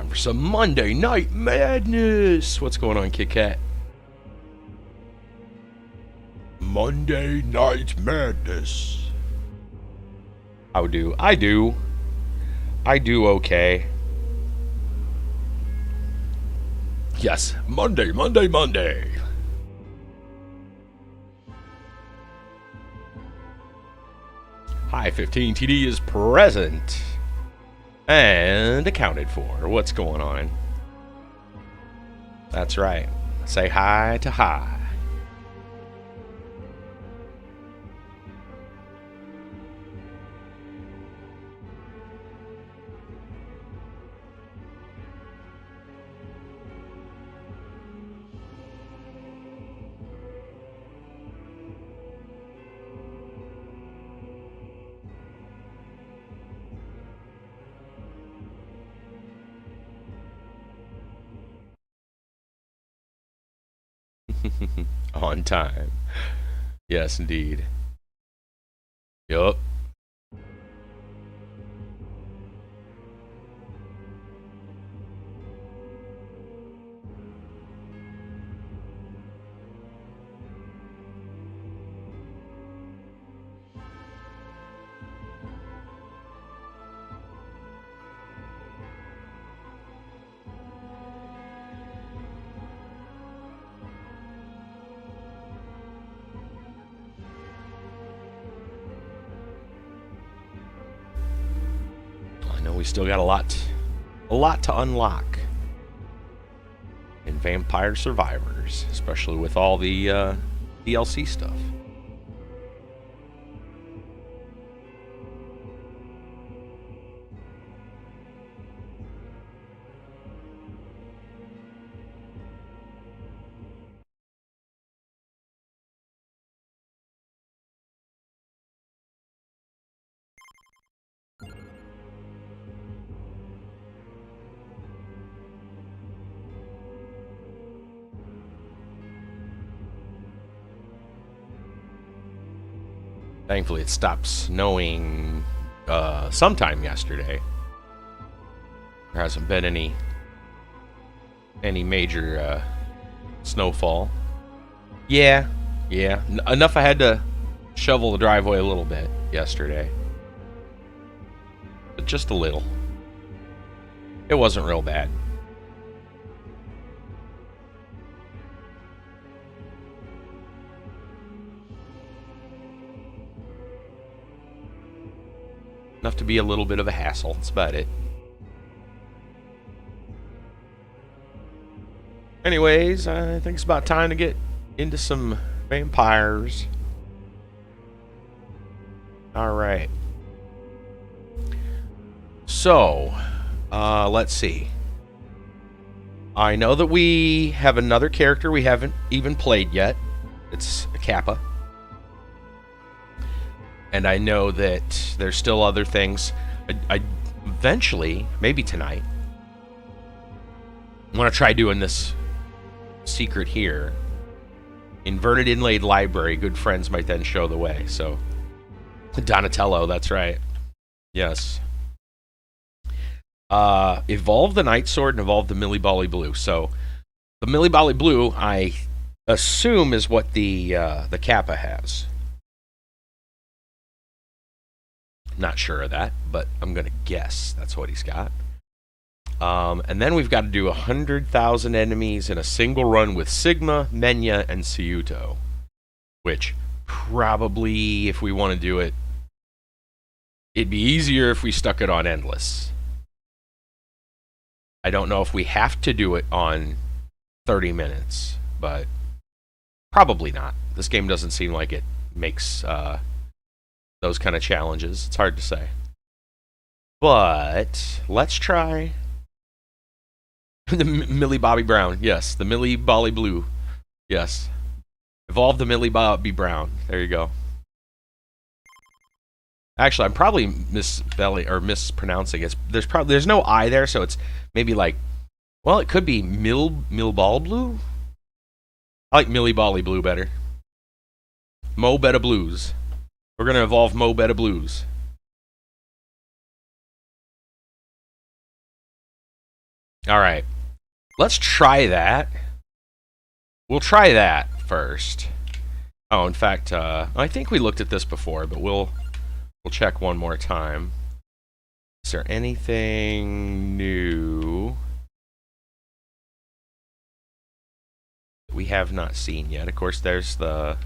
time for some Monday Night Madness. What's going on, Kit Kat? Monday Night Madness. How do? I do okay. Yes, Monday. Hi, 15 TD is present and accounted for. What's going on? That's right. Say hi to hi. On time. Yes, indeed. Yup. I know we still got a lot to unlock in Vampire Survivors, especially with all the DLC stuff. Thankfully, it stopped snowing sometime yesterday. There hasn't been any major snowfall. Yeah. Enough I had to shovel the driveway a little bit yesterday. But just a little. It wasn't real bad. Enough to be a little bit of a hassle. That's about it. Anyways, I think it's about time to get into some vampires. Alright. So, let's see. I know that we have another character we haven't even played yet. It's a Kappa. And I know that there's still other things. I eventually, maybe tonight, I want to try doing this secret here. Inverted inlaid library. Good friends might then show the way. So, Donatello, that's right. Yes. Evolve the Night Sword and evolve the Millie Bally Blue. So, the Millie Bally Blue, I assume, is what the Kappa has. Not sure of that, but I'm going to guess that's what he's got. And then we've got to do 100,000 enemies in a single run with Sigma, Menya, and Cyuto. Which, probably, if we want to do it, it'd be easier if we stuck it on Endless. I don't know if we have to do it on 30 minutes, but probably not. This game doesn't seem like it makes those kind of challenges. It's hard to say. But let's try the Millie Bobby Brown. Yes, the Millie Bally Blue. Yes. Evolve the Millie Bobby Brown. There you go. Actually, I'm probably mispronouncing it. There's no I there, so it's maybe like, well, it could be Millball Blue. I like Millie Bally Blue better. Mo Betta Blues. We're going to evolve Mo Betta Blues. All right. Let's try that. We'll try that first. Oh, in fact, I think we looked at this before, but we'll check one more time. Is there anything new that we have not seen yet? Of course, there's the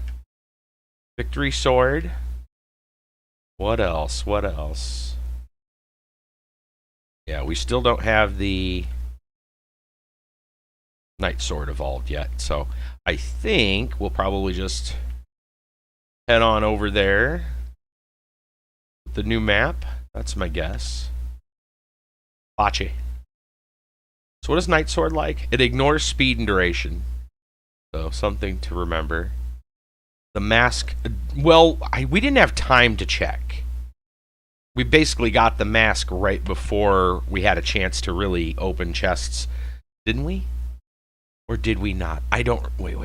victory sword. What else? What else? Yeah, we still don't have the Knight Sword evolved yet, so I think we'll probably just head on over there with the new map. That's my guess. Bachi. So what is Knight Sword like? It ignores speed and duration. So something to remember. The mask, well, we didn't have time to check. We basically got the mask right before we had a chance to really open chests, didn't we? Or did we not? I don't... Wait.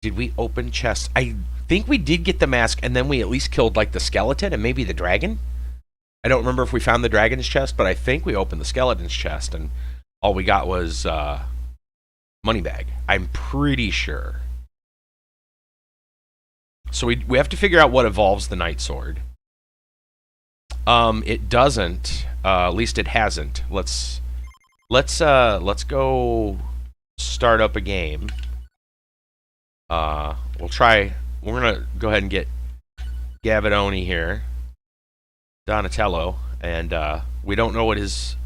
Did we open chests? I think we did get the mask, and then we at least killed, like, the skeleton and maybe the dragon. I don't remember if we found the dragon's chest, but I think we opened the skeleton's chest, and all we got was money bag. I'm pretty sure. So we have to figure out what evolves the Knight Sword. It doesn't. At least it hasn't. Let's go start up a game. We'll try. We're gonna go ahead and get Gavidoni here, Donatello, and we don't know what his.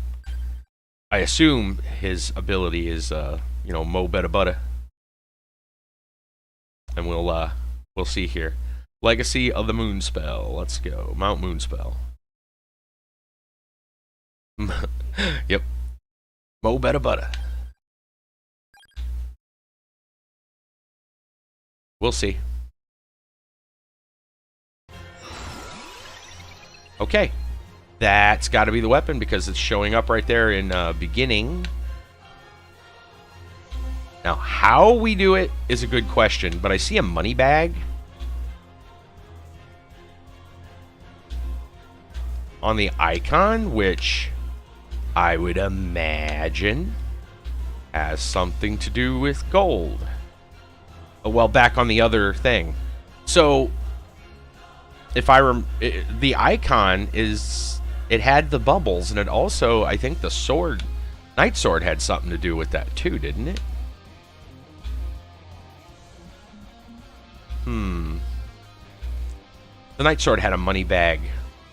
I assume his ability is, you know, Mo Betta Butta, and we'll see here. Legacy of the Moonspell. Let's go. Mount Moonspell. Yep. Mo Betta Butta. We'll see. Okay. That's got to be the weapon because it's showing up right there in beginning. Now, how we do it is a good question, but I see a money bag on the icon, which I would imagine has something to do with gold. Well, back on the other thing. So, if I the icon is, it had the bubbles, and it also, I think the sword, Knight Sword had something to do with that too, didn't it? The Knight Sword had a money bag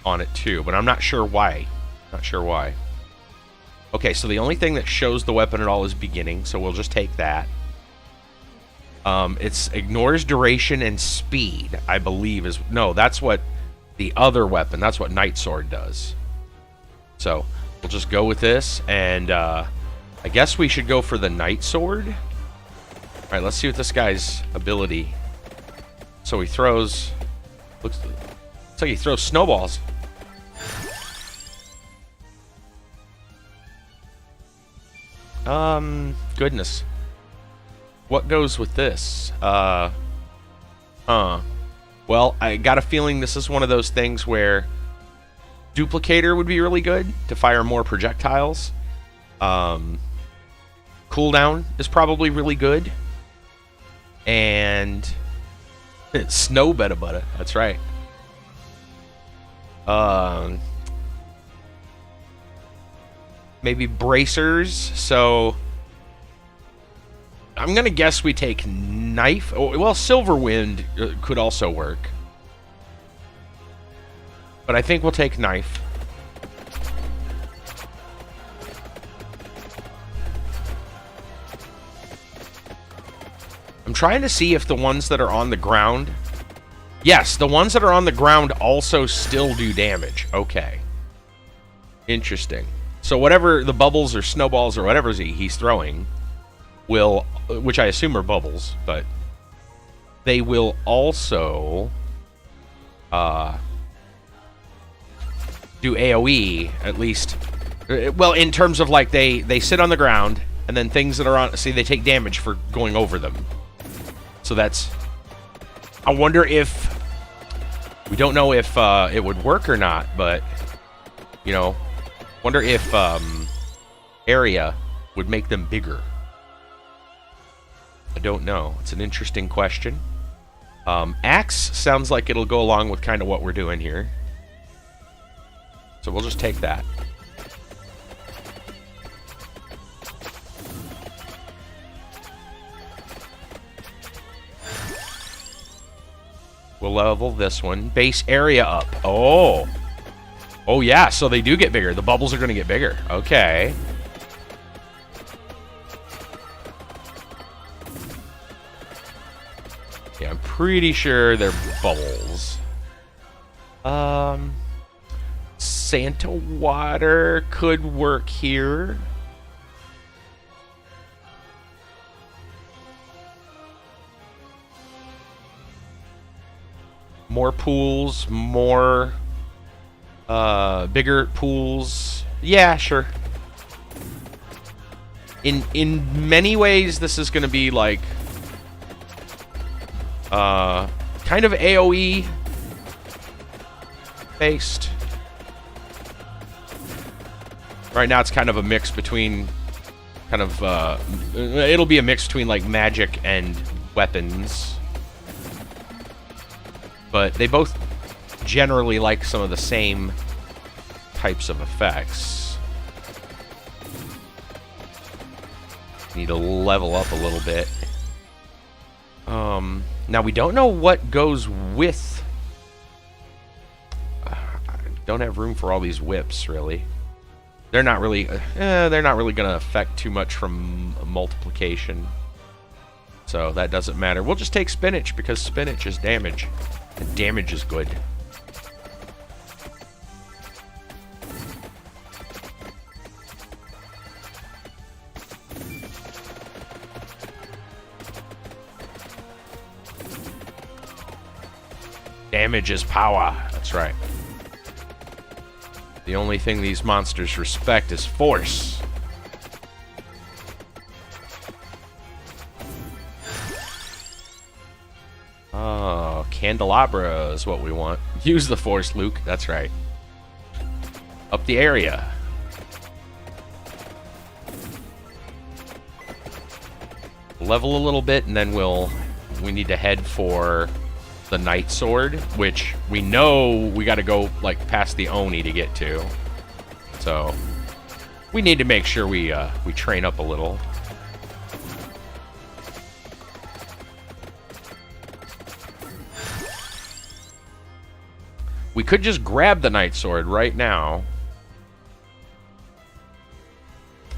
on it too, but I'm not sure why. Not sure why. Okay, so the only thing that shows the weapon at all is beginning, so we'll just take that. It's ignores duration and speed, I believe is... No, that's what the other weapon, that's what Knight Sword does. So, we'll just go with this, and I guess we should go for the Knight Sword. Alright, let's see what this guy's ability... So he throws... Looks like he throws snowballs. Goodness. What goes with this? Well, I got a feeling this is one of those things where Duplicator would be really good to fire more projectiles. Cooldown is probably really good. And Snow Betta Butta, that's right. Maybe bracers, so I'm gonna guess we take knife. Oh, well, Silverwind could also work, but I think we'll take knife. I'm trying to see if the ones that are on the ground... Yes, the ones that are on the ground also still do damage. Okay. Interesting. So whatever the bubbles or snowballs or whatever he's throwing will... Which I assume are bubbles, but... They will also... do AoE, at least... Well, in terms of, like, they sit on the ground, and then things that are on... See, they take damage for going over them. So that's... I wonder if... We don't know if it would work or not, but... You know... Wonder if area would make them bigger? I don't know. It's an interesting question. Axe sounds like it'll go along with kind of what we're doing here. So we'll just take that. We'll level this one. Base area up. Oh. Oh, yeah. So they do get bigger. The bubbles are going to get bigger. Okay. Yeah, I'm pretty sure they're bubbles. Santa water could work here. More pools, more bigger pools. Yeah, sure. In many ways, this is going to be like kind of AoE based. Right now, it's kind of a mix between it'll be a mix between like magic and weapons. But they both generally like some of the same types of effects. Need to level up a little bit. Now we don't know what goes with. I don't have room for all these whips, really. They're not really. They're not really going to affect too much from multiplication. So that doesn't matter. We'll just take spinach because spinach is damage. And damage is good. Damage is power. That's right. The only thing these monsters respect is force. Oh, candelabra is what we want. Use the force, Luke. That's right. Up the area. Level a little bit, and then we need to head for the Night Sword, which we know we got to go like past the Oni to get to. So we need to make sure we train up a little. We could just grab the Night Sword right now.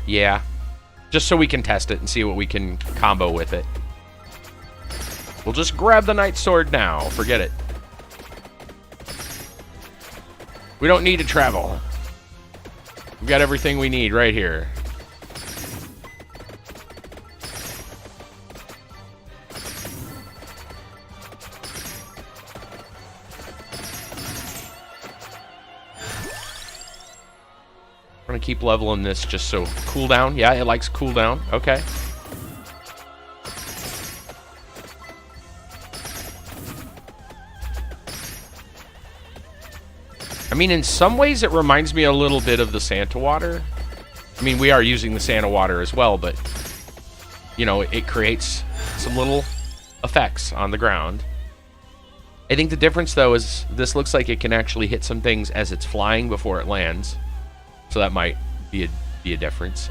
Yeah. Just so we can test it and see what we can combo with it. We'll just grab the Night Sword now. Forget it. We don't need to travel. We've got everything we need right here. We're gonna keep leveling this just so cooldown. Yeah, it likes cooldown. Okay. I mean, in some ways, it reminds me a little bit of the Santa water. I mean, we are using the Santa water as well, but you know, it creates some little effects on the ground. I think the difference, though, is this looks like it can actually hit some things as it's flying before it lands. So that might be a difference.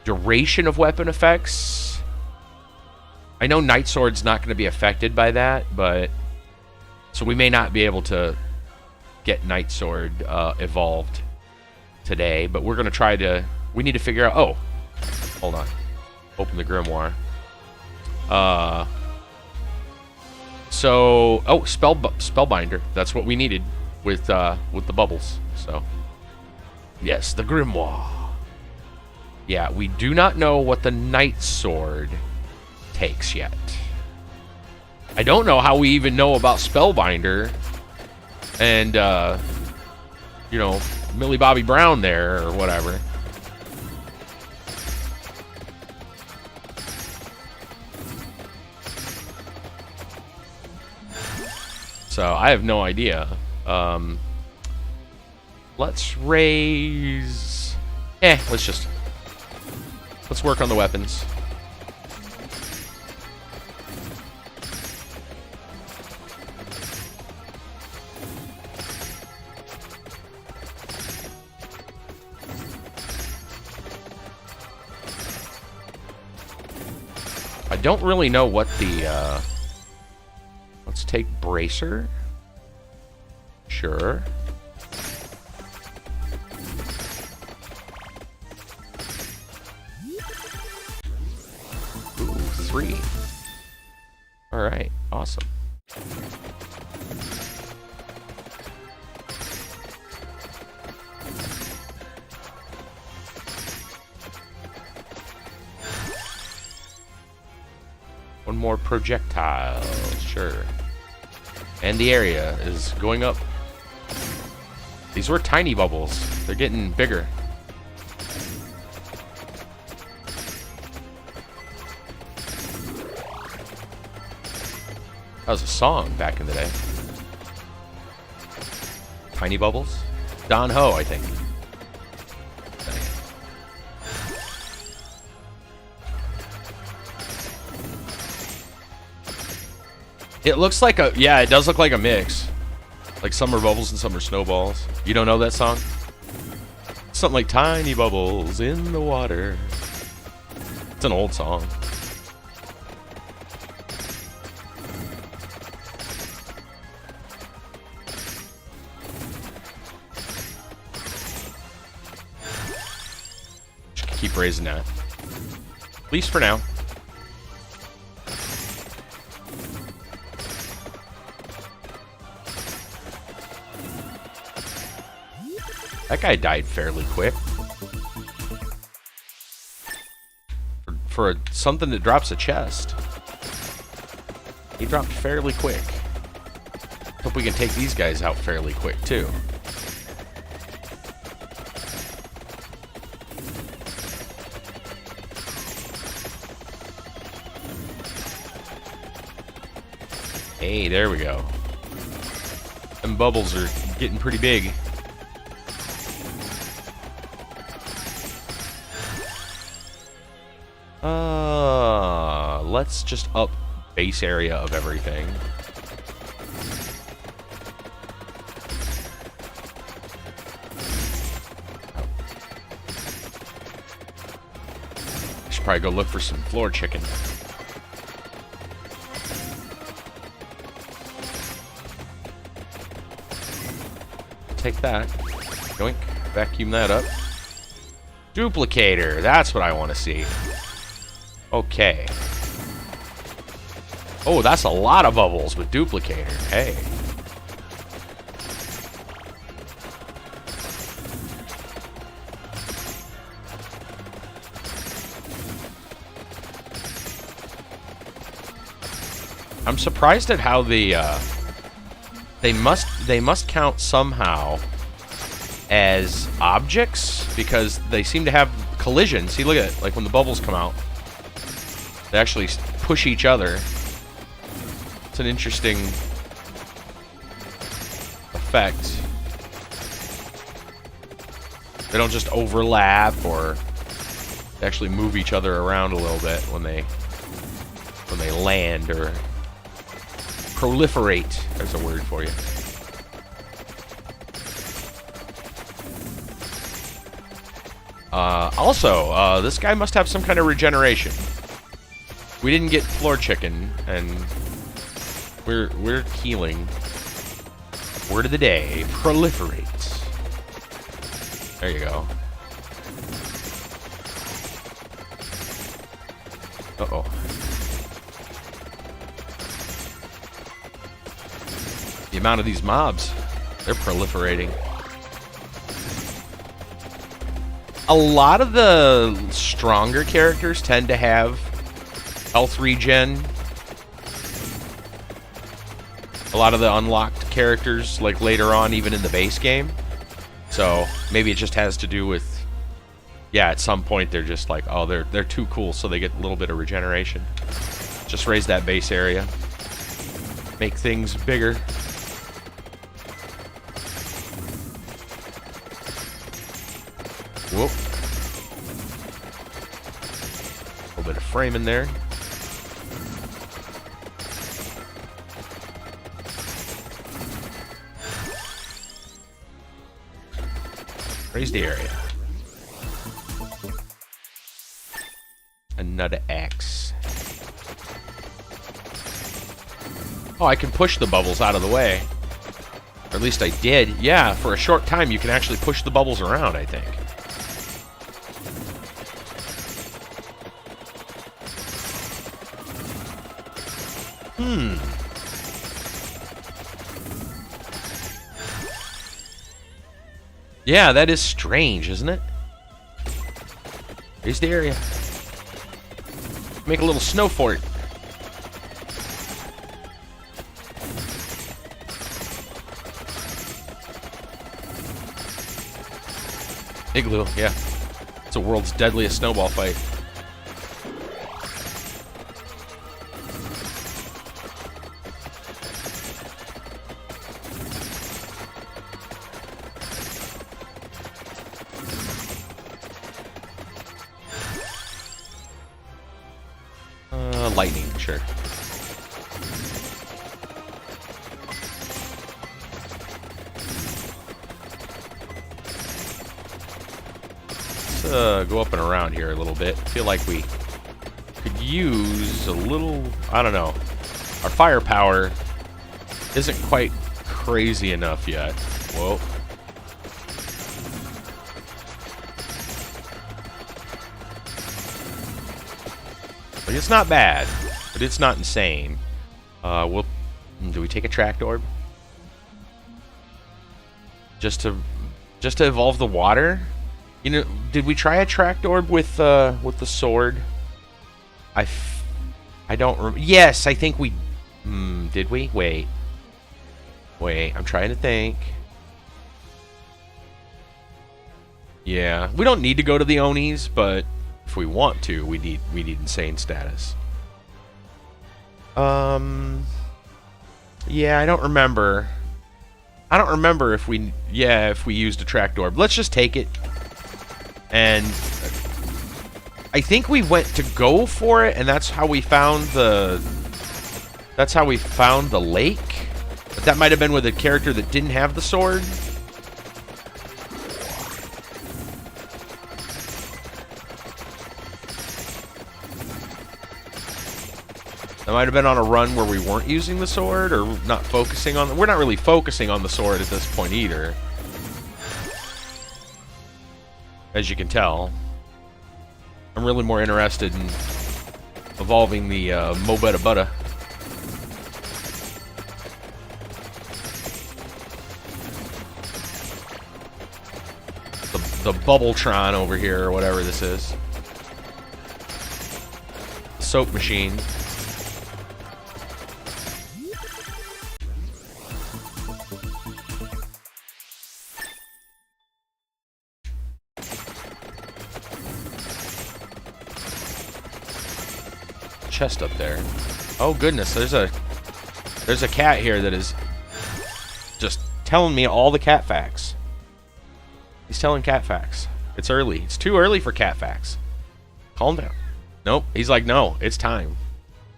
Duration of weapon effects. I know Night Sword's not going to be affected by that, but so we may not be able to get Night Sword evolved today. But we're going to try to. We need to figure out. Oh, hold on. Open the Grimoire. So Spellbinder. That's what we needed with the bubbles. So. Yes, the Grimoire. Yeah, we do not know what the Night Sword takes yet. I don't know how we even know about Spellbinder and, you know, Millie Bobby Brown there or whatever. So, I have no idea. Let's raise... Let's work on the weapons. I don't really know what the, let's take Bracer. Sure. Ooh, 3. Alright, awesome. One more projectile, sure. And the area is going up. These were tiny bubbles. They're getting bigger. That was a song back in the day. Tiny Bubbles? Don Ho, I think. It looks like a... Yeah, it does look like a mix. Like some are bubbles and some are snowballs. You don't know that song? Something like Tiny Bubbles in the Water. It's an old song. Keep raising that. At least for now. That guy died fairly quick. For something that drops a chest. He dropped fairly quick. Hope we can take these guys out fairly quick, too. Hey, there we go. Them bubbles are getting pretty big. Let's just up base area of everything. Should probably go look for some floor chicken. Take that. Yoink. Vacuum that up. Duplicator. That's what I want to see. Okay. Oh, that's a lot of bubbles with Duplicator. Hey. I'm surprised at how the they must count somehow as objects because they seem to have collision. See, look at it. Like when the bubbles come out, they actually push each other. It's an interesting effect. They don't just overlap, or they actually move each other around a little bit when they land or proliferate. There's a word for you. Also, this guy must have some kind of regeneration. We didn't get floor chicken, and we're healing. Word of the day: proliferate. There you go. Uh-oh. The amount of these mobs, they're proliferating. A lot of the stronger characters tend to have health regen. A lot of the unlocked characters, like later on, even in the base game. So maybe it just has to do with, yeah, at some point they're just like, oh, they're too cool, so they get a little bit of regeneration. Just raise that base area, make things bigger. Whoop. frame in there. Raise the area. Another axe. Oh, I can push the bubbles out of the way. Or at least I did. Yeah, for a short time you can actually push the bubbles around, I think. Yeah, that is strange, isn't it? Here's the area. Make a little snow fort. Igloo, yeah. It's the world's deadliest snowball fight. Lightning, sure. Let's go up and around here a little bit. I feel like we could use a little, I don't know. Our firepower isn't quite crazy enough yet. Whoa. Like, it's not bad, but it's not insane. Do we take a tract orb? Just to evolve the water? You know, did we try a tract orb with the sword? I don't remember. Yes, I think we. Did we? Wait, I'm trying to think. Yeah, we don't need to go to the Onis, but if we want to, we need insane status. Yeah, I don't remember. I don't remember if we used a tract orb. Let's just take it. And I think we went to go for it, and that's how we found the lake. But that might have been with a character that didn't have the sword. That might have been on a run where we weren't using the sword, or not focusing on. We're not really focusing on the sword at this point either, as you can tell. I'm really more interested in evolving the Mobetta Butta. The Bubbletron over here, or whatever this is. Soap machine. Chest up there. Oh goodness, there's a cat here that is just telling me all the cat facts. He's telling cat facts. It's early. It's too early for cat facts. Calm down. Nope. He's like, no, it's time.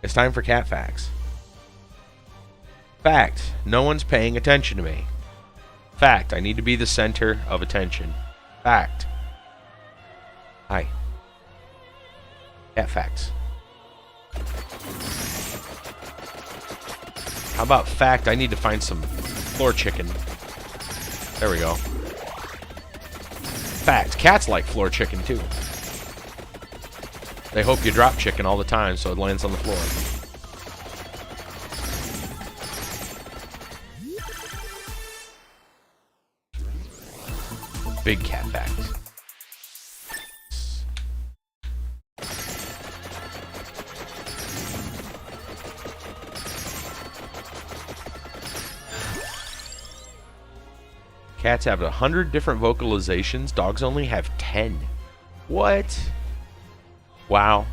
It's time for cat facts. Fact. No one's paying attention to me. Fact. I need to be the center of attention. Fact. Hi. Cat facts. How about fact? I need to find some floor chicken. There we go. Fact. Cats like floor chicken too. They hope you drop chicken all the time so it lands on the floor. Big cat fact. Cats have 100 different vocalizations. Dogs only have 10. What? Wow.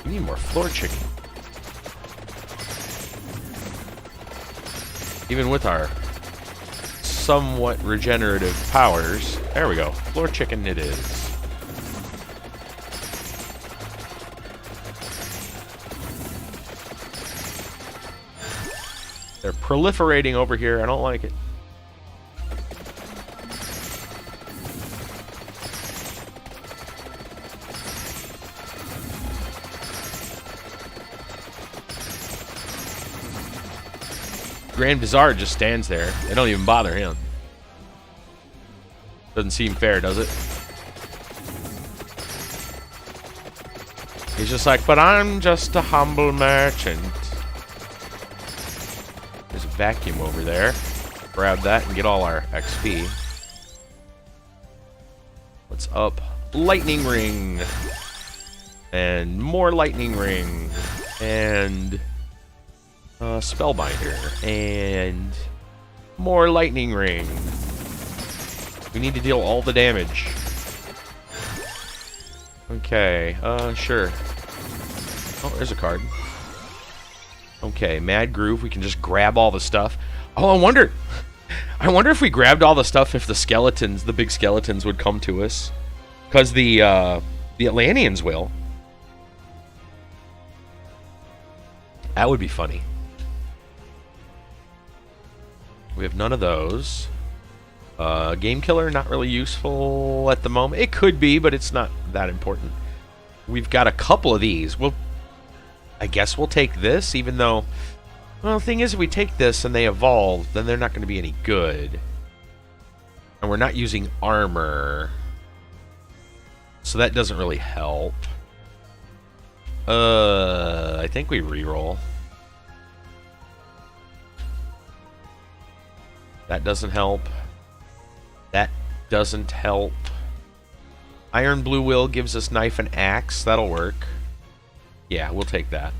We need more floor chicken. Even with our somewhat regenerative powers. There we go. Floor chicken it is. They're proliferating over here. I don't like it. Grand Bazaar just stands there. They don't even bother him. Doesn't seem fair, does it? He's just like, but I'm just a humble merchant. There's a vacuum over there. Grab that and get all our XP. What's up? Lightning ring. And more lightning ring. And spellbinder. And more lightning ring. We need to deal all the damage. Okay, sure. Oh, there's a card. Okay, Mad Groove. We can just grab all the stuff. Oh, I wonder if we grabbed all the stuff, if the skeletons, the big skeletons, would come to us. Because the Atlanteans will. That would be funny. We have none of those. Game Killer, not really useful at the moment. It could be, but it's not that important. We've got a couple of these. I guess we'll take this, even though... Well, the thing is, if we take this and they evolve, then they're not going to be any good. And we're not using armor. So that doesn't really help. I think we reroll. That doesn't help. That doesn't help. Iron Blue Will gives us knife and axe. That'll work. Yeah, we'll take that.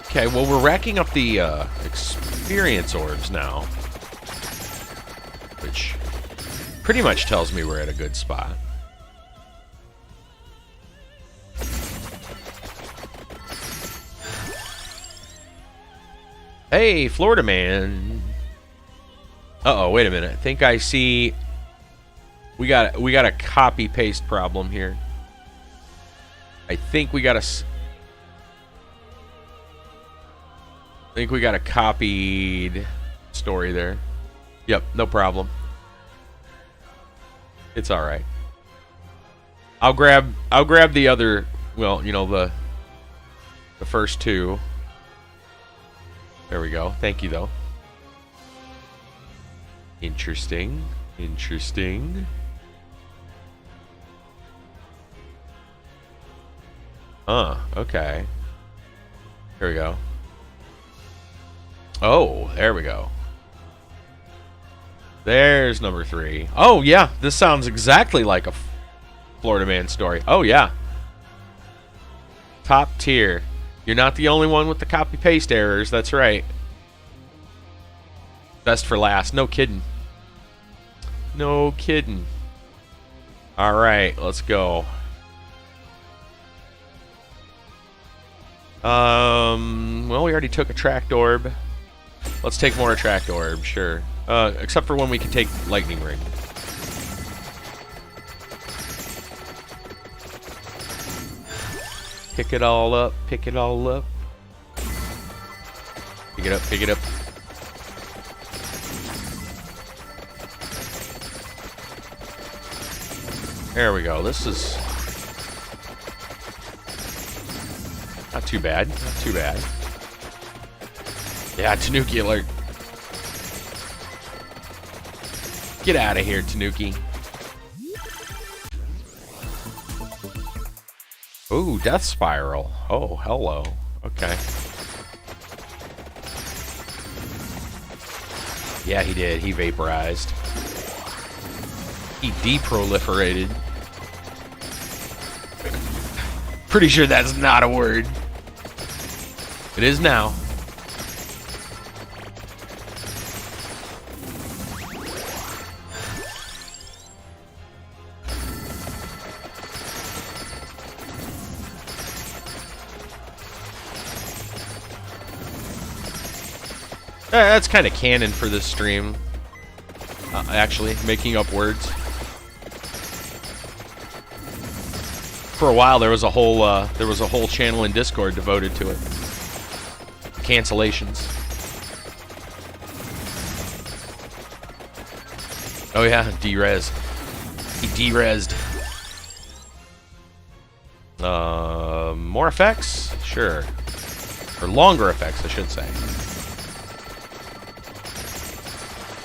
Okay, well, we're racking up the experience orbs now, which pretty much tells me we're at a good spot. Hey, Florida Man. Uh-oh, wait a minute. I think I see we got a copy paste problem here. I think we got a copied story there. Yep, no problem. It's all right. I'll grab the other, well, you know, the first two. There we go. Thank you, though. Interesting. Interesting. Okay. Here we go. Oh, there we go. There's number 3. Oh, yeah. This sounds exactly like a Florida Man story. Oh, yeah. Top tier. You're not the only one with the copy-paste errors. That's right. Best for last. No kidding. No kidding. All right, let's go. Well, we already took a Attract Orb. Let's take more Attract Orb, sure. Except for when we can take Lightning Ring. Pick it all up, pick it all up. Pick it up, pick it up. There we go. This is not too bad. Not too bad. Yeah, Tanuki alert. Get out of here, Tanuki. Ooh, Death Spiral. Oh, hello. Okay. Yeah, he did. He vaporized. He deproliferated. Pretty sure that's not a word. It is now. That's kind of canon for this stream. Actually, making up words. For a while, there was a whole channel in Discord devoted to it. Cancellations. Oh yeah, D-Rez. He D-Rez'd. More effects? Sure. Or longer effects, I should say.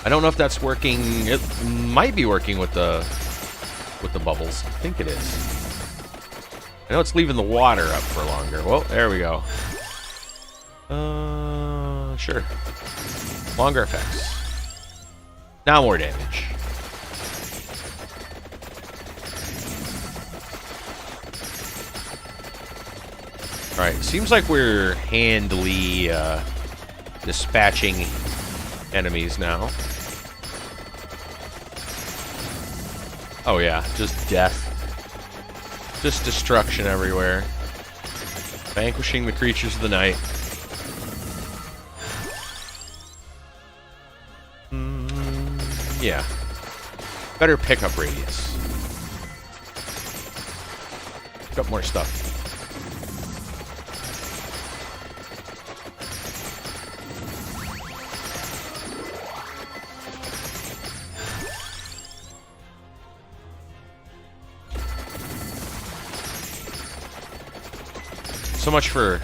I don't know if that's working. It might be working with the bubbles. I think it is. I know it's leaving the water up for longer. Well, there we go. Sure. Longer effects. Now more damage. Alright, seems like we're handily dispatching enemies now. Oh yeah, just death. Just destruction everywhere. Vanquishing the creatures of the night. Yeah. Better pickup radius. Pick up more stuff. So much for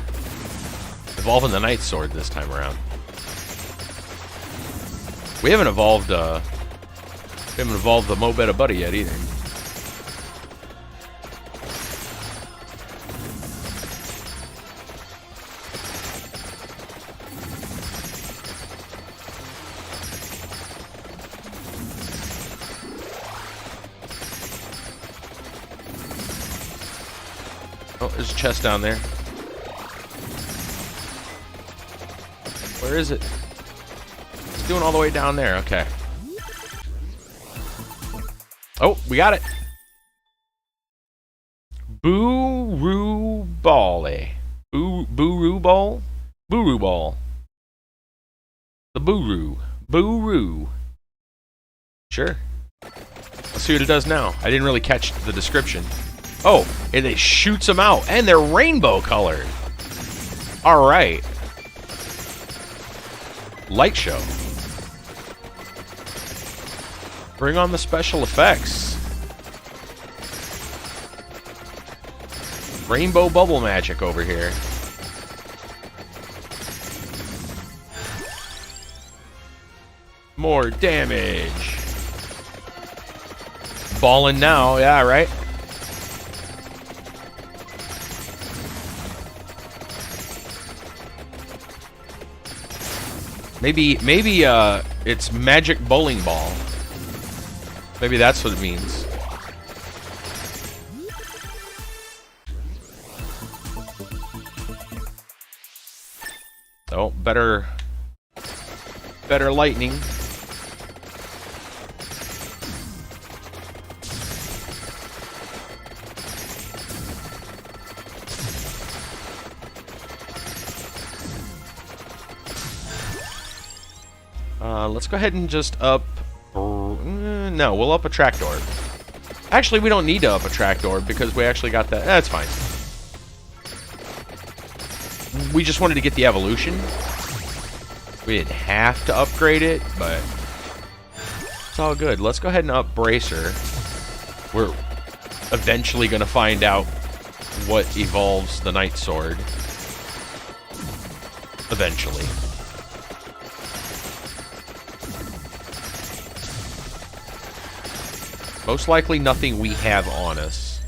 evolving the Night Sword this time around. We haven't evolved the Mo Better Buddy yet either. Oh, there's a chest down there. Where is it? It's doing all the way down there. Okay. Oh, we got it. Boo-roo ball-y. Boo-roo ball? Boo-roo ball. The boo-roo. Boo-roo. Sure. Let's see what it does now. I didn't really catch the description. Oh, and it shoots them out. And they're rainbow colored. Alright. Light show. Bring on the special effects. Rainbow bubble magic over here. More damage. Ballin' now, yeah, right? Maybe it's magic bowling ball. Maybe that's what it means. Oh, better lightning. Let's go ahead and just up... No, we'll up a trapdoor. Actually, we don't need to up a trapdoor because we actually got that. That's fine. We just wanted to get the evolution. We didn't have to upgrade it, but it's all good. Let's go ahead and up Bracer. We're eventually going to find out what evolves the Night Sword. Eventually. Most likely nothing we have on us.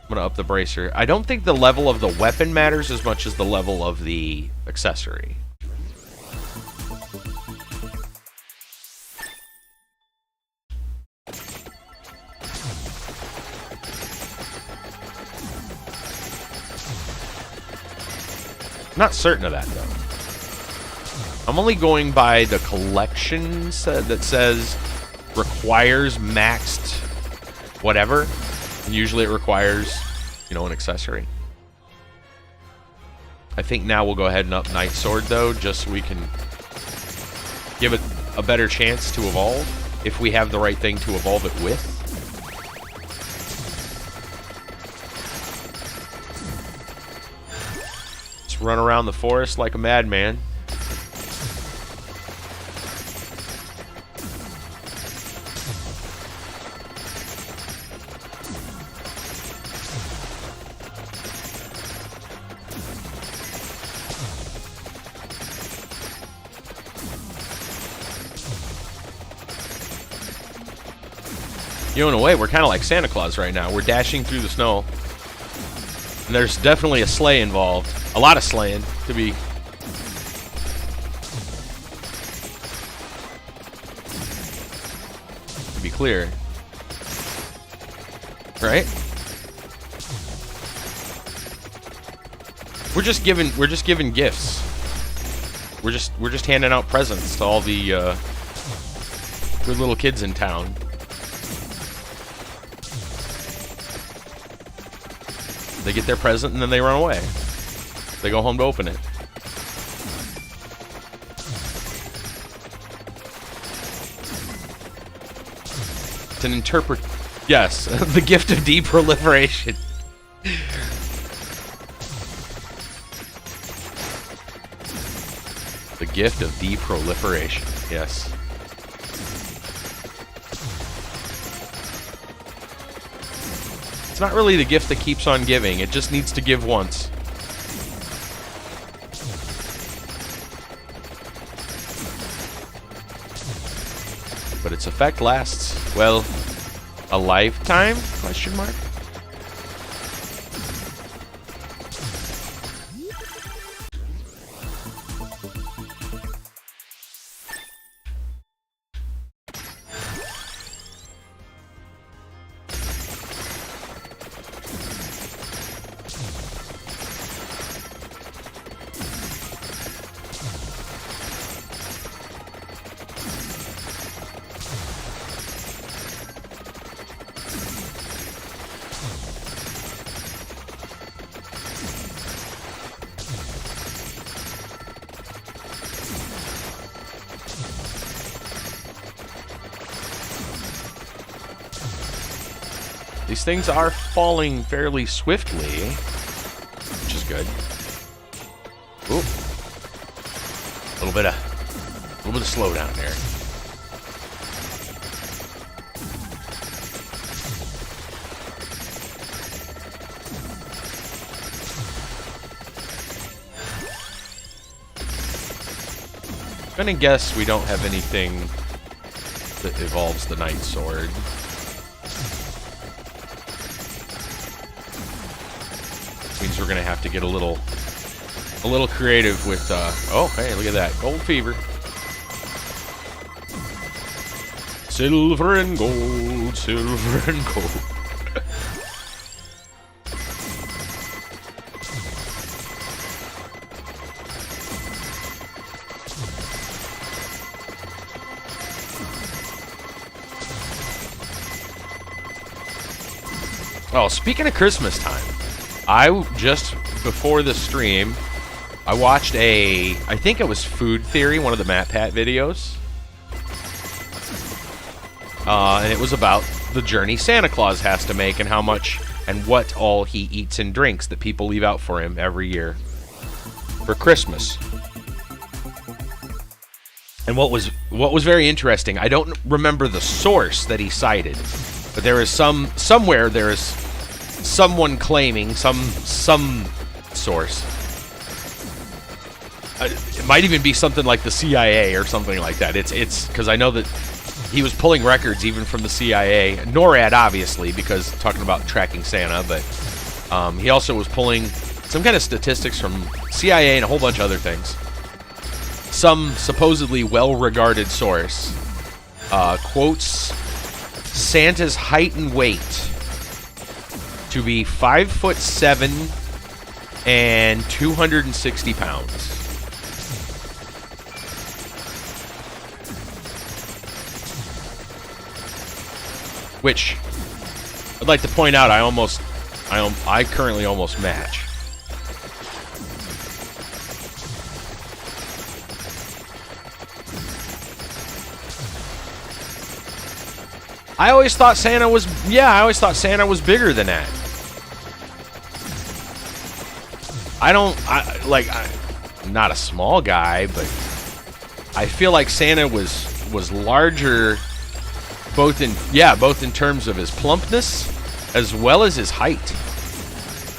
I'm going to up the Bracer. I don't think the level of the weapon matters as much as the level of the accessory. I'm not certain of that, though. I'm only going by the collection that says requires maxed whatever. And usually it requires, you know, an accessory. I think now we'll go ahead and up Night Sword, though, just so we can give it a better chance to evolve if we have the right thing to evolve it with. Just run around the forest like a madman. You know, in a way, we're kind of like Santa Claus right now. We're dashing through the snow. And there's definitely a sleigh involved. A lot of sleighing, to be clear. Right? We're just giving gifts. We're just handing out presents to all the good little kids in town. They get their present and then they run away. They go home to open it. It's an yes, the gift of deproliferation. The gift of deproliferation. Yes. It's not really the gift that keeps on giving. It just needs to give once. But its effect lasts, well, a lifetime? Question mark. These things are falling fairly swiftly, which is good. Ooh. A little bit of slowdown there. I'm gonna guess we don't have anything that evolves the Night Sword. Means we're gonna have to get a little creative with oh, hey, look at that. Gold Fever. Silver and gold, silver and gold. Oh, speaking of Christmas time, just before the stream, I watched I think it was Food Theory, one of the MatPat videos. And it was about the journey Santa Claus has to make and how much and what all he eats and drinks that people leave out for him every year for Christmas. And what was very interesting, I don't remember the source that he cited, but there is somewhere there is someone claiming some source. It might even be something like the CIA or something like that. It's because I know that he was pulling records even from the CIA, NORAD obviously, because talking about tracking Santa, but he also was pulling some kind of statistics from CIA and a whole bunch of other things. Some supposedly well-regarded source quotes Santa's height and weight to be 5'7" and 260 pounds. Which I'd like to point out, I currently almost match. I always thought Santa was... Yeah, I always thought Santa was bigger than that. I'm not a small guy, but I feel like Santa was larger both in terms of his plumpness as well as his height.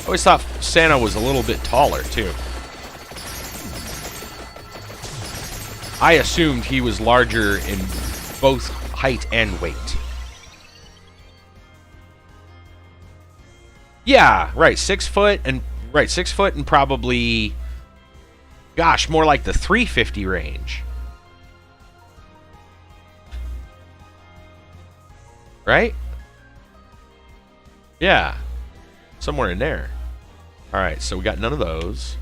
I always thought Santa was a little bit taller, too. I assumed he was larger in both height and weight. Yeah, right, 6 foot and probably, gosh, more like the 350 range. Right? Yeah. Somewhere in there. Alright, so we got none of those.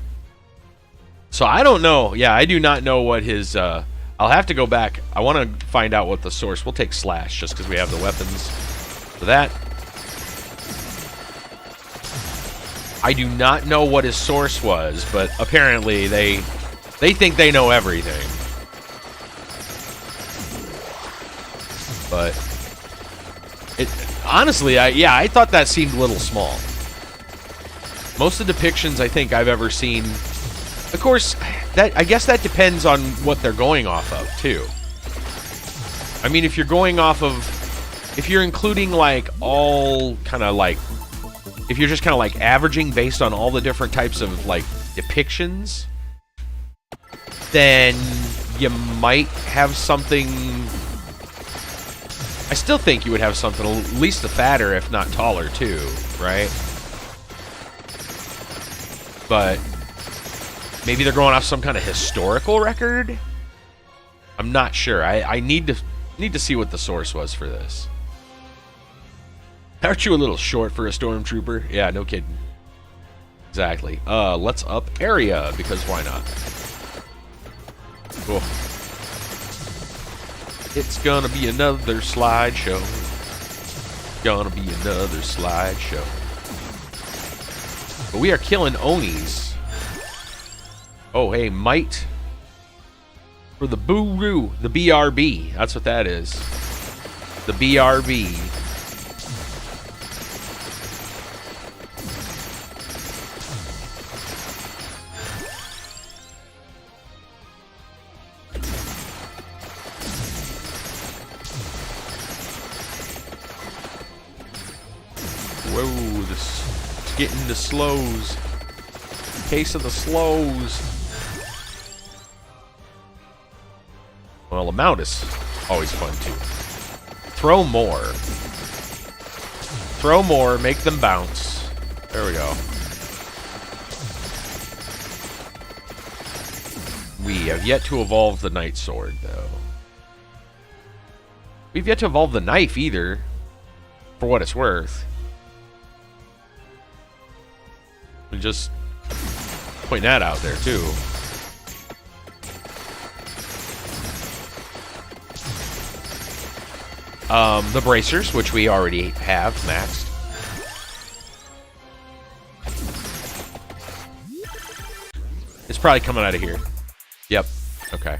So I don't know. Yeah, I do not know what his... I'll have to go back. I want to find out what the source... We'll take Slash just because we have the weapons for that. I do not know what his source was, but apparently they think they know everything. But... honestly, I thought that seemed a little small. Most of the depictions I think I've ever seen, of course, I guess that depends on what they're going off of too. I mean, if you're going off of, if you're including like all kind of like, if you're just kind of like averaging based on all the different types of like depictions, then you might have something. I still think you would have something at least the fatter, if not taller, too, right? But maybe they're going off some kind of historical record? I'm not sure. I need to see what the source was for this. Aren't you a little short for a stormtrooper? Yeah, no kidding. Exactly. Let's up area, because why not? Cool. It's gonna be another slideshow. Gonna be another slideshow. But we are killing Onis. Oh, hey, might. For the Boo-Roo. The BRB. That's what that is. The BRB. Whoa, it's getting the slows. Case of the slows. Well, a mount is always fun too. Throw more. Throw more, make them bounce. There we go. We have yet to evolve the Night Sword, though. We've yet to evolve the knife either, for what it's worth. Just point that out there too. The bracers, which we already have maxed. It's probably coming out of here. Yep. Okay.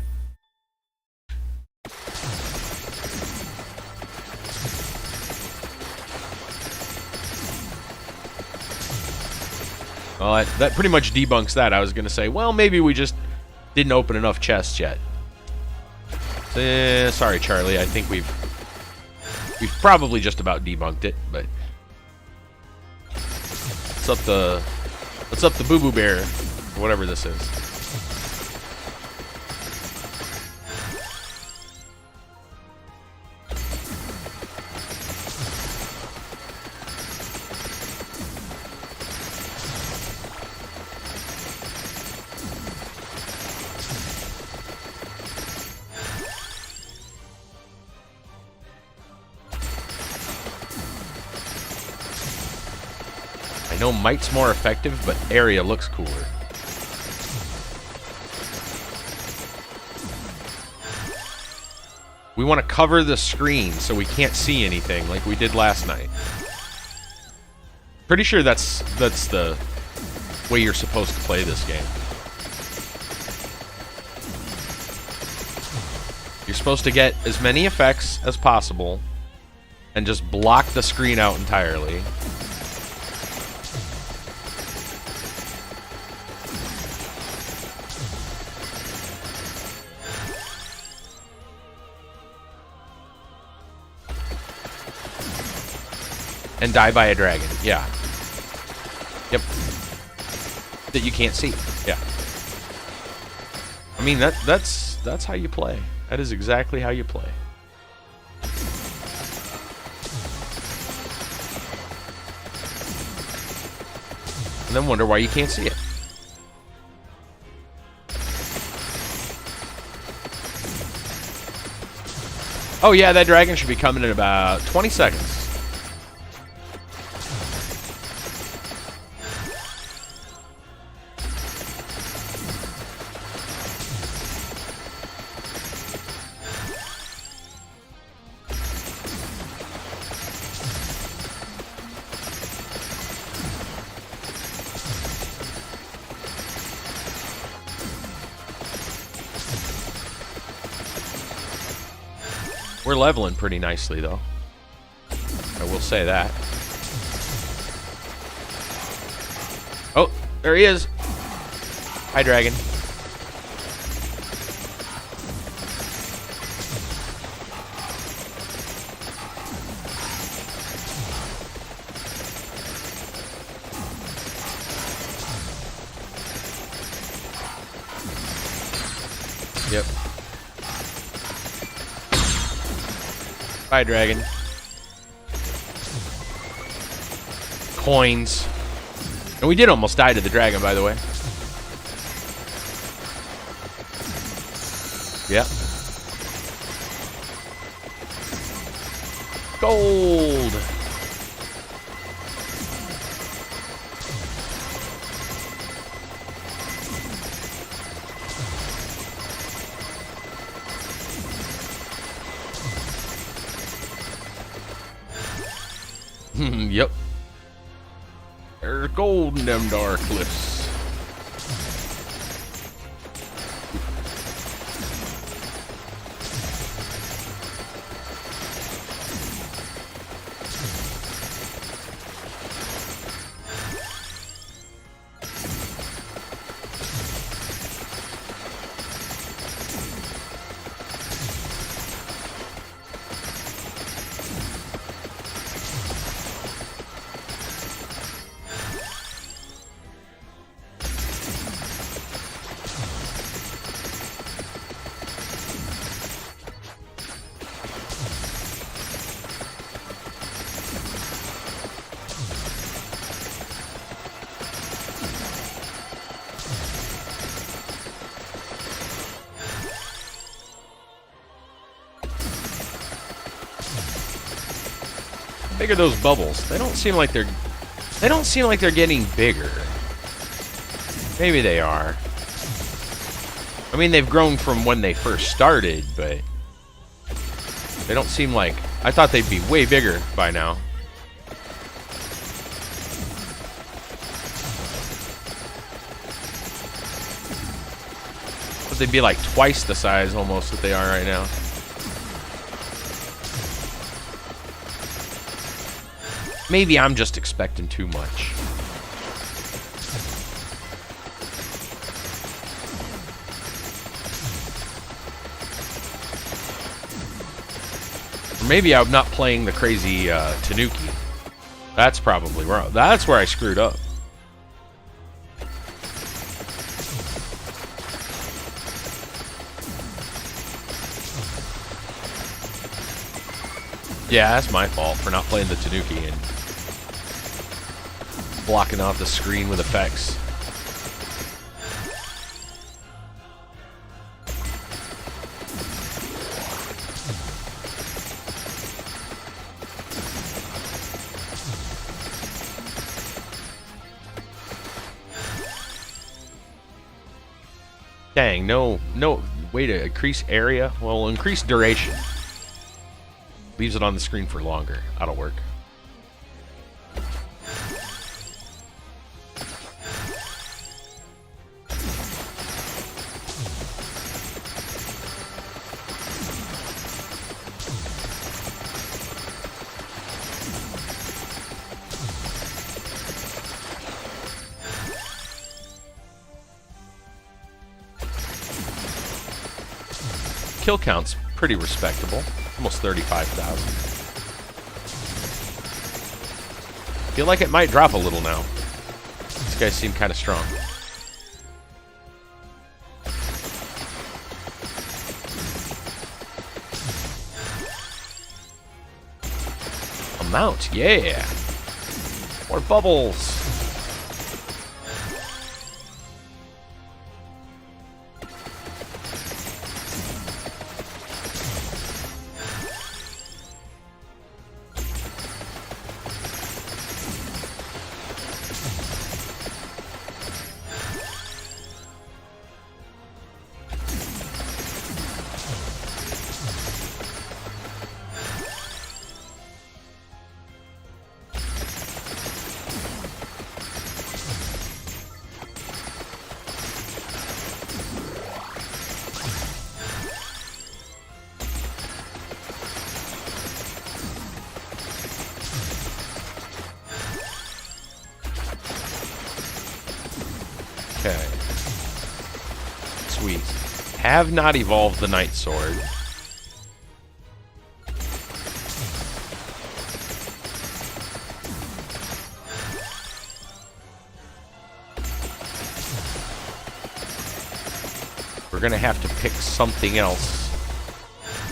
Well, that pretty much debunks that. I was going to say, well, maybe we just didn't open enough chests yet. Sorry, Charlie. I think we've probably just about debunked it, but what's up the Boo Boo Bear, or whatever this is. I know Might's more effective, but area looks cooler. We want to cover the screen so we can't see anything like we did last night. Pretty sure that's the way you're supposed to play this game. You're supposed to get as many effects as possible and just block the screen out entirely. And die by a dragon. Yeah. Yep. That you can't see. Yeah. I mean, that's how you play. That is exactly how you play. And then wonder why you can't see it. Oh yeah, that dragon should be coming in about 20 seconds. We're leveling pretty nicely, though. I will say that. Oh, there he is. Hi, dragon. Yep. Bye, dragon. Coins. And we did almost die to the dragon, by the way. Yep. Gold. Yep. There's gold in them dark cliffs. Big are those bubbles? They don't seem like they're getting bigger. Maybe they are. I mean, they've grown from when they first started, but they don't seem like... I thought they'd be way bigger by now. But they'd be like twice the size almost that they are right now. Maybe I'm just expecting too much. Or maybe I'm not playing the crazy Tanuki. That's probably wrong. That's where I screwed up. Yeah, that's my fault for not playing the Tanuki and blocking off the screen with effects. Dang, no way to increase area. Well, increase duration. Leaves it on the screen for longer. That'll work. kill count's pretty respectable. Almost 35,000. Feel like it might drop a little now. These guys seem kind of strong. A mount, yeah. More bubbles. Okay. Sweet. Have not evolved the Night Sword. We're gonna have to pick something else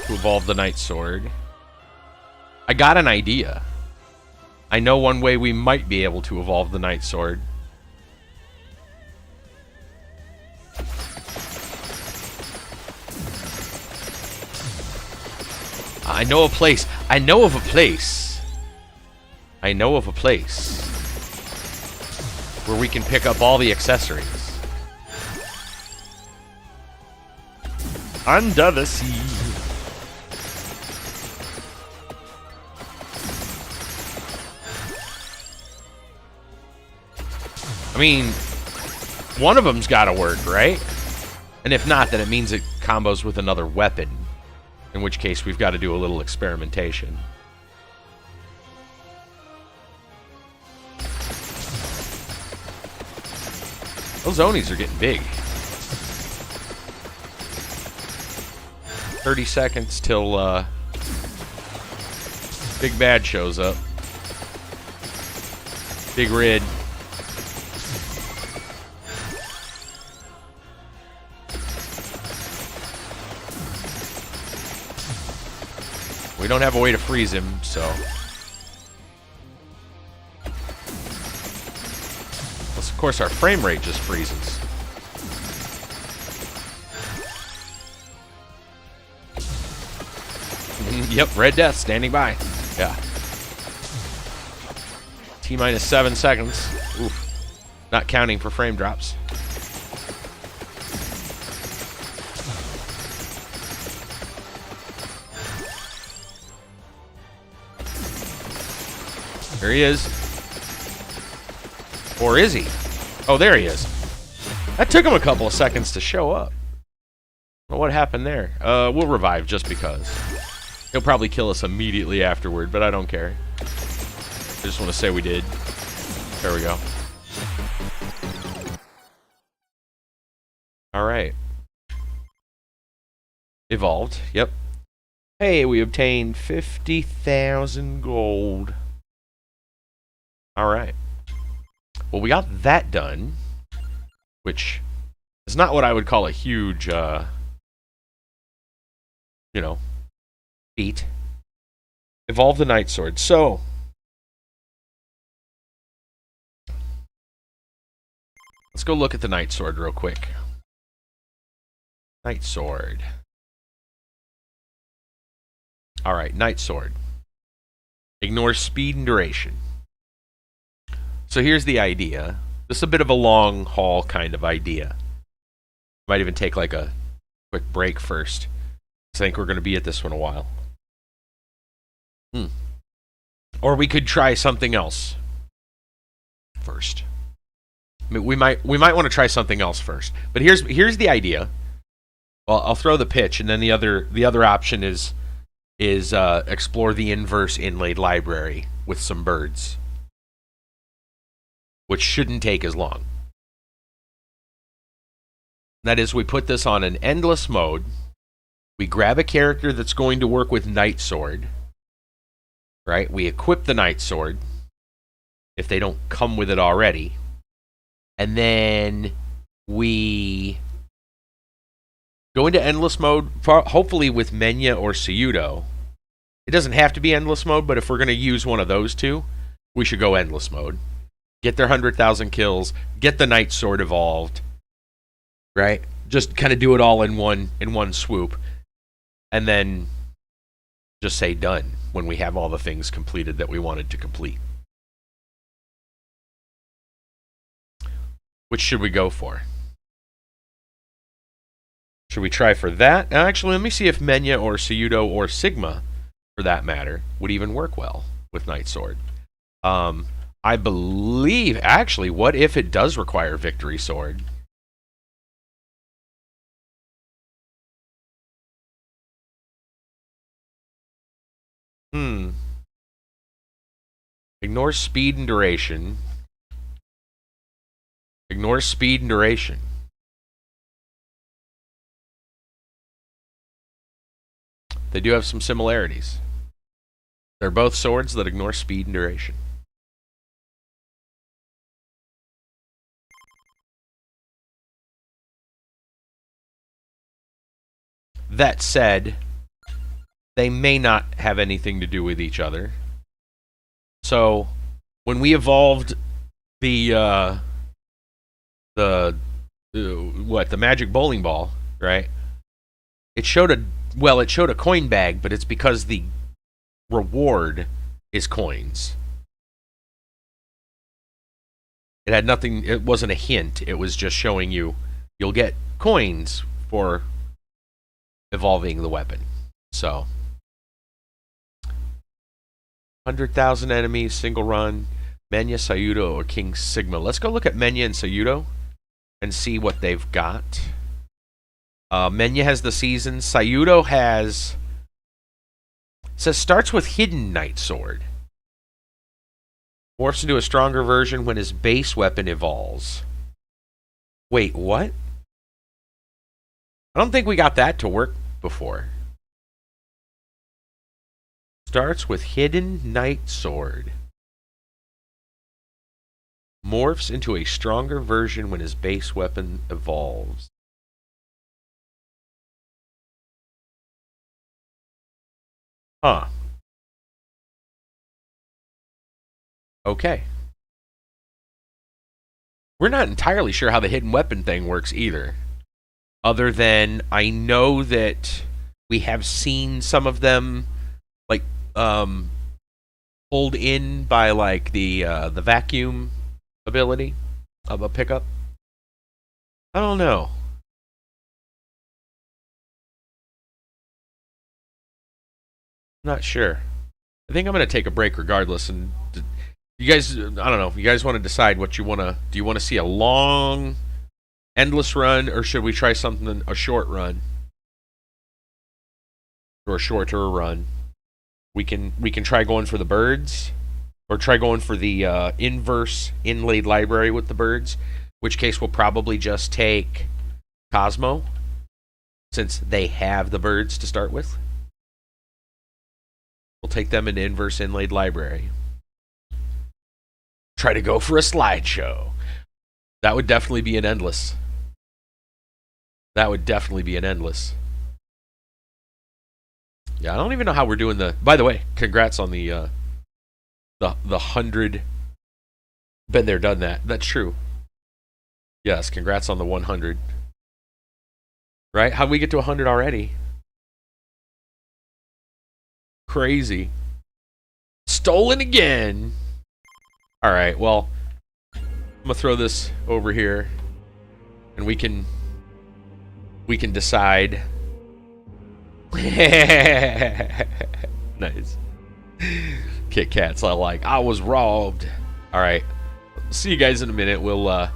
to evolve the Night Sword. I got an idea. I know one way we might be able to evolve the Night Sword. I know of a place. I know of a place where we can pick up all the accessories. Under the sea. I mean, one of them's got to work, right? And if not, then it means it combos with another weapon. In which case, we've got to do a little experimentation. Those Onis are getting big. 30 seconds till Big Bad shows up. Big Red. We don't have a way to freeze him, so... Plus, of course, our frame rate just freezes. Yep, Red Death standing by. Yeah. T-minus 7 seconds. Oof. Not counting for frame drops. There he is. Or is he? Oh, there he is. That took him a couple of seconds to show up. Well, what happened there? We'll revive just because. He'll probably kill us immediately afterward, but I don't care. I just want to say we did. There we go. Alright. Evolved. Yep. Hey, we obtained 50,000 gold. Alright. Well, we got that done, which is not what I would call a huge, you know, feat. Evolve the Night Sword. So, let's go look at the Night Sword real quick. Night Sword. Alright, Night Sword. Ignore speed and duration. So here's the idea. This is a bit of a long haul kind of idea. Might even take like a quick break first. I think we're going to be at this one a while. Or we could try something else first. I mean, we might want to try something else first. But here's the idea. Well, I'll throw the pitch, and then the other option is explore the inverse inlaid library with some birds, which shouldn't take as long. That is, we put this on an endless mode. We grab a character that's going to work with Night Sword, right? We equip the Night Sword if they don't come with it already. And then we go into endless mode, hopefully with Menya or Seyudo. It doesn't have to be endless mode, but if we're going to use one of those two, we should go endless mode. Get their 100,000 kills, get the Night Sword evolved, right? Just kind of do it all in one swoop. And then just say done when we have all the things completed that we wanted to complete. Which should we go for? Should we try for that? Actually, let me see if Menya or Seyudo or Sigma, for that matter, would even work well with Night Sword. I believe, actually, what if it does require Victory Sword? Ignore speed and duration. Ignore speed and duration. They do have some similarities. They're both swords that ignore speed and duration. That said, they may not have anything to do with each other. So, when we evolved the magic bowling ball, right? It showed a coin bag, but it's because the reward is coins. It had nothing, it wasn't a hint, it was just showing you you'll get coins for evolving the weapon. So 100,000 enemies, single run, Menya, Seyudo, or King Sigma. Let's go look at Menya and Seyudo and see what they've got. Menya has the season. Seyudo has... says starts with Hidden Night Sword. Morphs into a stronger version when his base weapon evolves. Wait, what? I don't think we got that to work before. Starts with Hidden Night Sword. Morphs into a stronger version when his base weapon evolves. Huh. Okay. We're not entirely sure how the hidden weapon thing works either. Other than I know that we have seen some of them like pulled in by like the vacuum ability of a pickup. I don't know. Not sure. I think I'm going to take a break regardless. And you guys, I don't know. You guys want to decide what you want to. Do you want to see a long, endless run, or should we try something a short run, or a shorter run? We can try going for the birds, or try going for the inverse inlaid library with the birds. Which case we'll probably just take Cosmo, since they have the birds to start with. We'll take them into inverse inlaid library. Try to go for a slideshow. That would definitely be an endless. That would definitely be an endless. Yeah, I don't even know how we're doing the... By the way, congrats on the 100... Been there, done that. That's true. Yes, congrats on the 100. Right? How'd we get to 100 already? Crazy. Stolen again. Alright, well, I'm gonna throw this over here and we can decide. Nice. Kit Kat's like, I was robbed. Alright. See you guys in a minute. We'll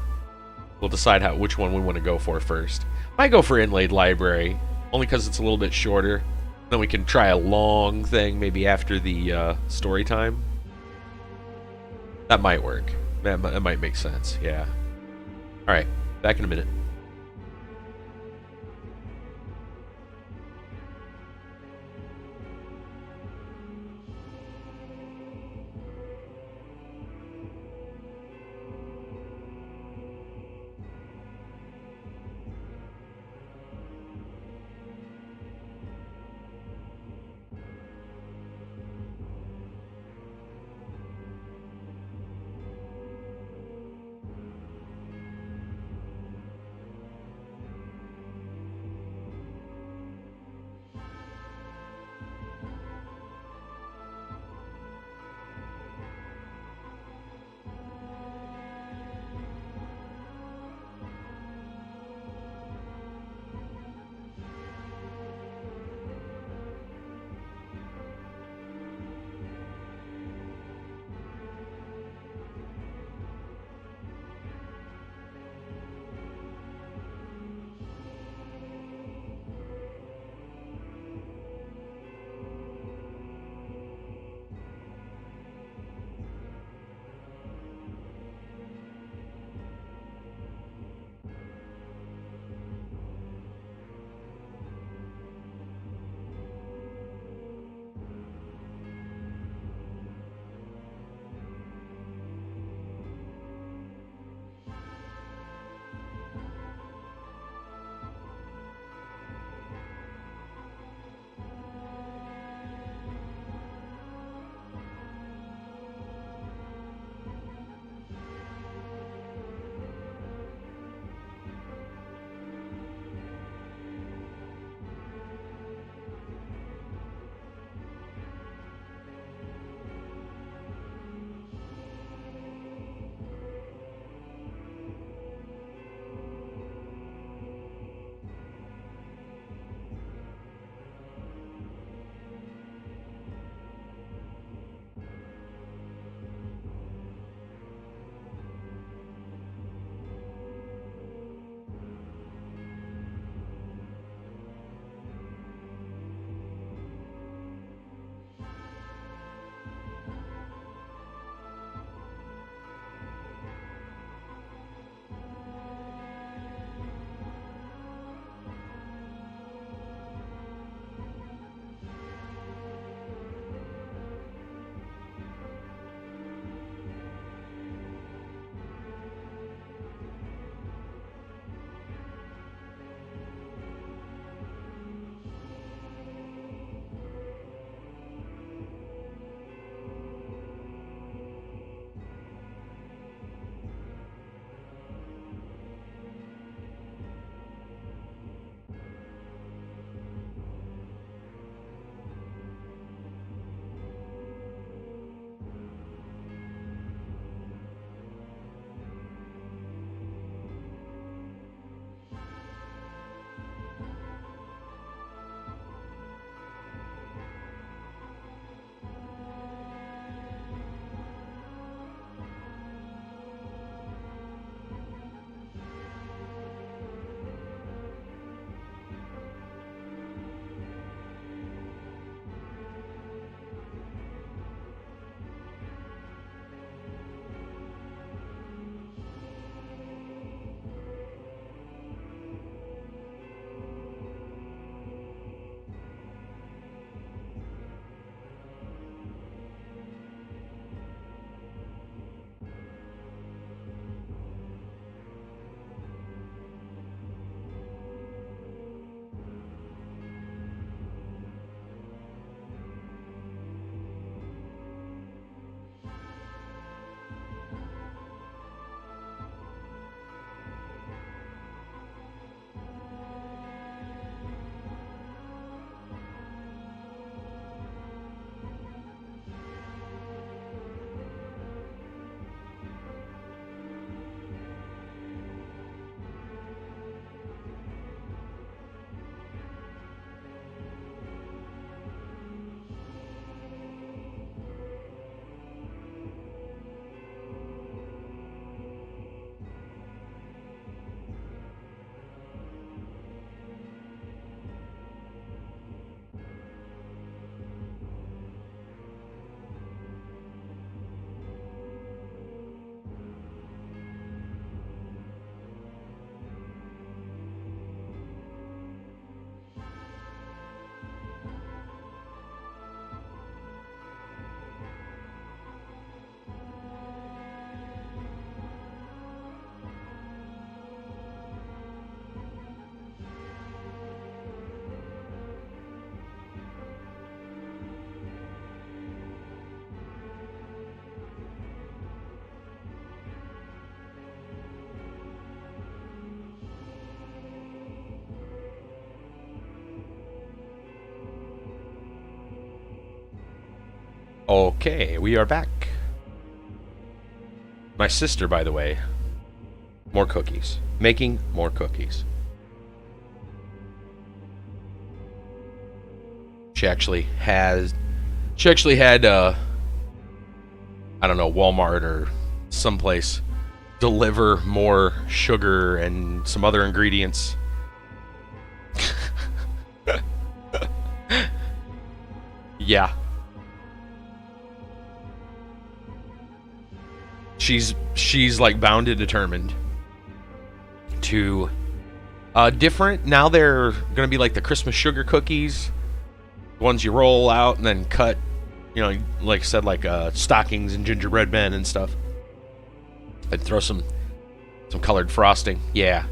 decide which one we want to go for first. Might go for Inlaid Library, only because it's a little bit shorter. Then we can try a long thing maybe after the story time. That might work. That might make sense, yeah. Alright, back in a minute. Okay, we are back. My sister, by the way, more cookies. Making more cookies. She actually had, I don't know, Walmart or someplace deliver more sugar and some other ingredients. Yeah. She's like bound and determined to different. Now they're gonna be like the Christmas sugar cookies, the ones you roll out and then cut, you know, like I said, like stockings and gingerbread men and stuff. I'd throw some colored frosting. Yeah.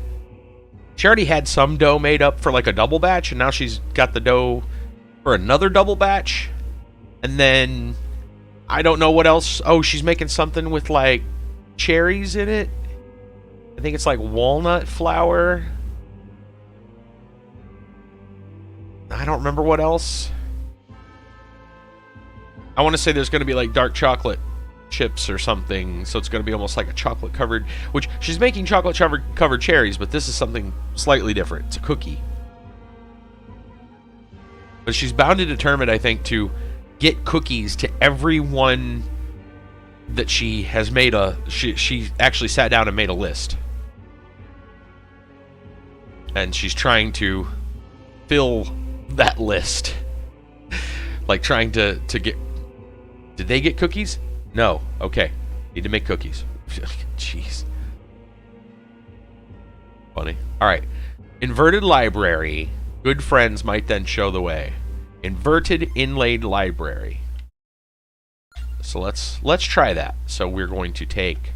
She already had some dough made up for like a double batch, and now she's got the dough for another double batch. And then I don't know what else. Oh, she's making something with like cherries in it. I think it's like walnut flour. I don't remember what else. I want to say there's going to be like dark chocolate chips or something, so it's going to be almost like a chocolate covered, which she's making chocolate covered cherries, but this is something slightly different. It's a cookie. But she's bound and determined, I think, to get cookies to everyone that she has made she actually sat down and made a list. And she's trying to fill that list. Like trying to get... Did they get cookies? No. Okay. Need to make cookies. Jeez. Funny. Alright. Inverted library. Good friends might then show the way. Inverted inlaid library. So let's try that. So we're going to take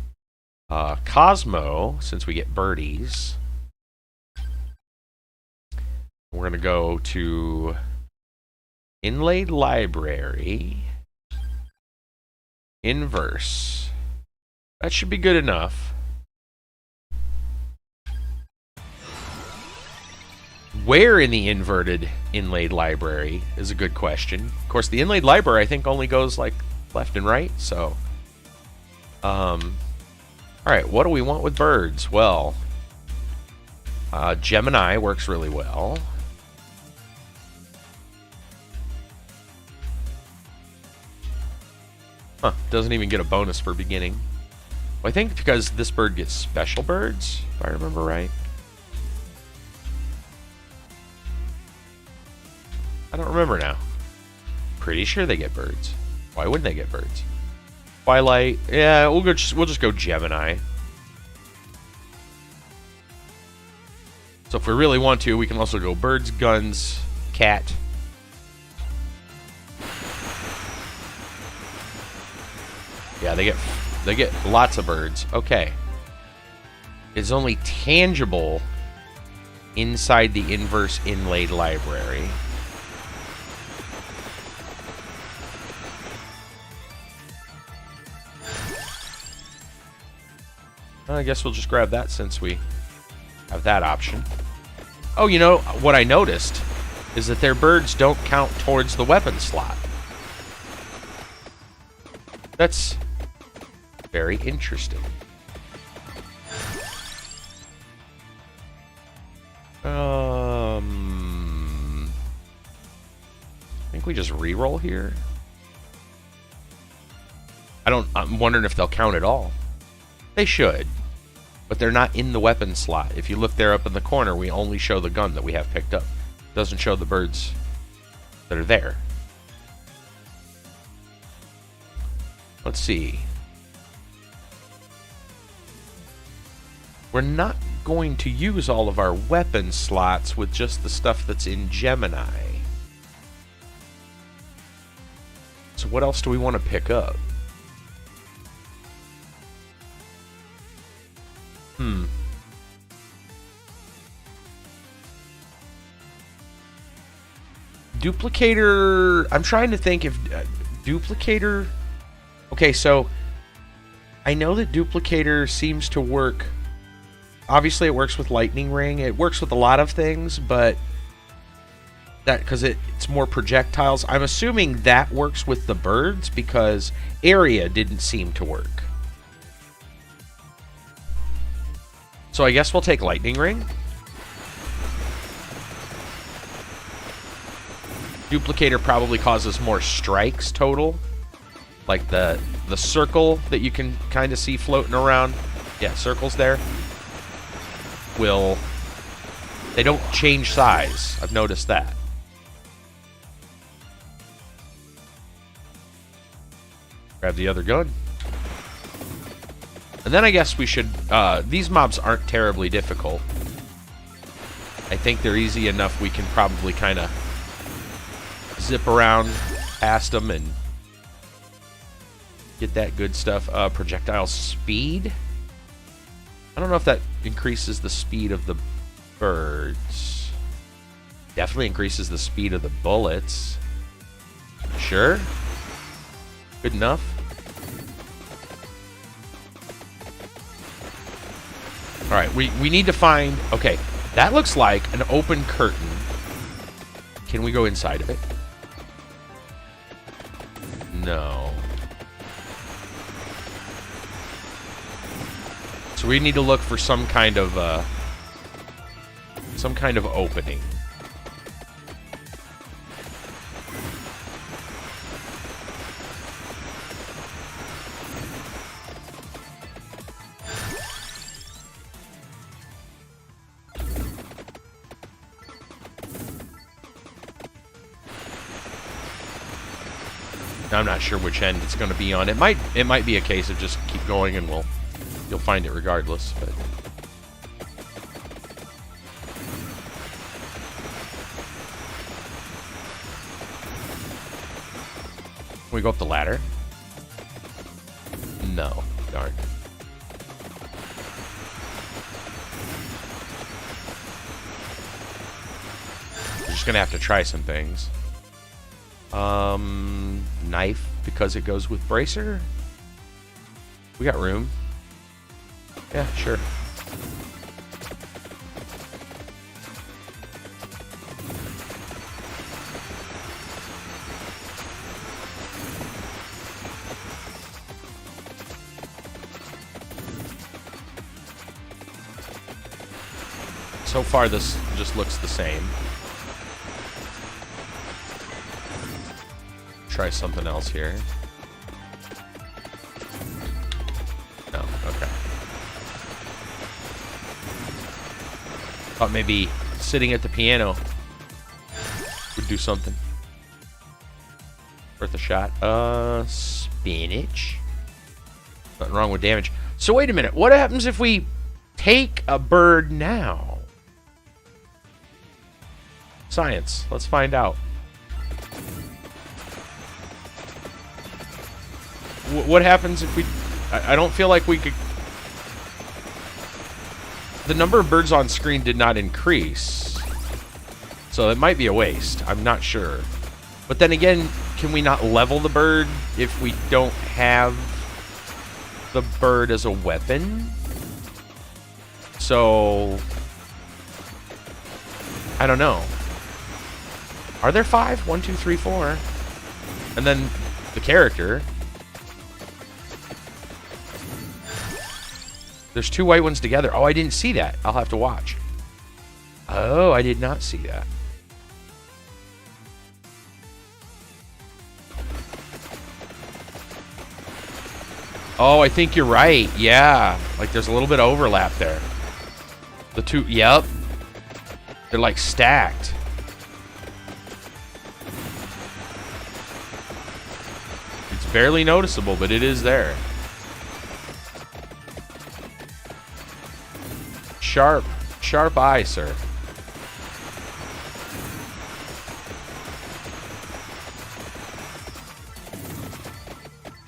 Cosmo, since we get birdies. We're going to go to inlaid library. Inverse. That should be good enough. Where in the inverted inlaid library is a good question. Of course, the inlaid library, I think, only goes like left and right, so... Alright, what do we want with birds? Well, Gemini works really well. Huh, doesn't even get a bonus for beginning. Well, I think because this bird gets special birds, if I remember right. I don't remember now. Pretty sure they get birds. Why wouldn't they get birds? Twilight. Yeah, we'll just go Gemini. So if we really want to, we can also go birds, guns, cat. Yeah, they get lots of birds. Okay. It's only tangible inside the inverse inlaid library. I guess we'll just grab that since we have that option. Oh, you know, what I noticed is that their birds don't count towards the weapon slot. That's very interesting. I think we just re-roll here. I'm wondering if they'll count at all. They should, but they're not in the weapon slot. If you look there up in the corner, we only show the gun that we have picked up. It doesn't show the birds that are there. Let's see. We're not going to use all of our weapon slots with just the stuff that's in Gemini. So what else do we want to pick up? Duplicator... I'm trying to think if... Duplicator... Okay, so... I know that Duplicator seems to work... Obviously, it works with Lightning Ring. It works with a lot of things, but... That because it's more projectiles. I'm assuming that works with the birds because area didn't seem to work. So I guess we'll take lightning ring. Duplicator probably causes more strikes total. Like the circle that you can kind of see floating around. Yeah, circles there. They don't change size. I've noticed that. Grab the other gun. And then I guess we should... these mobs aren't terribly difficult. I think they're easy enough we can probably kind of zip around past them and get that good stuff. Projectile speed. I don't know if that increases the speed of the birds. Definitely increases the speed of the bullets. Sure. Good enough. Alright, we need to find... Okay, that looks like an open curtain. Can we go inside of it? No. So we need to look for some kind of opening. I'm not sure which end it's going to be on. It might be a case of just keep going and you'll find it regardless. But can we go up the ladder? No, darn. We're just gonna have to try some things. Knife, because it goes with bracer. We got room. Yeah, sure. So far, this just looks the same. Try something else here. No, okay. Thought maybe sitting at the piano would do something. Worth a shot. Spinach. Nothing wrong with damage. So wait a minute. What happens if we take a bird now? Science. Let's find out. What happens if we... I don't feel like we could... The number of birds on screen did not increase. So it might be a waste. I'm not sure. But then again, can we not level the bird if we don't have the bird as a weapon? So... I don't know. Are there 5? 1, 2, 3, 4. And then the character... There's 2 white ones together. Oh, I didn't see that. I'll have to watch. Oh, I did not see that. Oh, I think you're right. Yeah. Like there's a little bit of overlap there. The 2, yep. They're like stacked. It's barely noticeable, but it is there. Sharp eye, sir.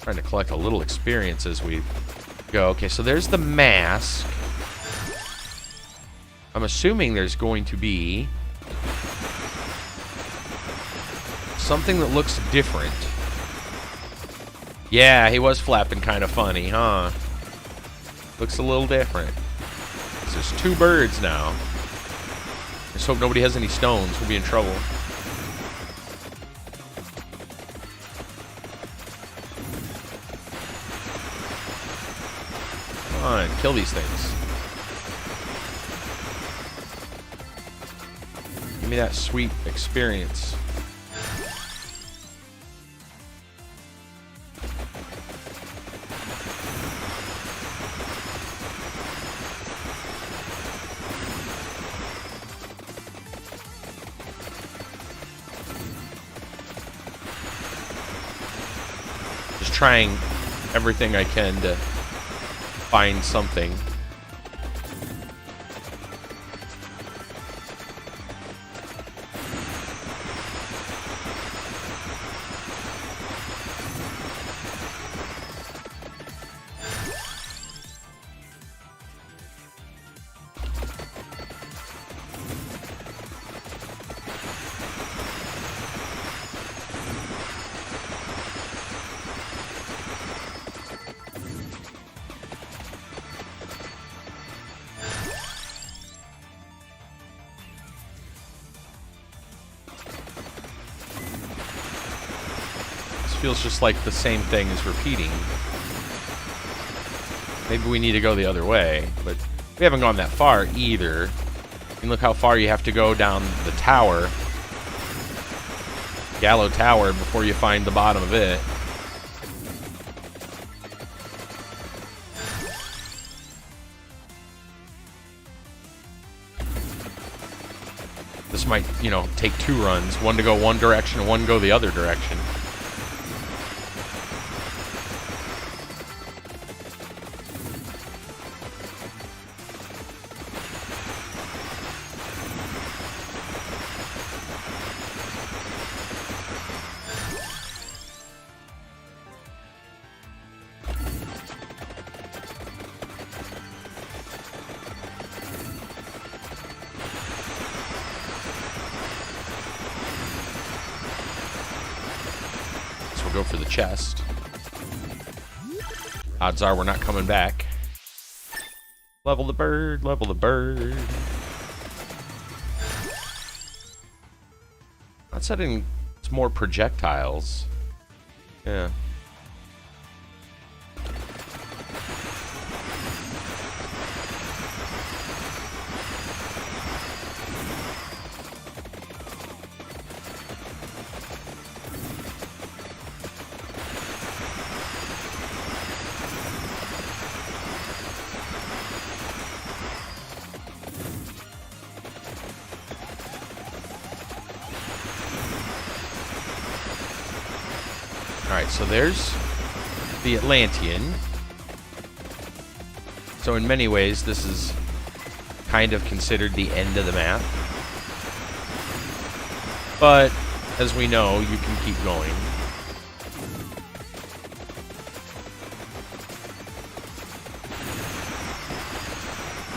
Trying to collect a little experience as we go. Okay, so there's the mask. I'm assuming there's going to be something that looks different. Yeah, he was flapping kind of funny, huh? Looks a little different. There's 2 birds now. Just hope nobody has any stones. We'll be in trouble. Come on, kill these things. Give me that sweet experience. Just trying everything I can to find something. Feels just like the same thing is repeating. Maybe we need to go the other way, but we haven't gone that far either. And look how far you have to go down the tower, Gallow Tower, before you find the bottom of it. This might, you know, take 2 runs. One to go one direction and one go the other direction. Go for the chest. Odds are we're not coming back. Level the bird, level the bird. Not setting it's more projectiles. Yeah. Alright, so there's the Atlantean. So in many ways, this is kind of considered the end of the map. But, as we know, you can keep going.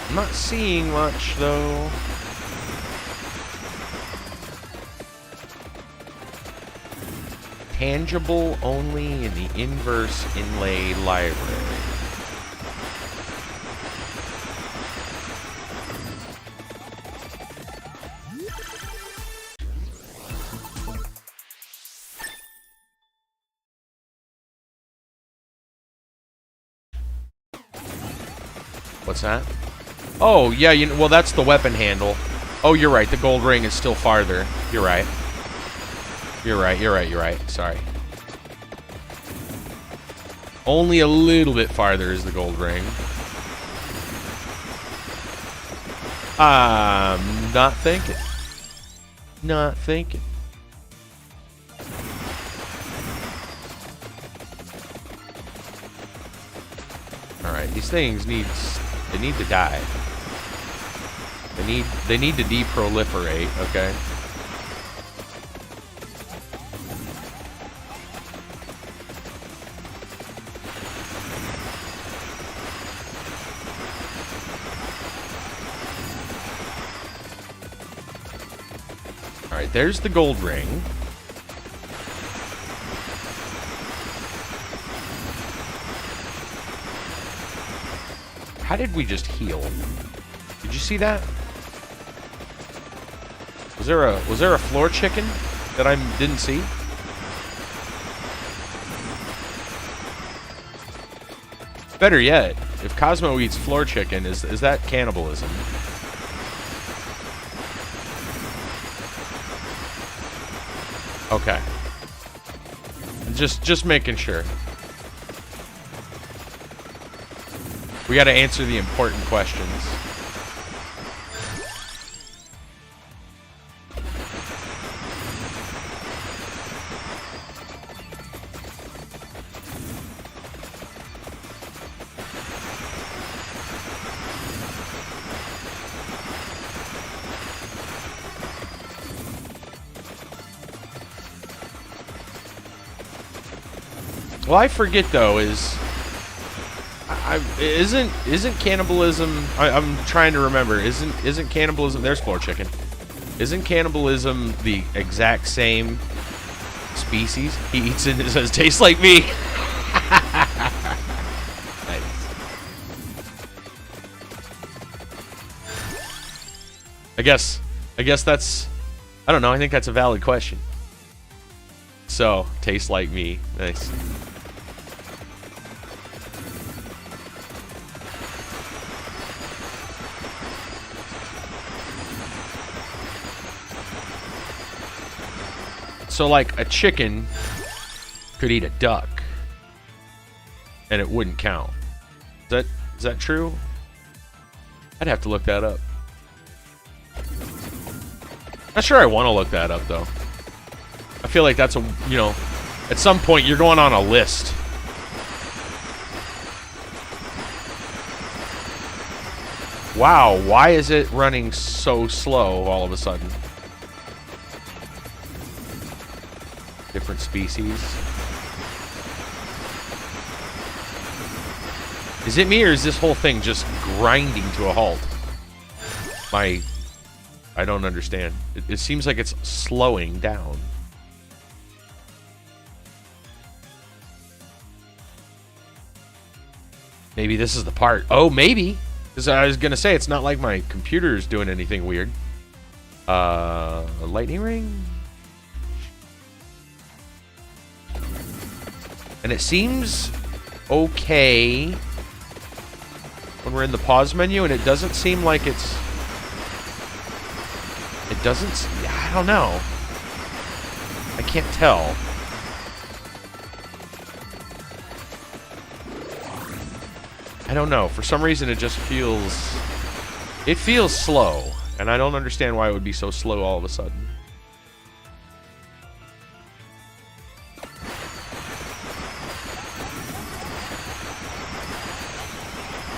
I'm not seeing much, though. Tangible only in the inverse inlay library. What's that? Oh, yeah, you know, well, that's the weapon handle. Oh, you're right. The gold ring is still farther. You're right. You're right. Sorry. Only a little bit farther is the gold ring. Not thinking. Not thinking. Alright, these things need to die. They need to deproliferate, okay? Alright, there's the gold ring. How did we just heal? Did you see that? Was there a floor chicken that I didn't see? Better yet, if Cosmo eats floor chicken, is that cannibalism? Okay. Just making sure. We got to answer the important questions. Well, I forget though. Isn't cannibalism? I'm trying to remember. Isn't cannibalism? There's floor chicken. Isn't cannibalism the exact same species? He eats it and it says, "Tastes like me." Nice. I guess that's. I don't know. I think that's a valid question. So, tastes like me. Nice. So, like, a chicken could eat a duck, and it wouldn't count. Is that true? I'd have to look that up. Not sure I want to look that up, though. I feel like that's at some point you're going on a list. Wow, why is it running so slow all of a sudden? Different species. Is it me or is this whole thing just grinding to a halt? I don't understand. It seems like it's slowing down. Maybe this is the part. Oh, maybe. Because I was going to say, it's not like my computer is doing anything weird. A lightning ring? And it seems okay when we're in the pause menu, and it doesn't seem like it's... It doesn't... I don't know. I can't tell. I don't know. For some reason, it just feels... It feels slow, and I don't understand why it would be so slow all of a sudden.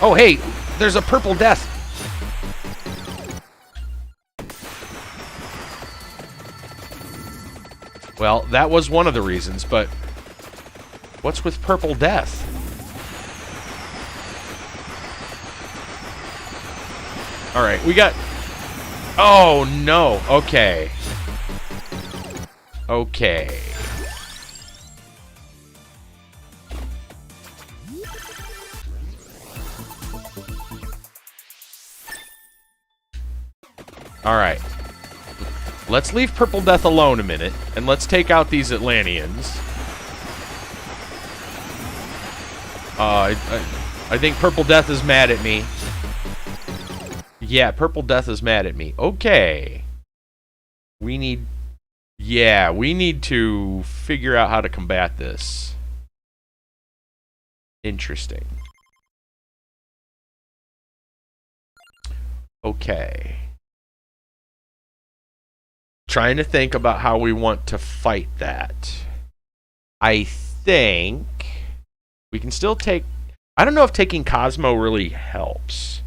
Oh, hey, there's a purple death. Well, that was one of the reasons, but what's with purple death? All right, we got... Oh, no. Okay. Okay. All right. Let's leave Purple Death alone a minute, and let's take out these Atlanteans. I think Purple Death is mad at me. Yeah, Purple Death is mad at me. Okay. We need... Yeah, we need to figure out how to combat this. Interesting. Okay. Trying to think about how we want to fight that. I think we can still take... I don't know if taking Cosmo really helps.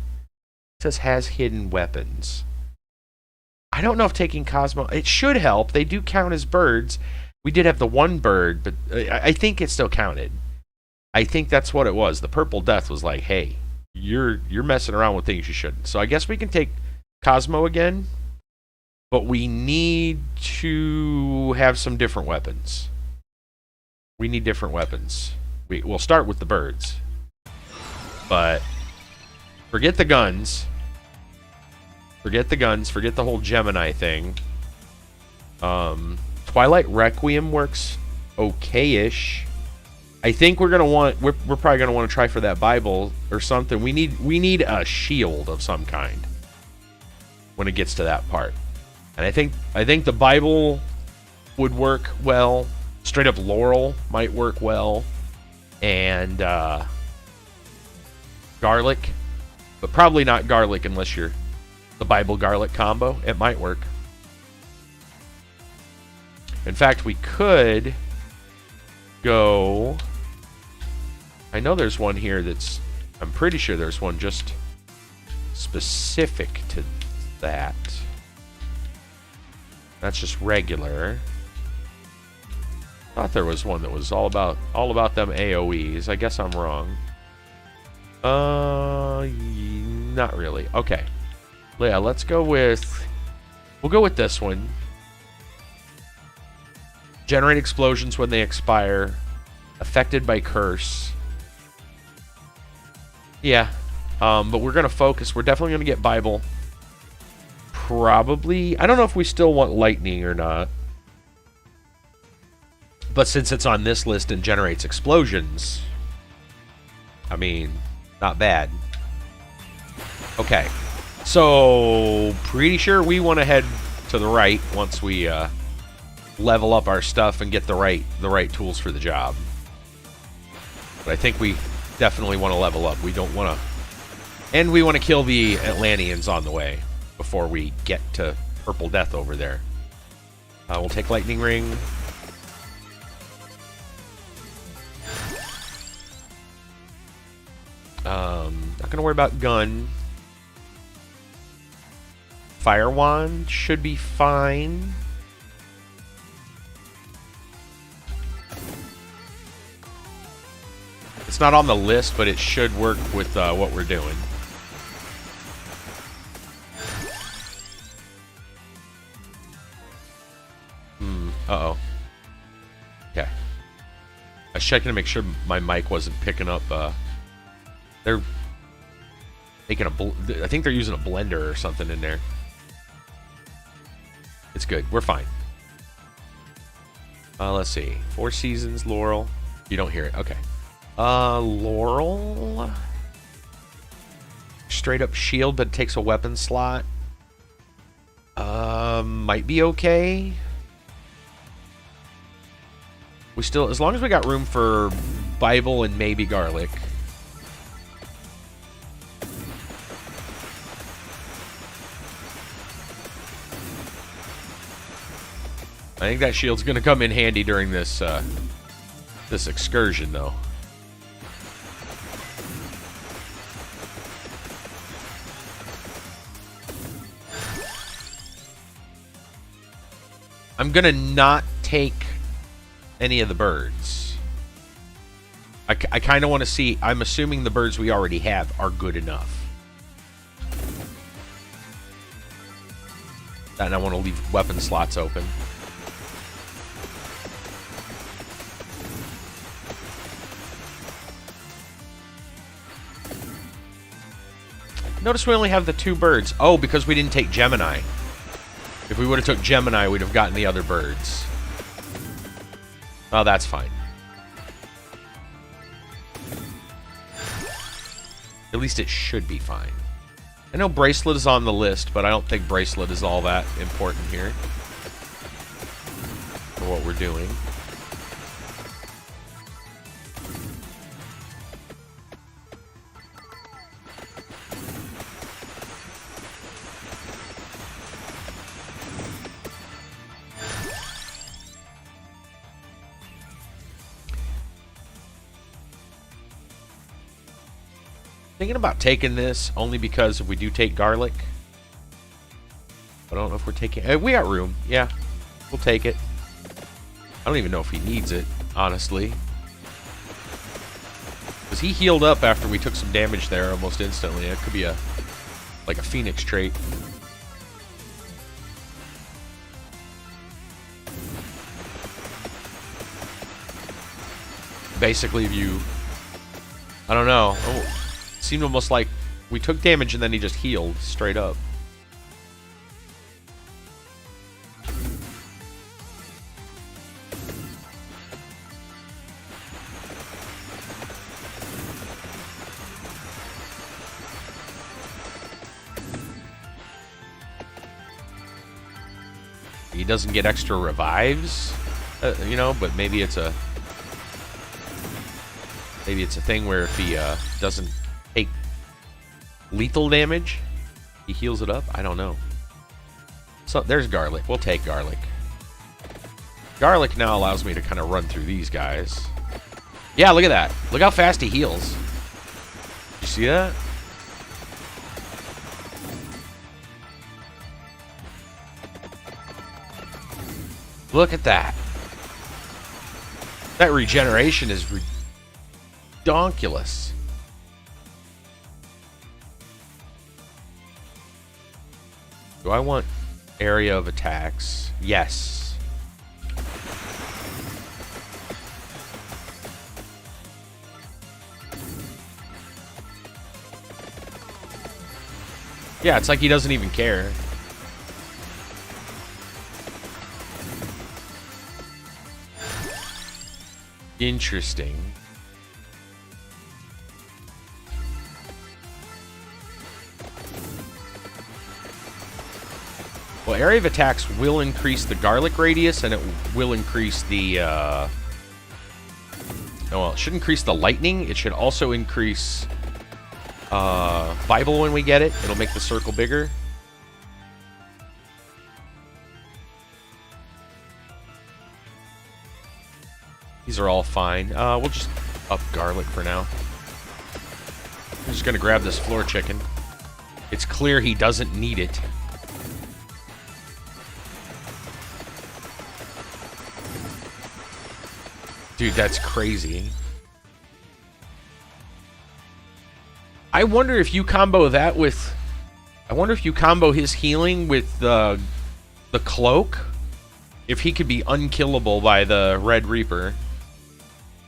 It says has hidden weapons. I don't know if taking Cosmo... It should help. They do count as birds. We did have the one bird, but I think it still counted. I think that's what it was. The Purple Death was like, hey, you're messing around with things you shouldn't. So I guess we can take Cosmo again. But we need to have some different weapons. We need different weapons. We'll start with the birds. But forget the guns. Forget the guns. Forget the whole Gemini thing. Twilight Requiem works okay-ish. I think we're probably gonna want to try for that Bible or something. We need a shield of some kind when it gets to that part. And I think the Bible would work well. Straight up Laurel might work well. And garlic. But probably not garlic unless you're the Bible garlic combo. It might work. In fact, we could go... I know there's one here that's... I'm pretty sure there's one just specific to that. That's just regular. Thought there was one that was all about them AoEs. I guess I'm wrong. Not really. Okay. Yeah, let's go with... We'll go with this one. Generate explosions when they expire. Affected by curse. Yeah. But we're going to focus. We're definitely going to get Bible. Probably. I don't know if we still want lightning or not. But since it's on this list and generates explosions, I mean, not bad. Okay. So, pretty sure we want to head to the right once we level up our stuff and get the right tools for the job. But I think we definitely want to level up. We don't want to... And we want to kill the Atlanteans on the way before we get to Purple Death over there. We'll take Lightning Ring. Not going to worry about gun. Fire Wand should be fine. It's not on the list, but it should work with what we're doing. Uh-oh. Okay. I was checking to make sure my mic wasn't picking up. They're making I think they're using a blender or something in there. It's good. We're fine. Let's see. Four Seasons, Laurel. You don't hear it. Okay. Laurel. Straight up shield, but it takes a weapon slot. Might be okay. We still, as long as we got room for Bible and maybe garlic. I think that shield's gonna come in handy during this this excursion, though. I'm gonna not take any of the birds. I kind of want to see... I'm assuming the birds we already have are good enough. And I want to leave weapon slots open. Notice we only have the 2 birds. Oh, because we didn't take Gemini. If we would have took Gemini, we'd have gotten the other birds. Oh, that's fine. At least it should be fine. I know Bracelet is on the list, but I don't think Bracelet is all that important here for what we're doing. Thinking about taking this only because if we do take garlic. I don't know if we're taking... we got room. Yeah, we'll take it. I don't even know if he needs it, honestly. Because he healed up after we took some damage there almost instantly. It could be like a Phoenix trait. Basically, if you... I don't know. Oh. Seemed almost like we took damage and then he just healed straight up. doesn't get extra revives, you know, but maybe it's a thing where if he doesn't take lethal damage, he heals it up. I don't know. So there's Garlic. We'll take Garlic. Garlic now allows me to kind of run through these guys. Yeah, look at that. Look how fast he heals. You see that? Look at that. That regeneration is redonkulous. Do I want area of attacks? Yes. Yeah, it's like he doesn't even care. Interesting. Well, area of attacks will increase the garlic radius, and it will increase the, oh, well, it should increase the lightning. It should also increase, Bible when we get it. It'll make the circle bigger. These are all fine. We'll just up garlic for now. I'm just gonna grab this floor chicken. It's clear he doesn't need it. Dude, that's crazy. I wonder if you combo that with... I wonder if you combo his healing with the cloak. If he could be unkillable by the Red Reaper.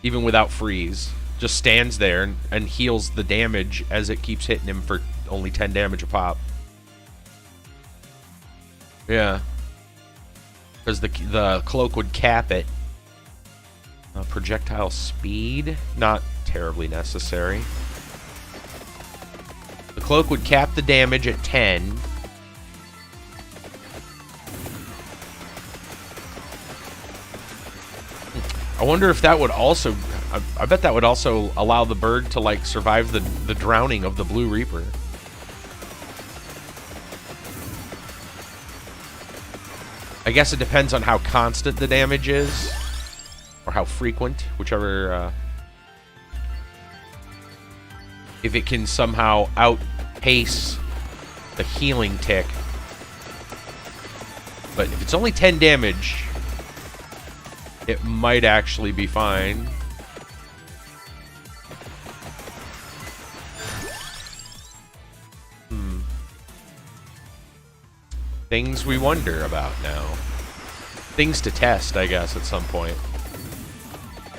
Even without freeze. Just stands there and heals the damage as it keeps hitting him for only 10 damage a pop. Yeah. Because the cloak would cap it. Projectile speed, not terribly necessary. The cloak would cap the damage at 10. I wonder if that would also... I bet that would also allow the bird to, like, survive the drowning of the Blue Reaper. I guess it depends on how constant the damage is. Or how frequent, whichever, if it can somehow outpace the healing tick. But if it's only 10 damage, it might actually be fine. Things we wonder about now. Things to test, I guess, at some point.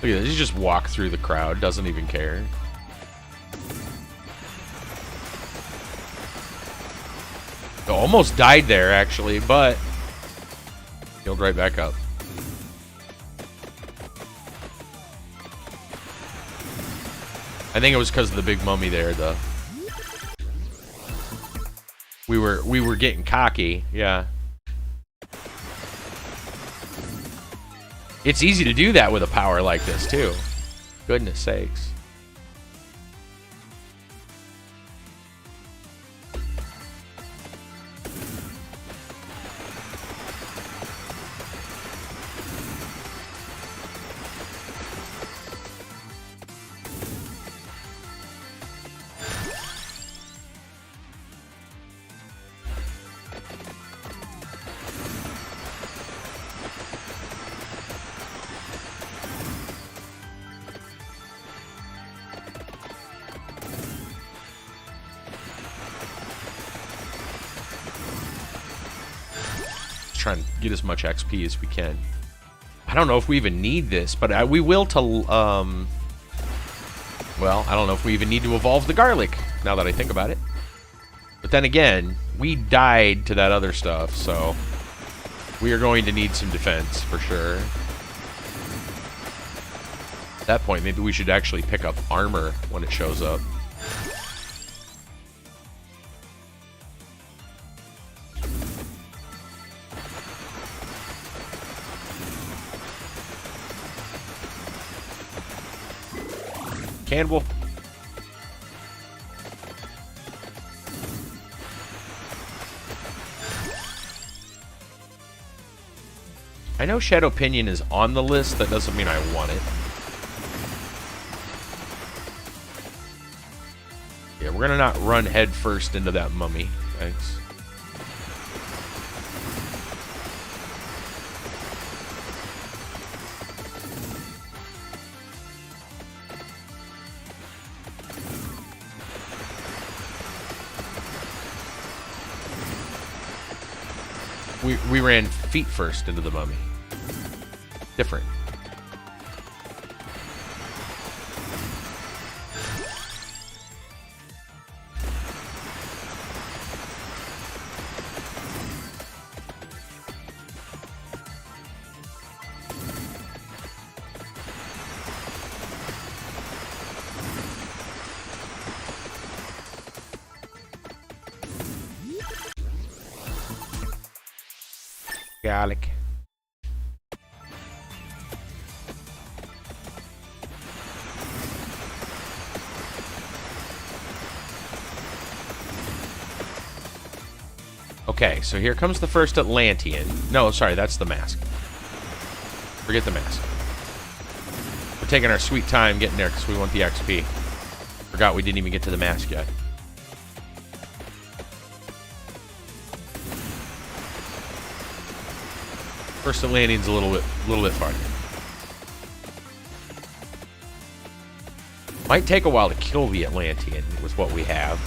Look at this, he just walked through the crowd, doesn't even care. Oh, almost died there, actually, but healed right back up. I think it was because of the big mummy there, though. We were getting cocky, yeah. It's easy to do that with a power like this, too. Goodness sakes. Try and get as much XP as we can. I don't know if we even need this, but we will to, well, I don't know if we even need to evolve the garlic, now that I think about it. But then again, we died to that other stuff, so we are going to need some defense, for sure. At that point, maybe we should actually pick up armor when it shows up. Cannibal. I know Shadow Pinion is on the list. That doesn't mean I want it. Yeah, we're gonna not run head first into that mummy. Thanks. We ran feet first into the mummy. Different. Garlic. Okay, so here comes the first Atlantean. No, sorry, that's the mask. Forget the mask. We're taking our sweet time getting there because we want the XP. Forgot we didn't even get to the mask yet. First Atlantean's a little bit farther. Might take a while to kill the Atlantean with what we have.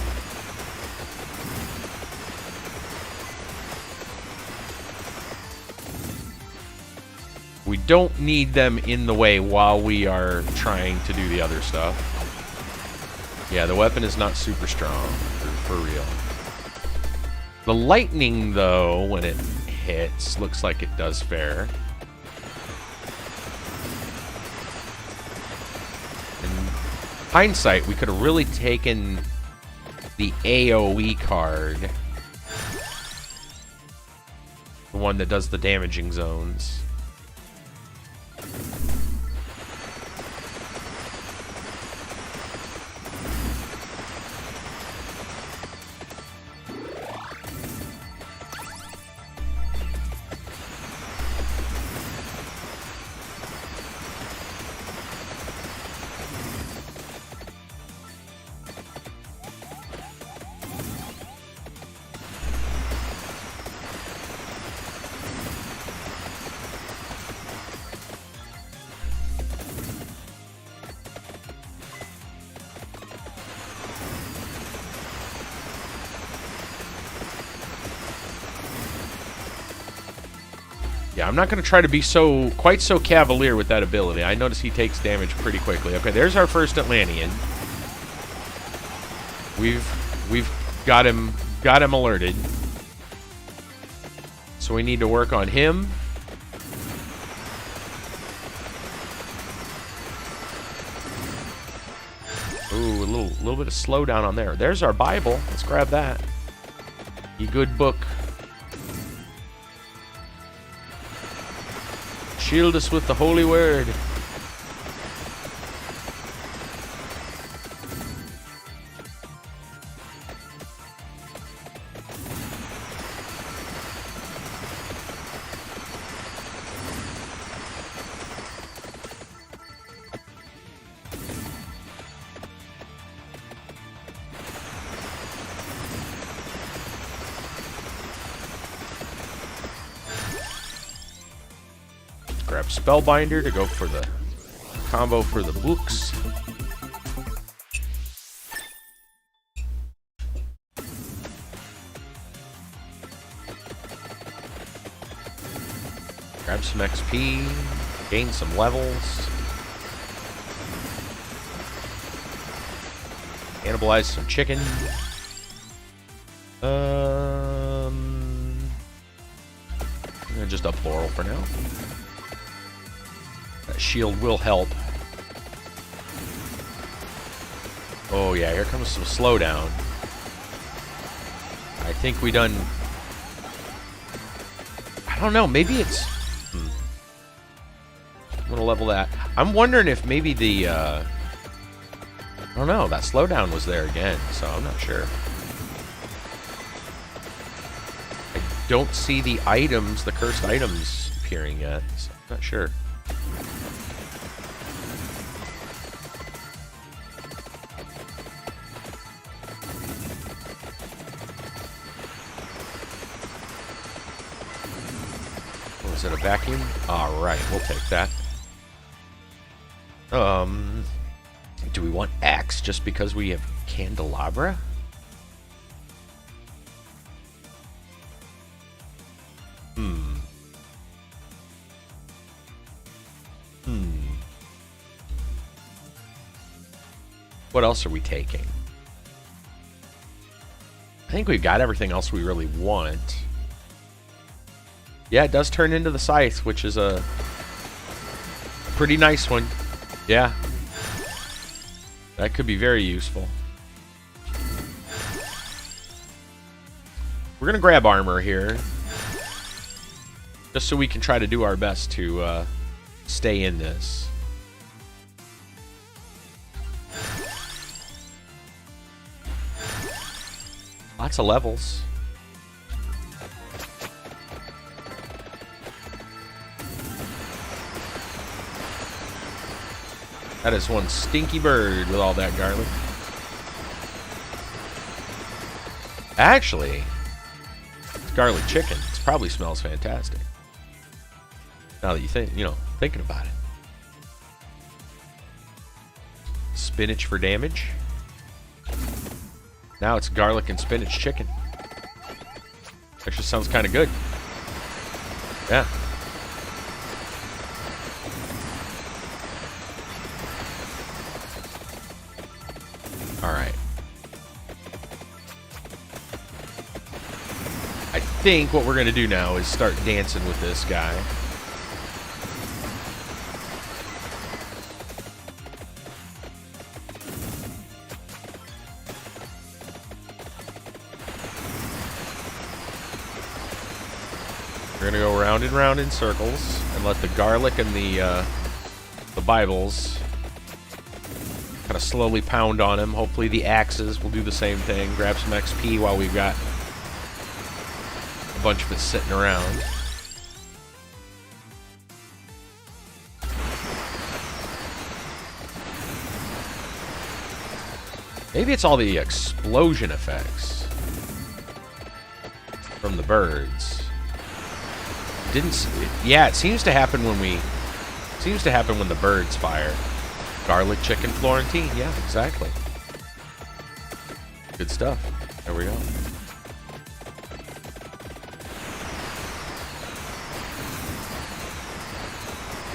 We don't need them in the way while we are trying to do the other stuff. Yeah, the weapon is not super strong, for real. The lightning, though, when it hits, looks like it does fair. In hindsight, we could have really taken the AoE card. The one that does the damaging zones. Yeah, I'm not going to try to be quite so cavalier with that ability. I notice he takes damage pretty quickly. Okay, there's our first Atlantean. We've got him alerted. So we need to work on him. Ooh, a little bit of slowdown on there. There's our Bible. Let's grab that. Ye good book. Shield us with the holy word. Grab Spellbinder to go for the combo for the books. Grab some XP, gain some levels. Cannibalize some chicken. Just up Laurel for now. That shield will help. Oh yeah, here comes some slowdown. I think we done... I don't know, maybe it's... I'm gonna level that. I'm wondering if maybe the I don't know. That slowdown was there again, so I'm not sure. I don't see the items, the cursed items, appearing yet, so I'm not sure. Oh, is it a vacuum? Alright, we'll take that. Do we want X just because we have Candelabra? What else are we taking? I think we've got everything else we really want. Yeah, it does turn into the scythe, which is a pretty nice one. Yeah. That could be very useful. We're going to grab armor here. Just so we can try to do our best to stay in this. Lots of levels. That is one stinky bird with all that garlic. Actually, it's garlic chicken. It probably smells fantastic. Now that you think, thinking about it. Spinach for damage. Now it's garlic and spinach chicken. Actually sounds kind of good. Yeah. Alright. I think what we're going to do now is start dancing with this guy. We're going to go round and round in circles and let the garlic and the Bibles kind of slowly pound on him. Hopefully the axes will do the same thing. Grab some XP while we've got a bunch of it sitting around. Maybe it's all the explosion effects from the birds. Yeah, it seems to happen when the birds fire. Garlic chicken Florentine. Yeah, exactly. Good stuff. There we go.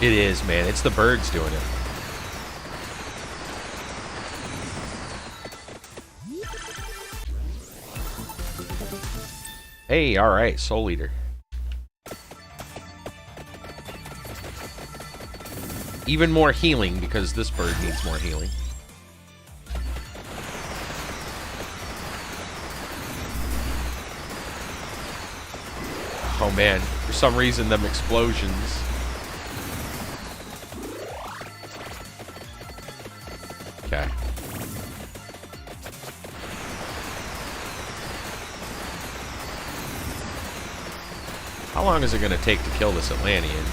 It is, man. It's the birds doing it. Hey, alright, Soul Eater. Even more healing, because this bird needs more healing. Oh man, for some reason them explosions. Okay. How long is it going to take to kill this Atlantean?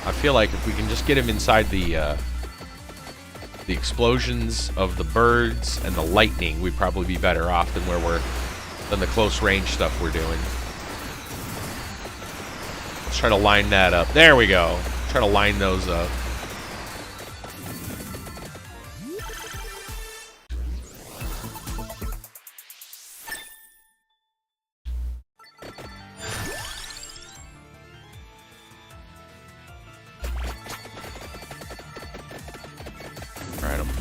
I feel like if we can just get him inside the explosions of the birds and the lightning, we'd probably be better off than the close range stuff we're doing. Let's try to line that up. There we go. Try to line those up.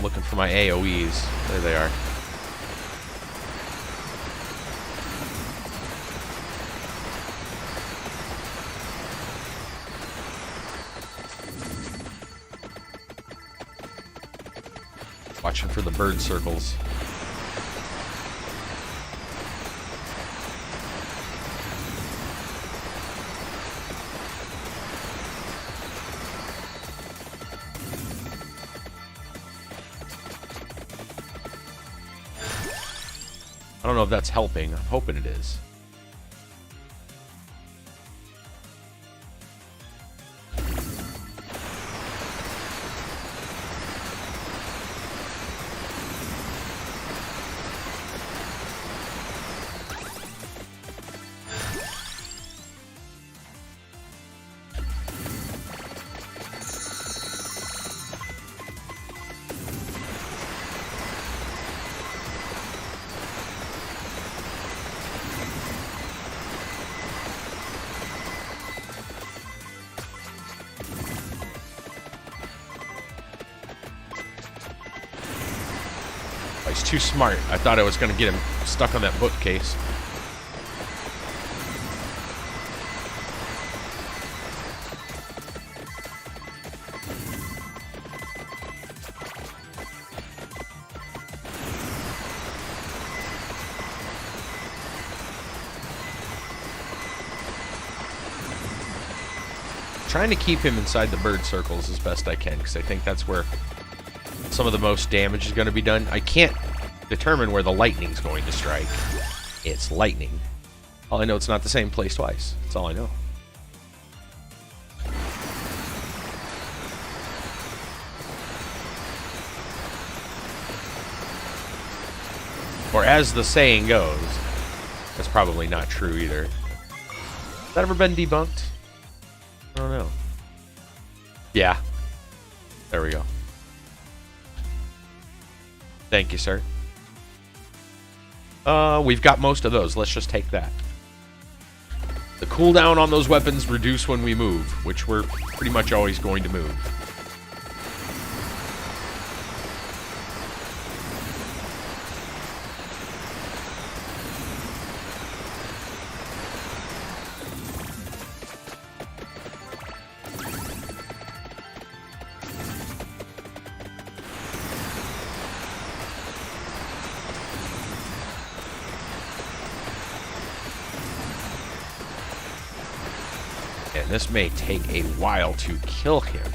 Looking for my AoEs. There they are. Watching for the bird circles. I don't know if that's helping. I'm hoping it is. He's too smart. I thought I was going to get him stuck on that bookcase. Trying to keep him inside the bird circles as best I can, because I think that's where some of the most damage is going to be done. I can't determine where the lightning's going to strike. It's lightning. All I know, it's not the same place twice. That's all I know. Or as the saying goes, that's probably not true either. Has that ever been debunked? I don't know. Yeah. There we go. Thank you, sir. We've got most of those. Let's just take that. The cooldown on those weapons reduce when we move, which we're pretty much always going to move. And this may take a while to kill him.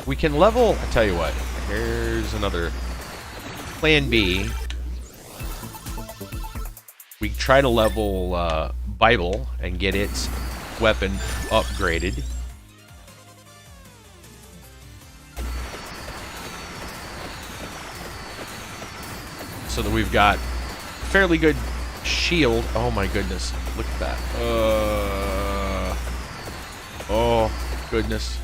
We can level, I tell you what, here's another plan B. We try to level Bible and get its weapon upgraded. So that we've got fairly good shield. Oh my goodness, look at that. Oh goodness.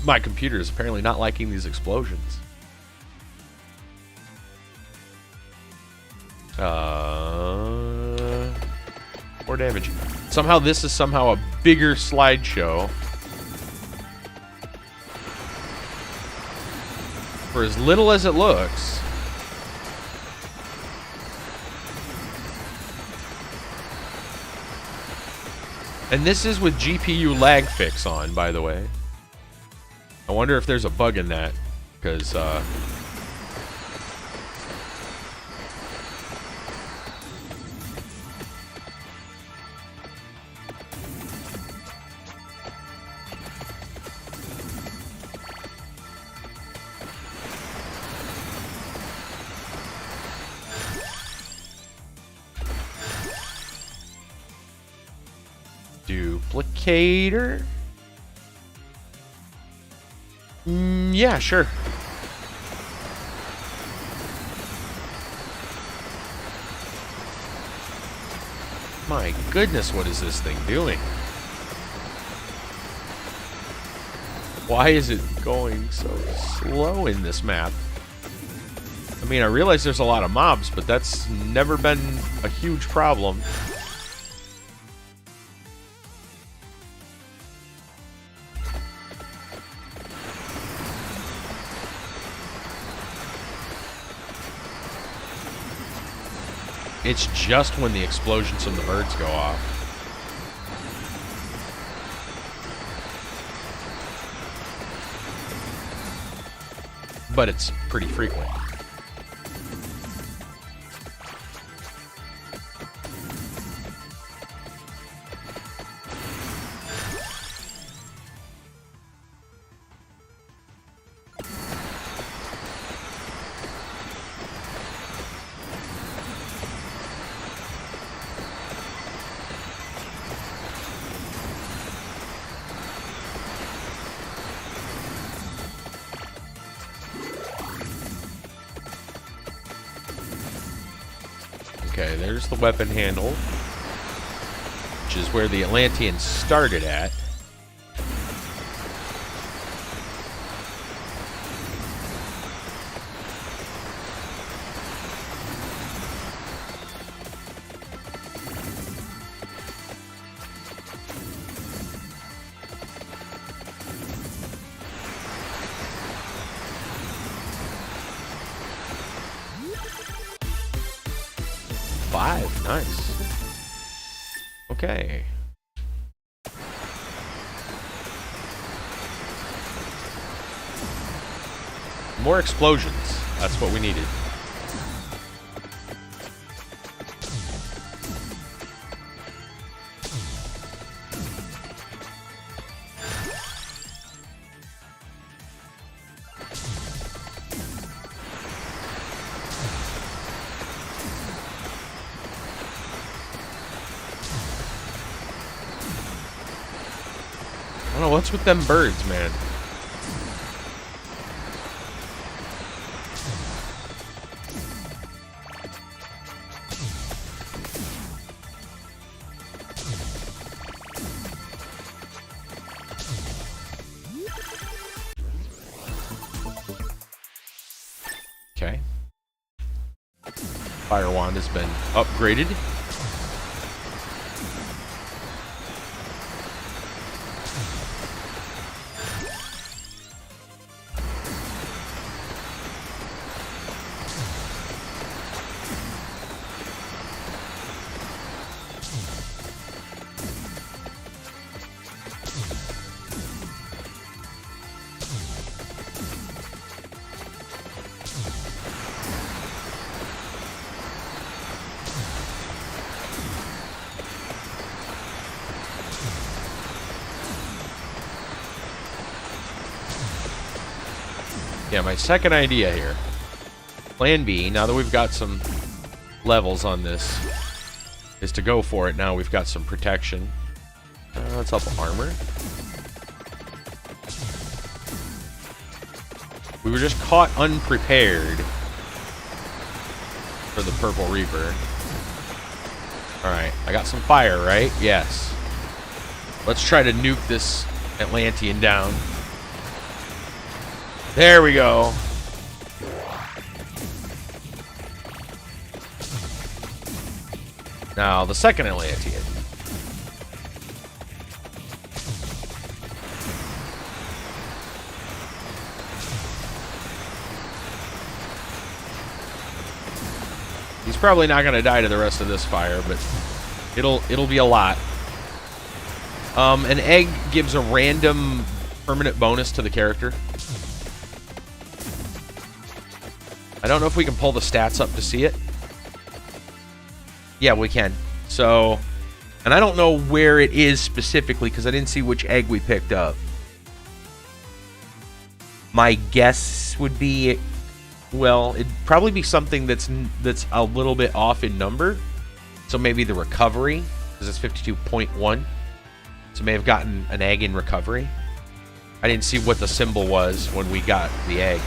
My computer is apparently not liking these explosions. More damage. Somehow this is somehow a bigger slideshow. For as little as it looks. And this is with GPU lag fix on, by the way. I wonder if there's a bug in that, because duplicator. Yeah, sure. My goodness, what is this thing doing? Why is it going so slow in this map? I mean, I realize there's a lot of mobs, but that's never been a huge problem. It's just when the explosions from the birds go off. But it's pretty frequent. Okay, there's the weapon handle, which is where the Atlanteans started at. Nice. Okay. More explosions. That's what we needed. I don't know, what's with them birds, man? Okay. Fire wand has been upgraded. Yeah, my second idea here. Plan B, now that we've got some levels on this, is to go for it. Now we've got some protection. Let's up armor. We were just caught unprepared for the Purple Reaper. Alright, I got some fire, right? Yes. Let's try to nuke this Atlantean down. There we go. Now, the second Atlantean. He's probably not going to die to the rest of this fire, but it'll be a lot. An egg gives a random permanent bonus to the character. I don't know if we can pull the stats up to see it. Yeah, we can. So, and I don't know where it is specifically because I didn't see which egg we picked up. My guess would be, well, it'd probably be something that's a little bit off in number. So maybe the recovery, because it's 52.1. So may have gotten an egg in recovery. I didn't see what the symbol was when we got the egg.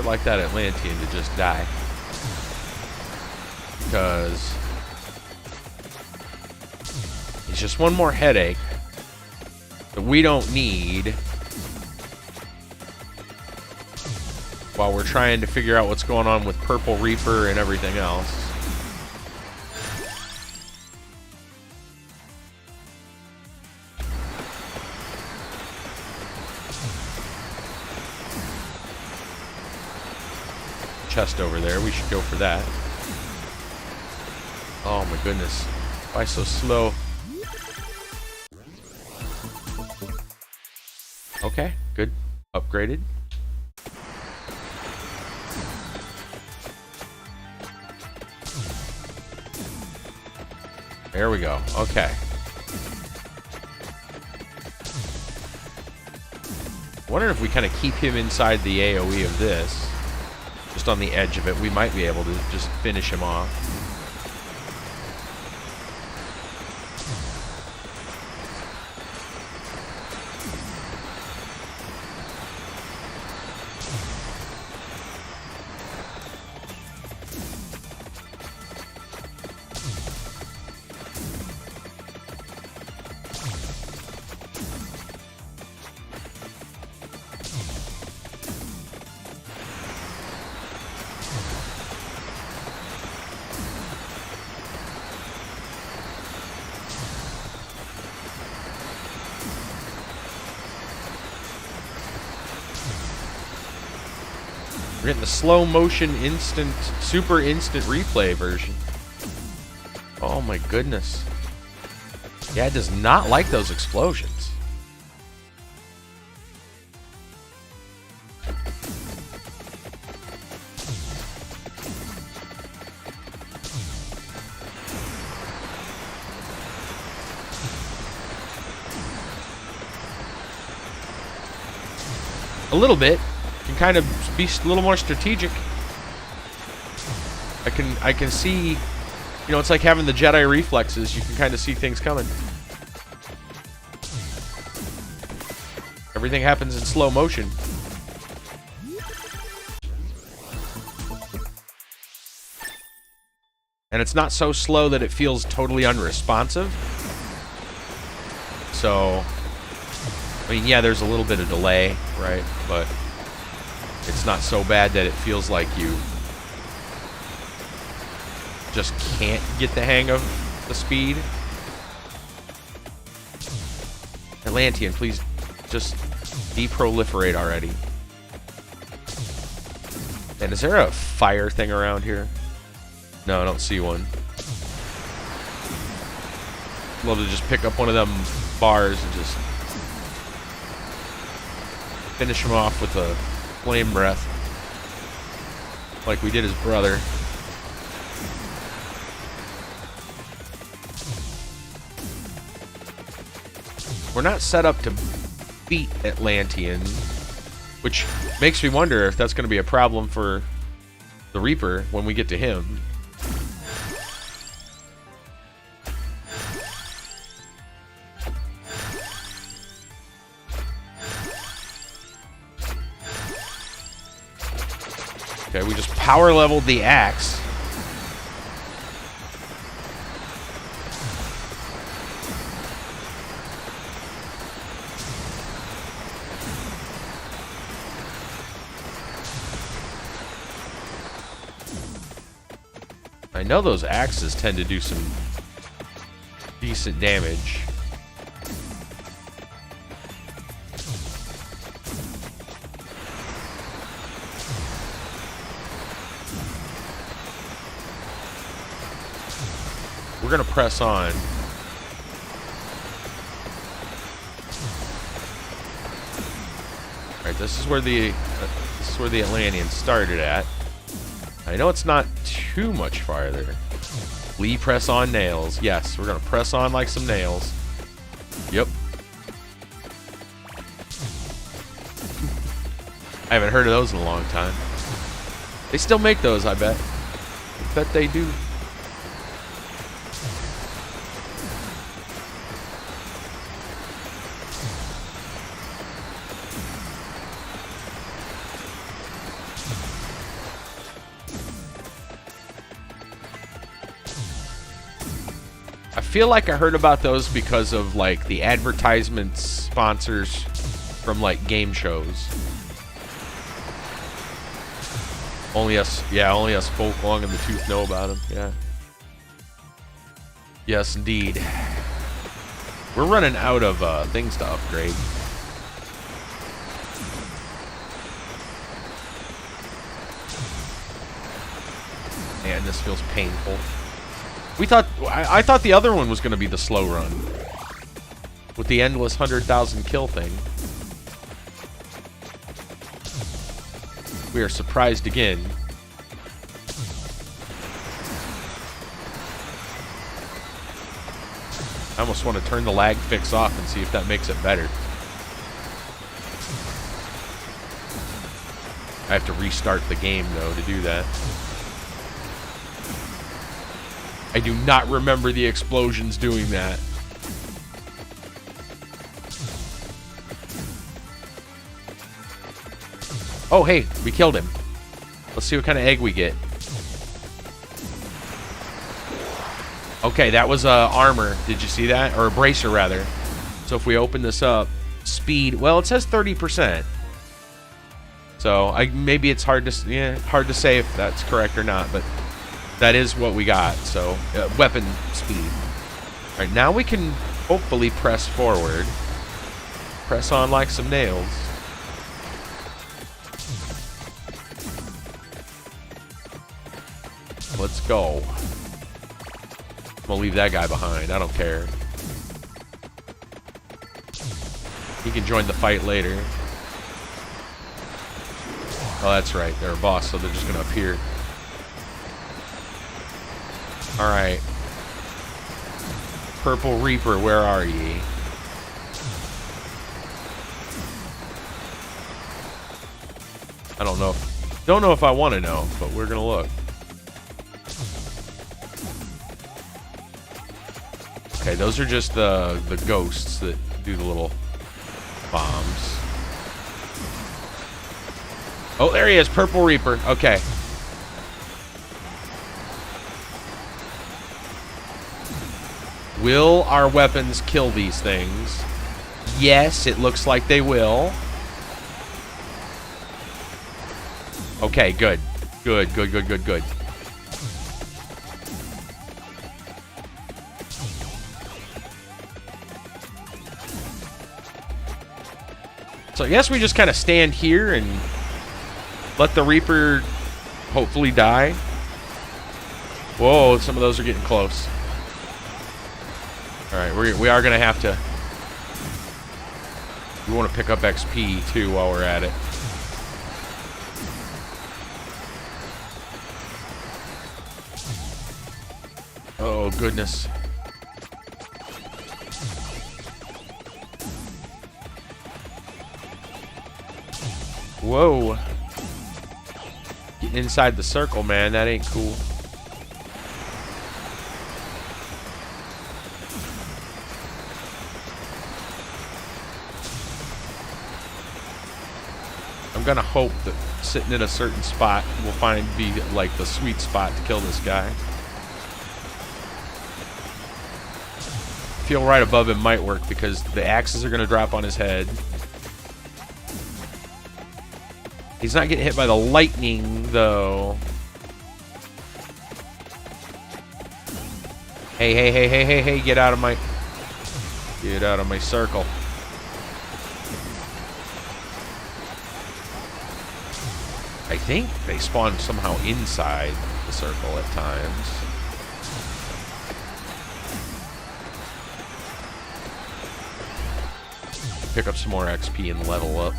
like that Atlantean to just die. Because it's just one more headache that we don't need while we're trying to figure out what's going on with Purple Reaper and everything else. Chest over there, we should go for that. Oh my goodness, why so slow? Okay, good. Upgraded. There we go. Okay. Wondering if we kind of keep him inside the AoE of this. Just on the edge of it, we might be able to just finish him off. We're getting the slow motion instant, super instant replay version. Oh my goodness. Yeah, it does not like those explosions. A little bit. Can kind of be a little more strategic. I can see, you know, it's like having the Jedi reflexes. You can kind of see things coming. Everything happens in slow motion. And it's not so slow that it feels totally unresponsive. So, I mean, yeah, there's a little bit of delay, right? But it's not so bad that it feels like you just can't get the hang of the speed. Atlantean, please just deproliferate already. And is there a fire thing around here? No, I don't see one. Love to just pick up one of them bars and just finish him off with a flame breath, like we did his brother. We're not set up to beat Atlantean, which makes me wonder if that's going to be a problem for the Reaper when we get to him. Okay, we just power leveled the axe. I know those axes tend to do some decent damage. We're gonna press on. All right, this is where the Atlantean started at. I know it's not too much farther. We press on nails. Yes, we're gonna press on like some nails. Yep. I haven't heard of those in a long time. They still make those, I bet. I bet they do. feel like I heard about those because of like the advertisements, sponsors from like game shows. Only us folk long in the tooth know about them. Yeah. Yes, indeed. We're running out of things to upgrade. Man, this feels painful. I thought the other one was going to be the slow run. With the endless 100,000 kill thing. We are surprised again. I almost want to turn the lag fix off and see if that makes it better. I have to restart the game, though, to do that. I do not remember the explosions doing that. Oh, hey, we killed him. Let's see what kind of egg we get. Okay, that was armor. Did you see that? Or a bracer, rather. So if we open this up, speed. Well, it says 30%. So maybe it's hard to say if that's correct or not, but that is what we got. So weapon speed. All right, now we can hopefully press forward. Press on like some nails. Let's go. I'm gonna leave that guy behind. I don't care. He can join the fight later. Oh, that's right. They're a boss, so they're just gonna appear. Alright. Purple Reaper, where are ye? I don't know. Don't know if I want to know, but we're gonna look. Okay, those are just the ghosts that do the little bombs. Oh, there he is, Purple Reaper. Okay. Will our weapons kill these things? Yes, it looks like they will. Okay, good. Good, good, good, good, good. So I guess we just kind of stand here and let the Reaper hopefully die. Whoa, some of those are getting close. Alright, we are going to have to... We want to pick up XP, too, while we're at it. Oh, goodness. Whoa. Getting inside the circle, man. That ain't cool. I'm gonna hope that sitting in a certain spot will be like the sweet spot to kill this guy. Feel right above him might work because the axes are gonna drop on his head. He's not getting hit by the lightning, though. Hey, hey, hey, hey, hey, hey, get out of my circle. I think they spawn somehow inside the circle at times. Pick up some more XP and level up.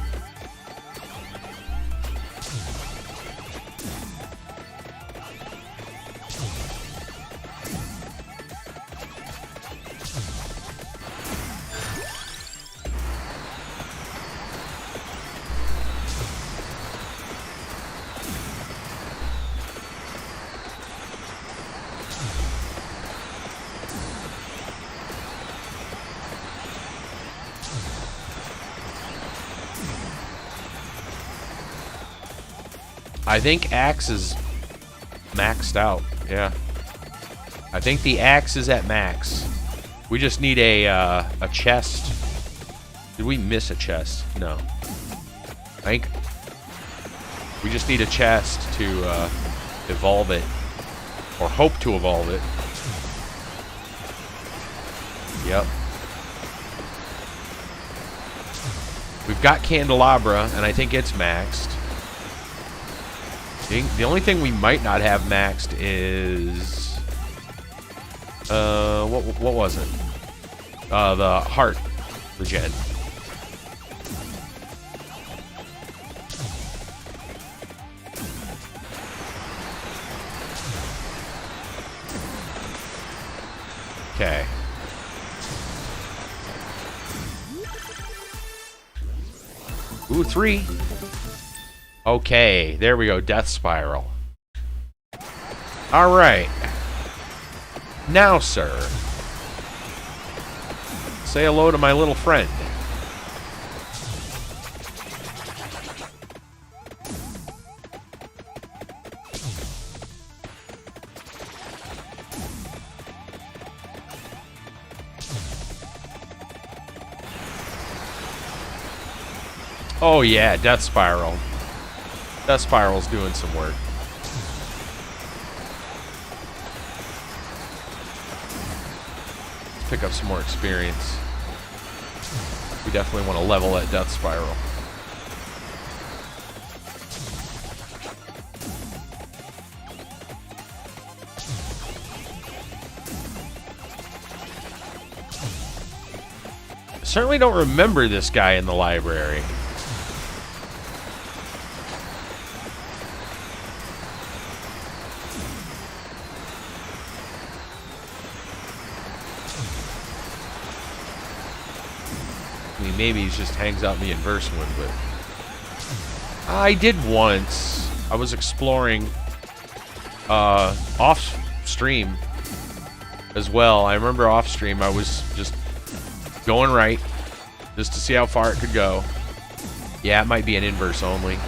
I think axe is maxed out. Yeah. I think the axe is at max. We just need a chest. Did we miss a chest? No. I think we just need a chest to evolve it, or hope to evolve it. Yep. We've got Candelabra, and I think it's maxed. The only thing we might not have maxed is what was it? The heart regen. Okay. Ooh, 3. Okay, there we go. Death Spiral. All right. Now, sir, say hello to my little friend. Oh yeah, Death Spiral. Death Spiral's doing some work. Let's pick up some more experience. We definitely want to level that Death Spiral. I certainly don't remember this guy in the library. Maybe he just hangs out in the inverse one, but I did once. I was exploring off stream as well. I remember off stream I was just going right just to see how far it could go. Yeah, it might be an inverse only.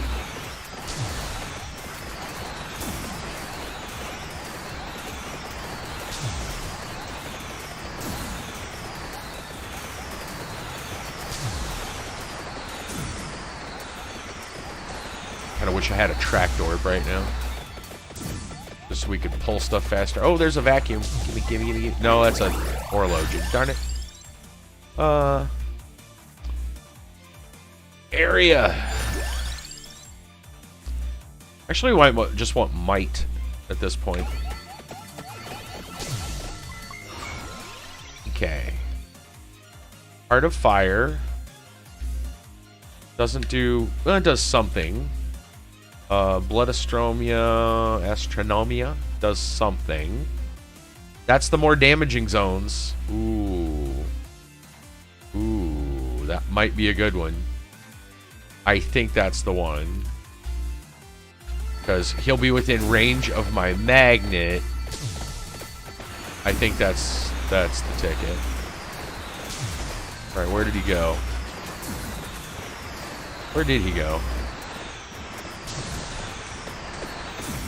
Wish I had a trapdoor right now, just so we could pull stuff faster. Oh, there's a vacuum. Gimme. No, that's a horologian. Darn it. Area. Actually, I might just want might at this point. Okay. Heart of Fire doesn't do. Well, it does something. Bloodastromia, Astronomia does something. That's the more damaging zones. Ooh, that might be a good one. I think that's the one. Because he'll be within range of my magnet. I think that's the ticket. Alright, where did he go? Where did he go?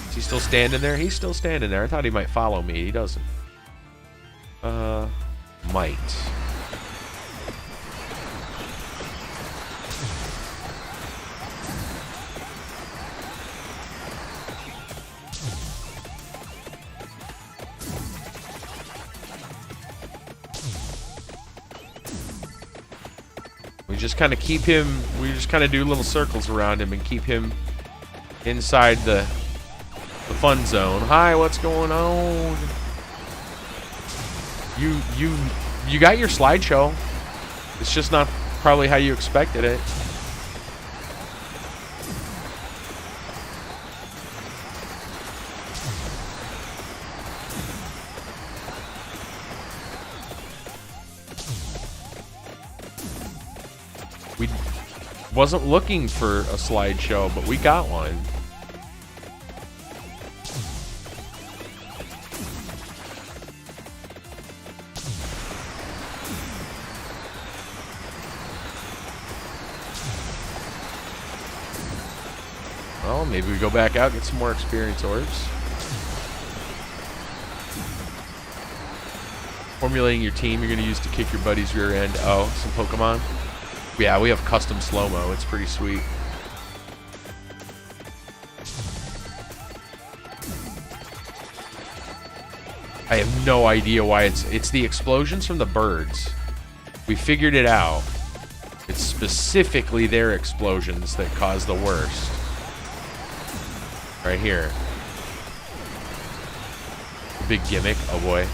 Is he still standing there? He's still standing there. I thought he might follow me. He doesn't. Might. We just kind of keep him, we just kind of do little circles around him and keep him inside the fun zone. Hi, what's going on? You got your slideshow. It's just not probably how you expected it. We wasn't looking for a slideshow, but we got one. Well, maybe we go back out, get some more experience orbs. Formulating your team you're going to use to kick your buddy's rear end. Oh, some Pokemon. Yeah, we have custom slow-mo. It's pretty sweet. I have no idea why it's the explosions from the birds. We figured it out. It's specifically their explosions that cause the worst. Right here. The big gimmick. Oh boy.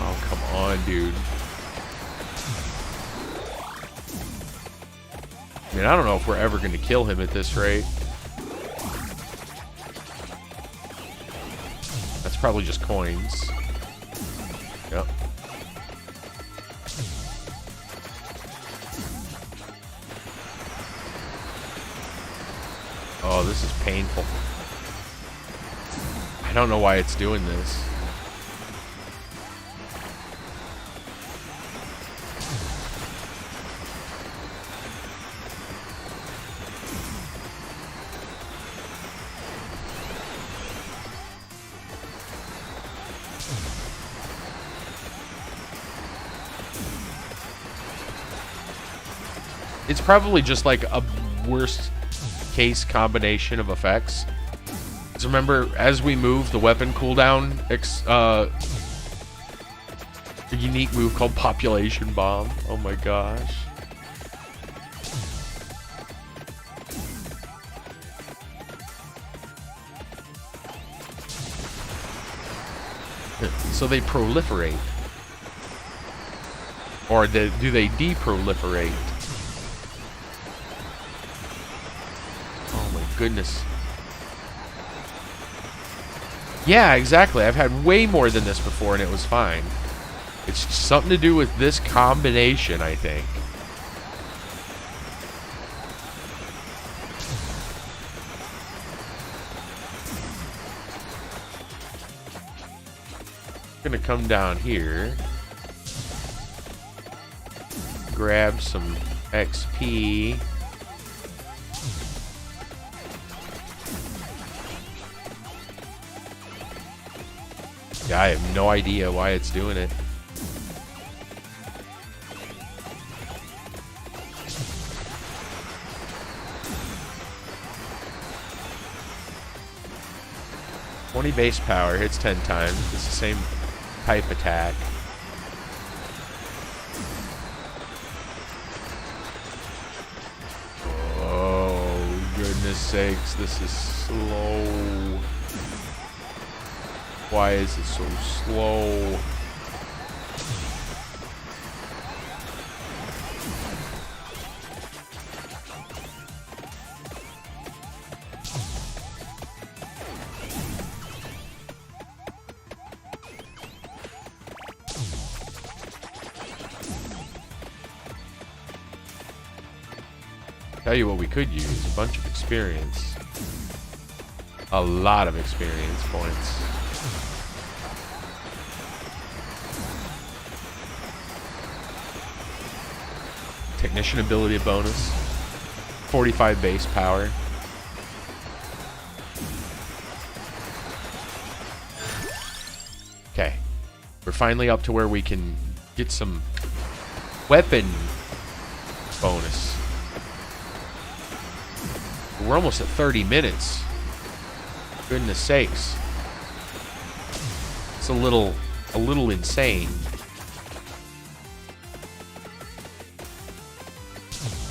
Oh, come on, dude. I mean, I don't know if we're ever going to kill him at this rate. That's probably just coins. Yep. Oh, this is painful. I don't know why it's doing this. It's probably just like a worst case combination of effects. So remember, as we move, the weapon cooldown, a unique move called Population Bomb. Oh my gosh. So they proliferate. Or do they deproliferate? Goodness. Yeah, exactly. I've had way more than this before and it was fine. It's something to do with this combination, I think. I'm gonna come down here. Grab some XP. Yeah, I have no idea why it's doing it. $20 base power, hits 10 times. It's the same type attack. Oh, goodness sakes, this is slow. Why is it so slow? Tell you what we could use, a bunch of experience. A lot of experience points. Technician ability bonus. 45 base power. Okay. We're finally up to where we can get some weapon bonus. We're almost at 30 minutes. Goodness sakes. It's a little insane.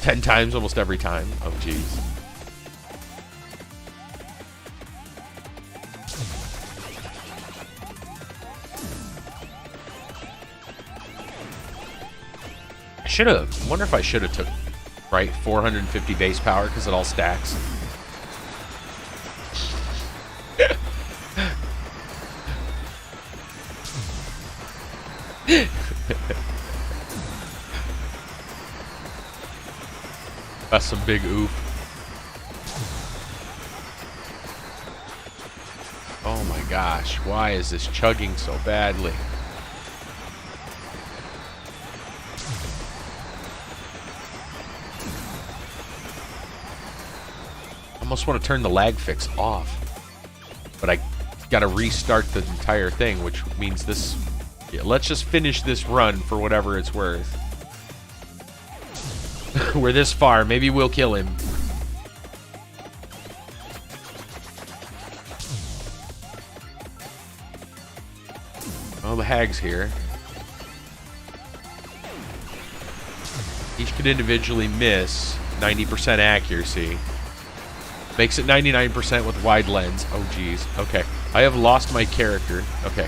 10 times almost every time. Oh, jeez. I should have. Wonder if I should have took, right, 450 base power because it all stacks. That's some big oof. Oh my gosh, why is this chugging so badly? almost want to turn the lag fix off. But I gotta restart the entire thing, which means this... Yeah, let's just finish this run for whatever it's worth. We're this far. Maybe we'll kill him. Oh, the hag's here. Each could individually miss 90% accuracy. Makes it 99% with wide lens. Oh, geez. Okay. I have lost my character. Okay.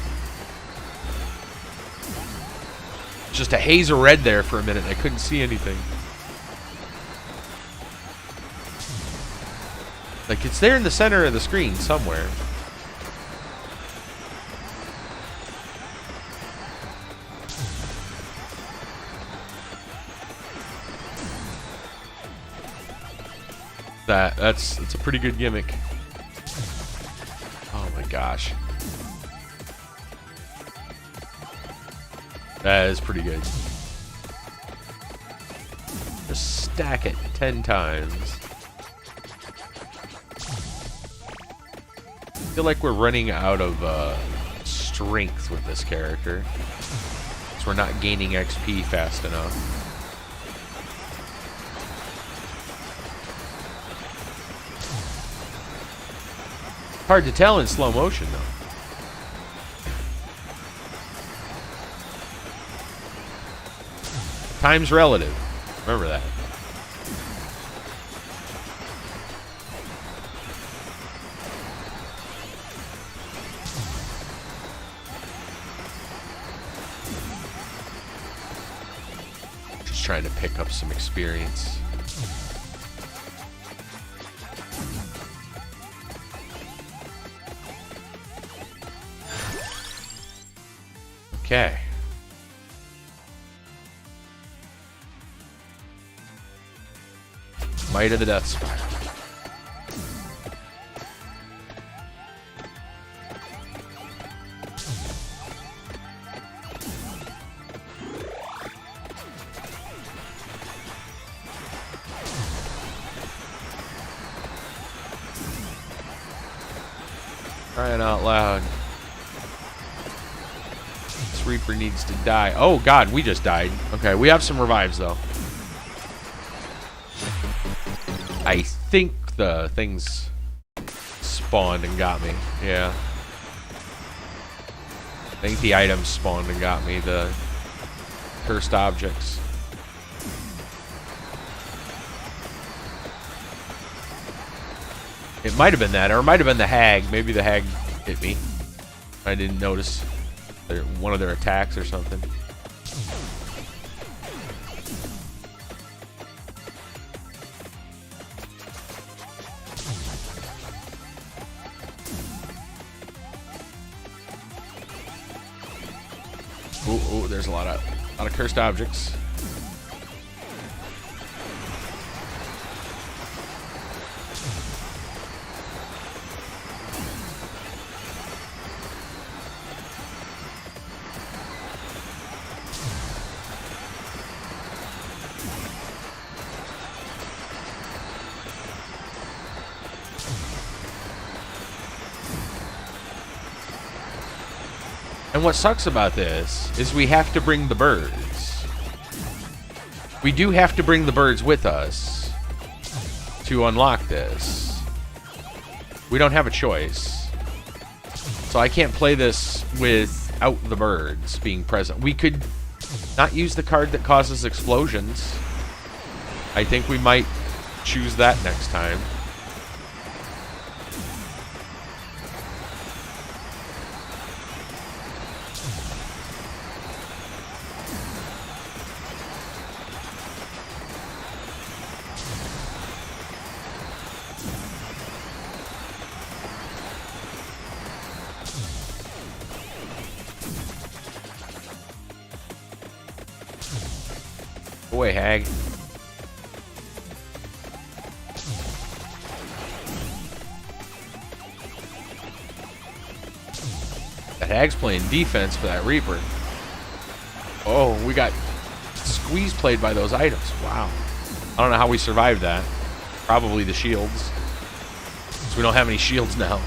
Just a haze of red there for a minute. I couldn't see anything. Like, it's there in the center of the screen somewhere. It's a pretty good gimmick. Oh my gosh. That is pretty good. Just stack it 10 times. I feel like we're running out of strength with this character. So we're not gaining XP fast enough. Hard to tell in slow motion, though. Time's relative. Remember that. Just trying to pick up some experience. Okay. Might of the Death Spiral. Crying out loud. This Reaper needs to die. Oh god, we just died. Okay, we have some revives though. I think the things spawned and got me. Yeah. I think the items spawned and got me. The cursed objects. It might have been that, or it might have been the hag. Maybe the hag hit me. I didn't notice one of their attacks or something. Oh, there's a lot of cursed objects. And what sucks about this is we have to bring the birds. We do have to bring the birds with us to unlock this. We don't have a choice. So I can't play this without the birds being present. We could not use the card that causes explosions. I think we might choose that next time. Go away, hag. That hag's playing defense for that Reaper. Oh, we got squeeze played by those items. Wow. I don't know how we survived that. Probably the shields. So we don't have any shields now.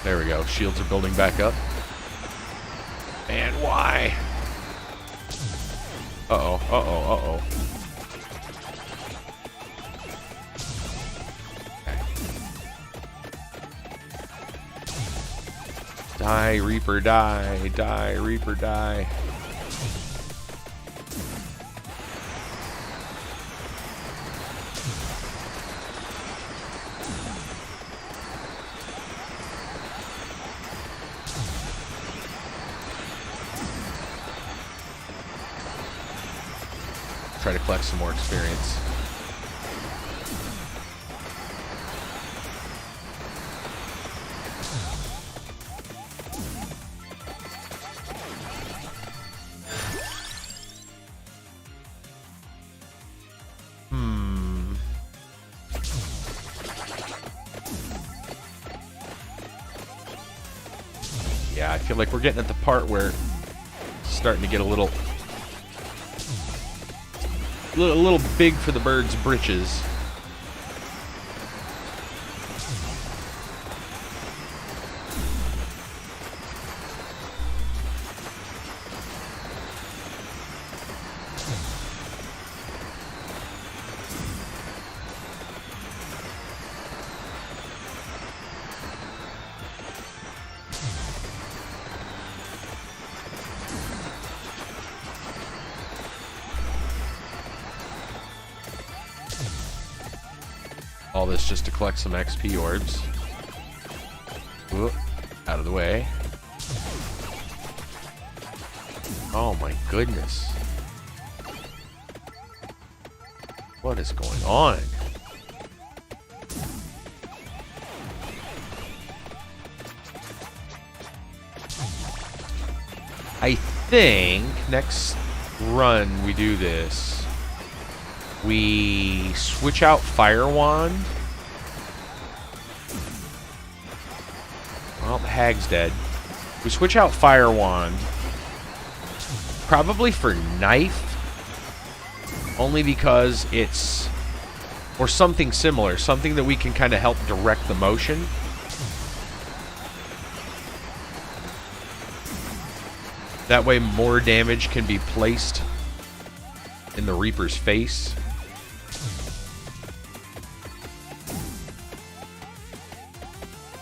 There we go. Shields are building back up. And why? Uh-oh, uh-oh, uh-oh. Okay. Die, Reaper, die. Die, Reaper, die. Try to collect some more experience. Yeah, I feel like we're getting at the part where it's starting to get a little big for the bird's britches. All this just to collect some XP orbs. Whoop, out of the way. Oh my goodness. What is going on? I think next run we do this. We switch out Fire Wand. Well, the hag's dead. We switch out Fire Wand. Probably for Knife. Only because it's... or something similar. Something that we can kind of help direct the motion. That way more damage can be placed in the Reaper's face.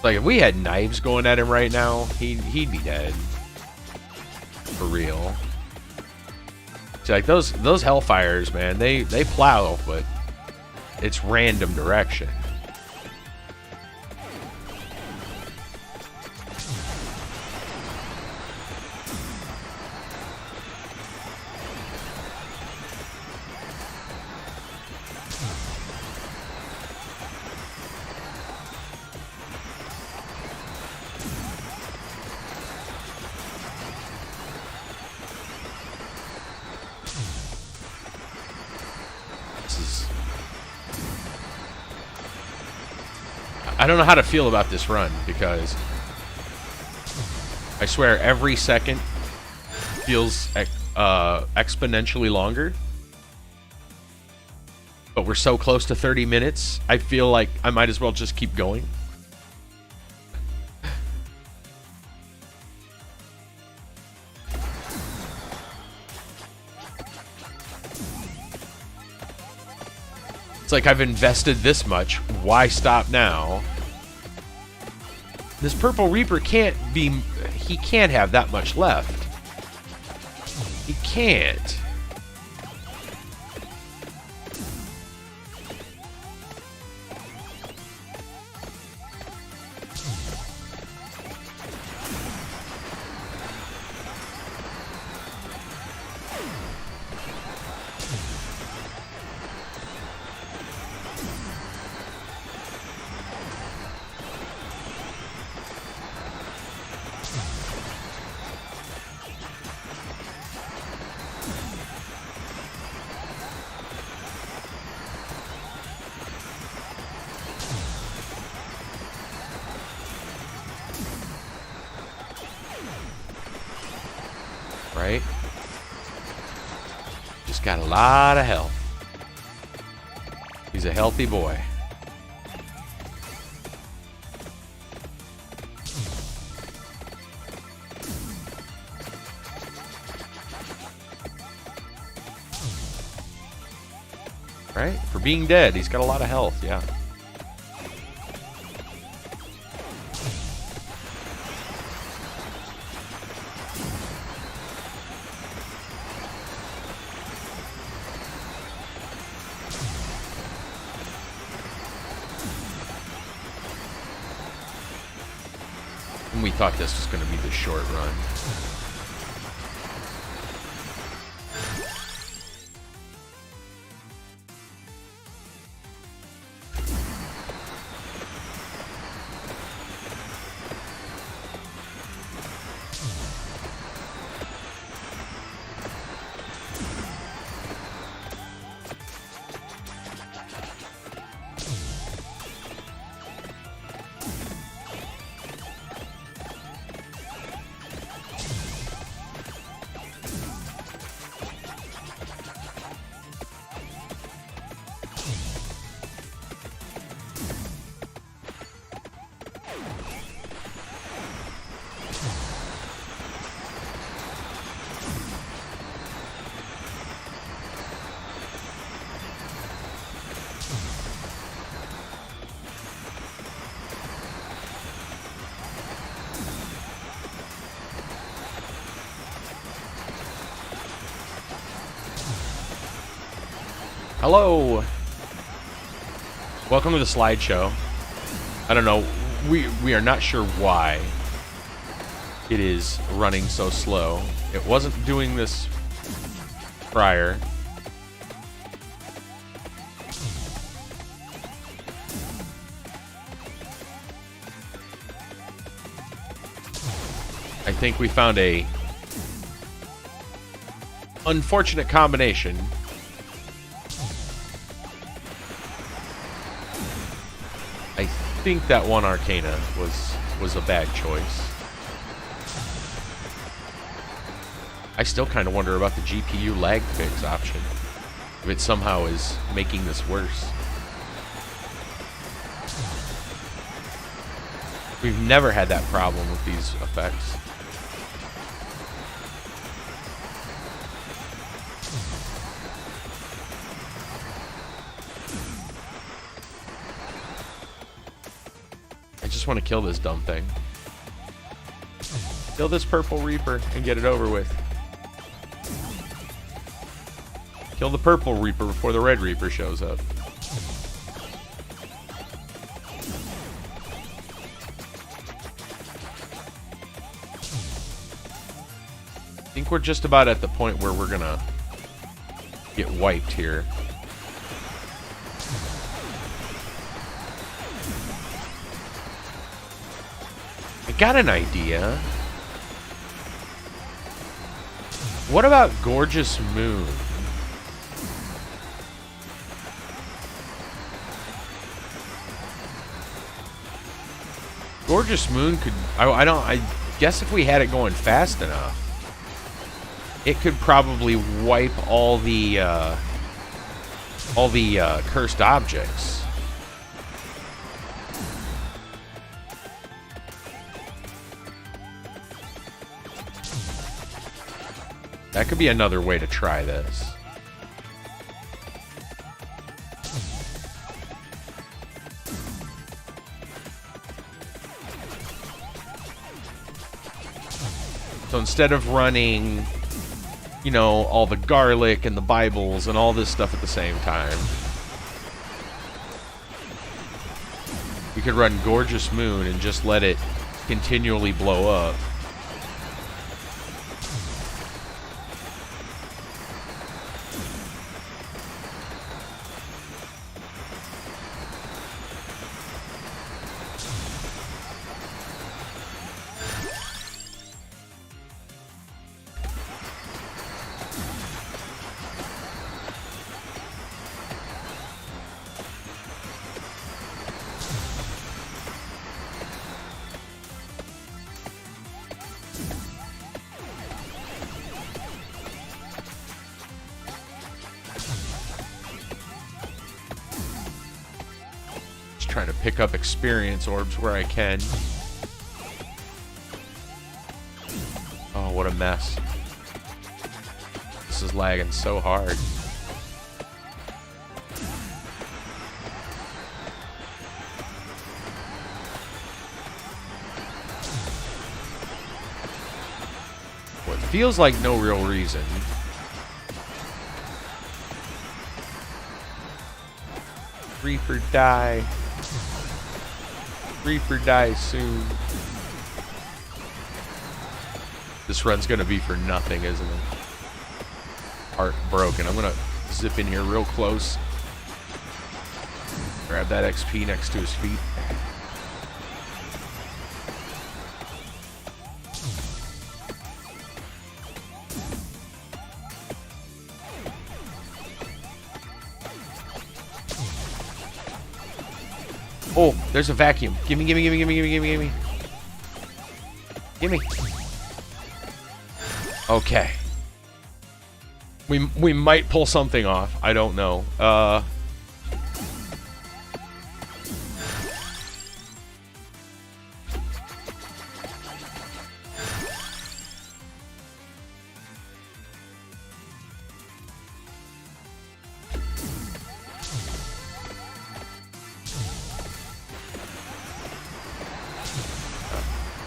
Like, if we had knives going at him right now, he'd be dead. For real. See, like, those Hellfires, man, they plow, but it's random direction. I don't know how to feel about this run, because I swear every second feels exponentially longer. But we're so close to 30 minutes, I feel like I might as well just keep going. It's like, I've invested this much, why stop now? This Purple Reaper can't be... he can't have that much left. He can't. Right? Just got a lot of health. He's a healthy boy. Right? For being dead, he's got a lot of health, yeah. And we thought this was going to be the short run. Hello! Welcome to the slideshow. I don't know, we are not sure why it is running so slow. It wasn't doing this prior. I think we found a unfortunate combination. I think that one Arcana was a bad choice. I still kind of wonder about the GPU lag fix option. If it somehow is making this worse. We've never had that problem with these effects. I just want to kill this dumb thing. Kill this purple Reaper and get it over with. Kill the purple Reaper before the red Reaper shows up. I think we're just about at the point where we're gonna get wiped here. I got an idea. What about Gorgeous Moon? Gorgeous Moon could... I guess if we had it going fast enough, it could probably wipe all the cursed objects. That could be another way to try this. So instead of running, you know, all the garlic and the Bibles and all this stuff at the same time, we could run Gorgeous Moon and just let it continually blow up. trying to pick up experience orbs where I can. Oh, what a mess. This is lagging so hard. Well, it feels like no real reason. Reaper die. Reaper die soon. This run's gonna be for nothing, isn't it? Heartbroken. I'm gonna zip in here real close. Grab that XP next to his feet. Oh, there's a vacuum. Gimme, gimme, gimme, gimme, gimme, gimme, gimme. Gimme. Okay. We might pull something off. I don't know.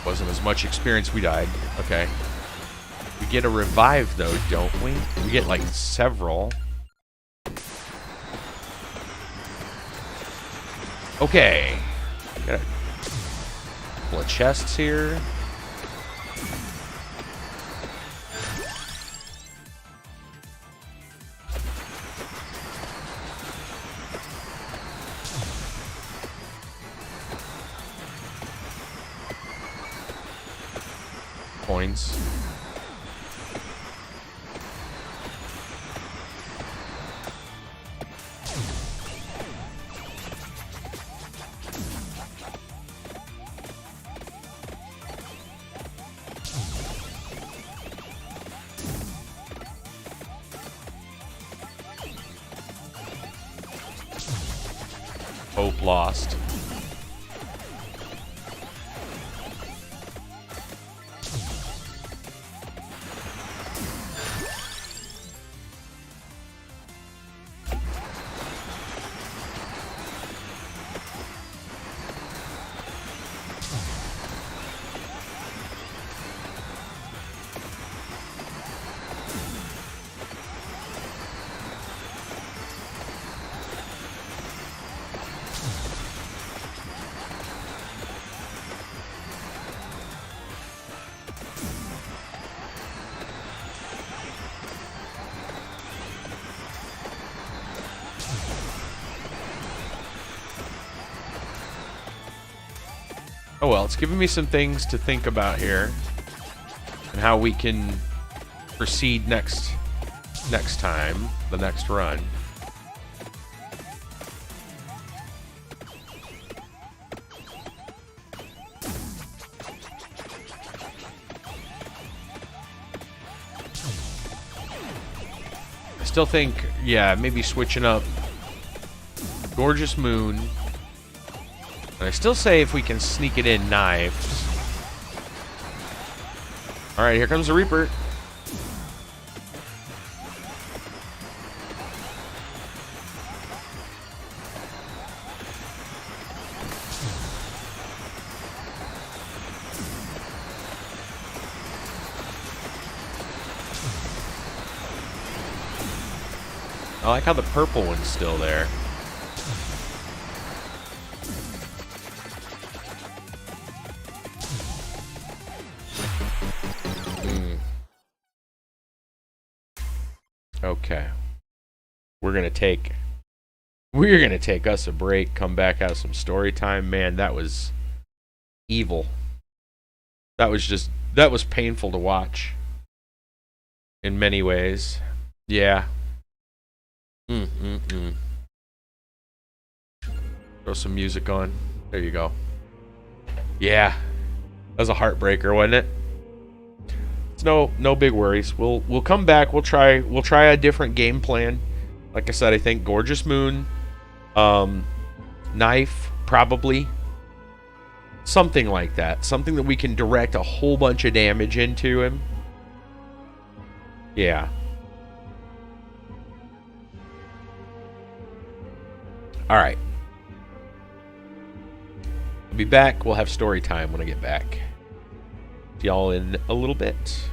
Wasn't as much experience. We died. Okay. We get a revive though, don't we? We get like several. Okay. Got a couple of chests here. Coins. Hope lost. Oh well, it's giving me some things to think about here, and how we can proceed next time, the next run. I still think, yeah, maybe switching up Gorgeous Moon. And I still say if we can sneak it in, knives. Alright, here comes the Reaper. I like how the purple one's still there. Okay. We're gonna take us a break, come back, have some story time. Man, that was evil. That was painful to watch. In many ways. Yeah. Throw some music on. There you go. Yeah. That was a heartbreaker, wasn't it? It's no big worries. We'll come back. We'll try a different game plan. Like I said, I think Gorgeous Moon, Knife, probably. Something like that. Something that we can direct a whole bunch of damage into him. Yeah. Alright. I'll be back. We'll have story time when I get back. See y'all in a little bit.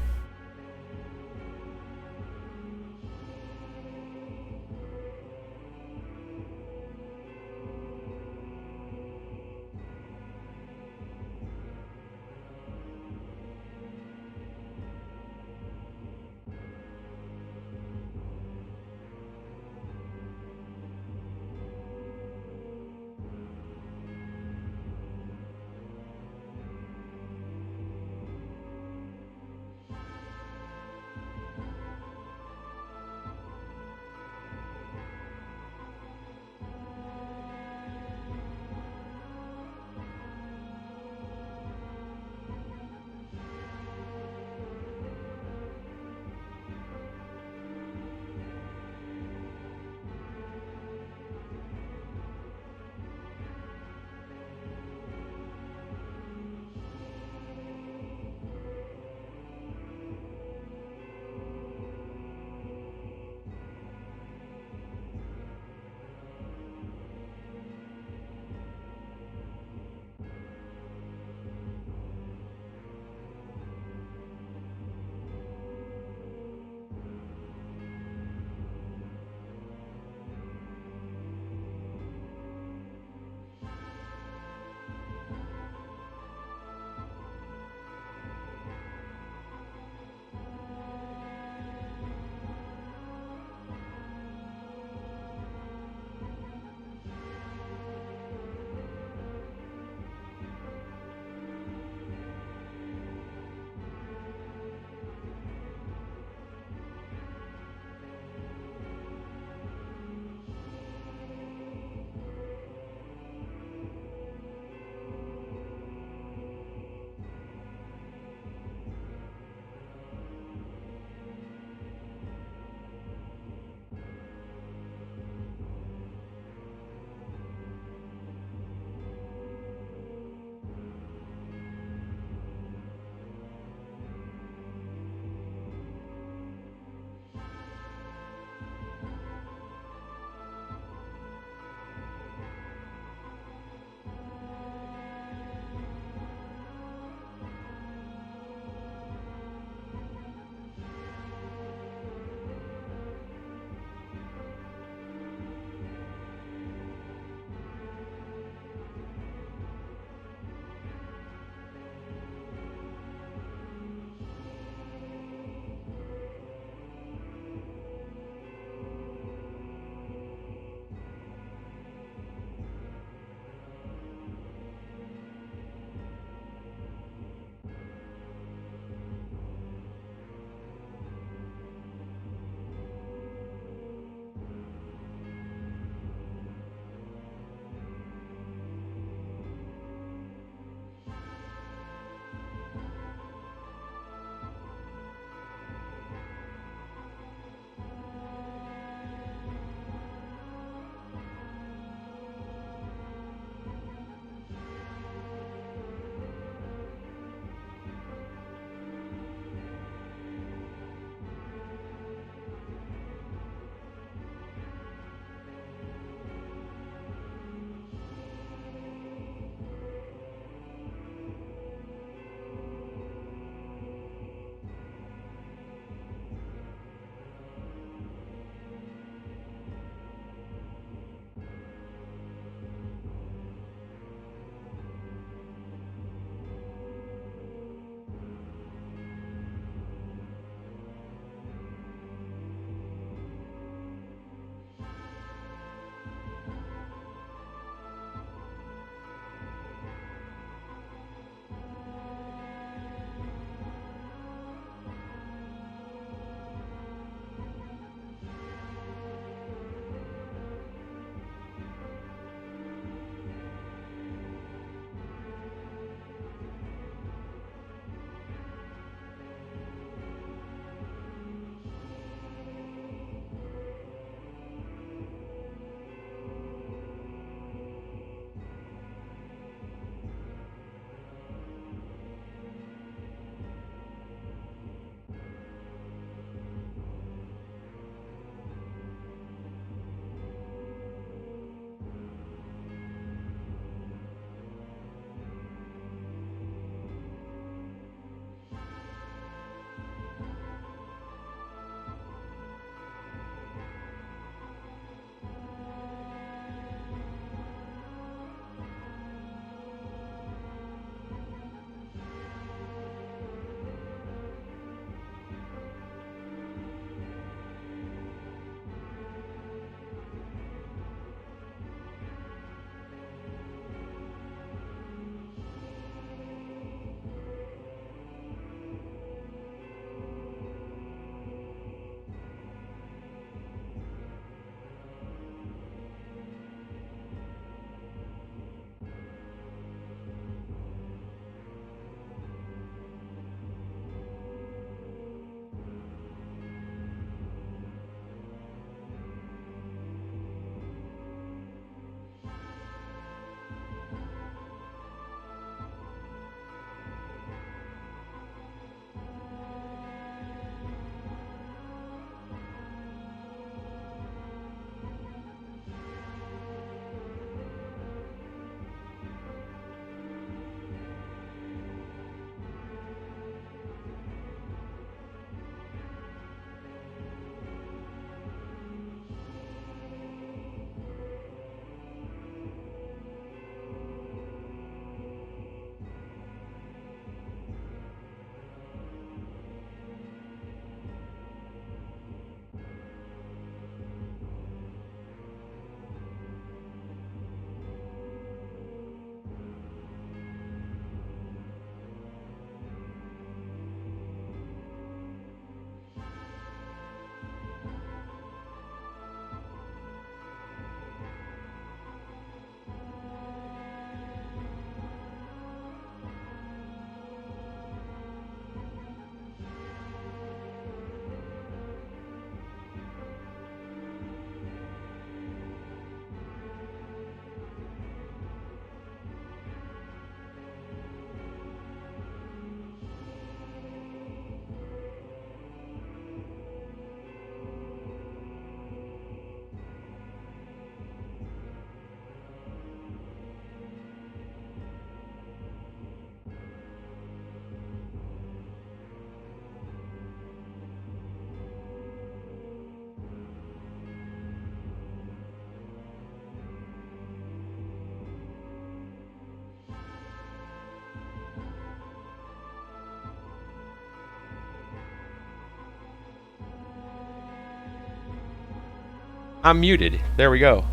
I'm muted. There we go.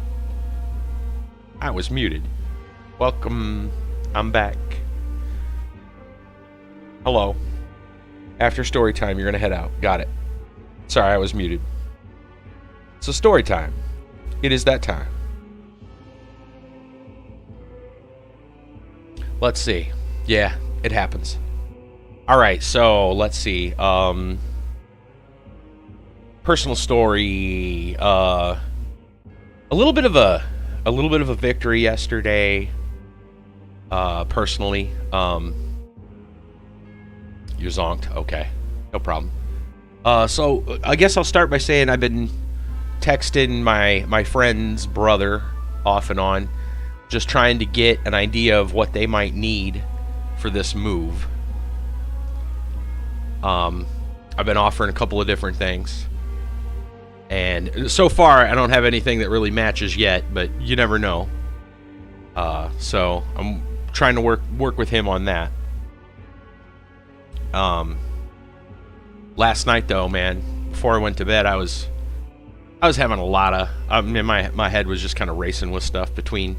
I was muted. Welcome. I'm back. Hello. After story time, you're going to head out. Got it. Sorry, I was muted. So story time. It is that time. Let's see. Yeah, it happens. All right, so let's see. Personal story. A little bit of a victory yesterday. Personally. You zonked. Okay, no problem. So I guess I'll start by saying I've been texting my friend's brother off and on, just trying to get an idea of what they might need for this move. I've been offering a couple of different things, and so far I don't have anything that really matches yet, but you never know. So I'm trying to work with him on that. Last night though, man, before I went to bed, I was having a lot of, my head was just kind of racing with stuff between,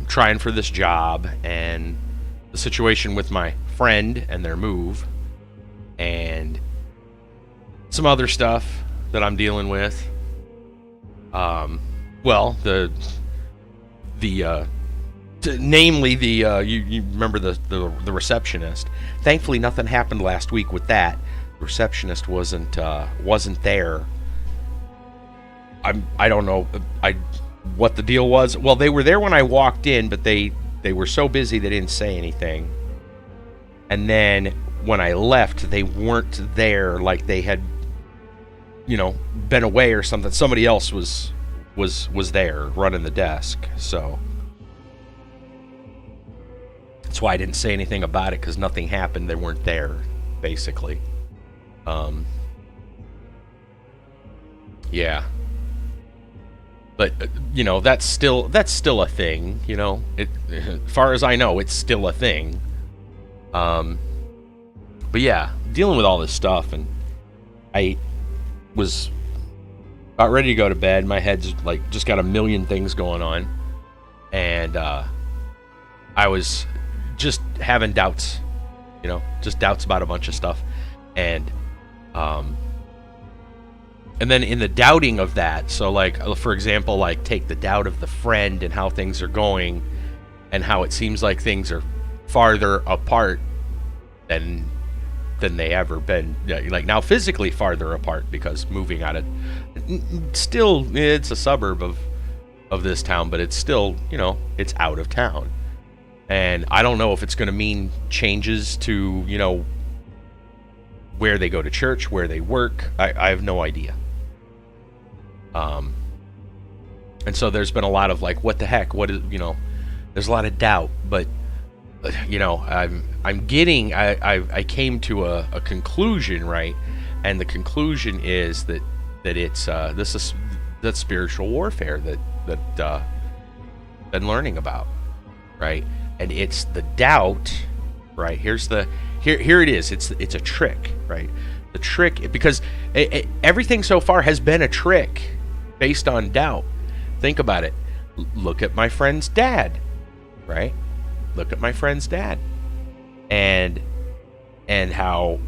trying for this job and the situation with my friend and their move, and some other stuff that I'm dealing with. Namely you remember the receptionist. Thankfully, nothing happened last week with that. The receptionist wasn't there. I don't know what the deal was. Well, they were there when I walked in, but they were so busy they didn't say anything. And then when I left, they weren't there, like they had, been away or something. Somebody else was there running the desk. So that's why I didn't say anything about it, because nothing happened. They weren't there, basically. Yeah. But that's still a thing. As far as I know, it's still a thing. But yeah, dealing with all this stuff, and I was about ready to go to bed. My head's like just got a million things going on, and I was just having doubts, just doubts about a bunch of stuff, and then in the doubting of that, so like, for example, like take the doubt of the friend and how things are going, and how it seems like things are farther apart than they ever been. Like now physically farther apart, because moving out of, still it's a suburb of this town, but it's still, it's out of town. And I don't know if it's going to mean changes to, where they go to church, where they work. I have no idea. And so there's been a lot of like, what the heck? What is, there's a lot of doubt, but I came to a conclusion, right? And the conclusion is that it's that spiritual warfare that been learning about, right? And it's the doubt, right? Here it is. It's a trick, right? The trick, because everything so far has been a trick based on doubt. Think about it. Look at my friend's dad, right? Look at my friend's dad, and how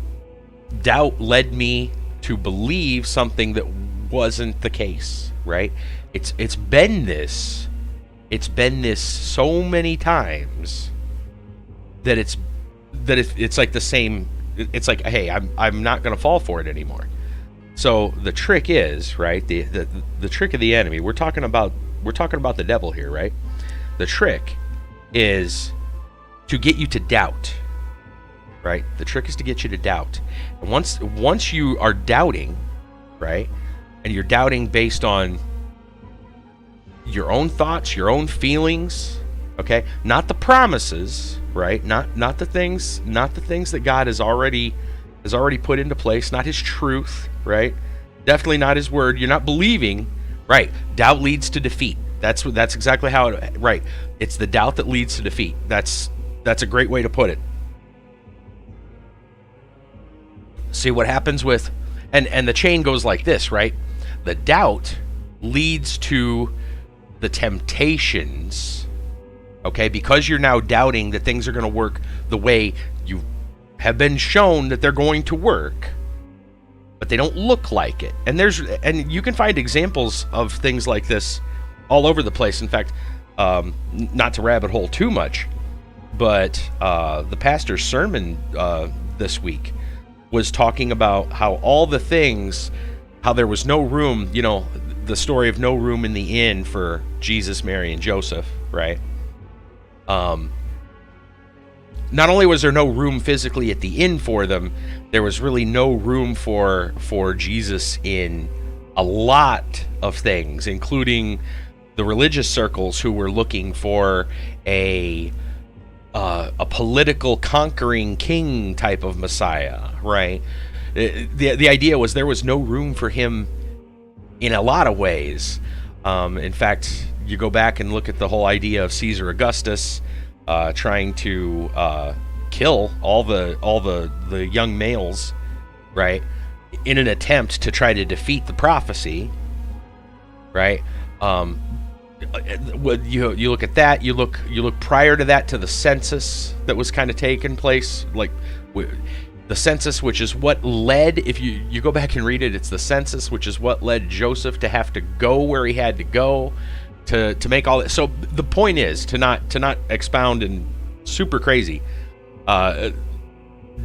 doubt led me to believe something that wasn't the case, right? It's been this so many times that it's like the same. It's like, hey, I'm not gonna fall for it anymore. So the trick is, right, the trick of the enemy. We're talking about the devil here, right? The trick is to get you to doubt, right? The trick is to get you to doubt. And once you are doubting, right, and you're doubting based on your own thoughts, your own feelings, okay, not the promises, right? Not the things that God has already put into place, not His truth, right? Definitely not His word. You're not believing, right? Doubt leads to defeat. That's exactly how it, right? It's the doubt that leads to defeat. That's a great way to put it. See what happens with, and the chain goes like this, right? The doubt leads to the temptations, okay? Because you're now doubting that things are going to work the way you have been shown that they're going to work, but they don't look like it. And you can find examples of things like this all over the place. In fact, not to rabbit hole too much, but the pastor's sermon this week was talking about how all the things, how there was no room, you know, the story of no room in the inn for Jesus, Mary, and Joseph, right? Not only was there no room physically at the inn for them, there was really no room for Jesus in a lot of things, including the religious circles who were looking for a political conquering king type of Messiah, right? The idea was there was no room for him in a lot of ways. In fact, you go back and look at the whole idea of Caesar Augustus trying to kill all the young males, right, in an attempt to try to defeat the prophecy, right? You look at that. You look prior to that to the census that was kind of taking place, like the census, which is what led, if you go back and read it, it's the census which is what led Joseph to have to go where he had to go to make all that. So the point is to not expound in super crazy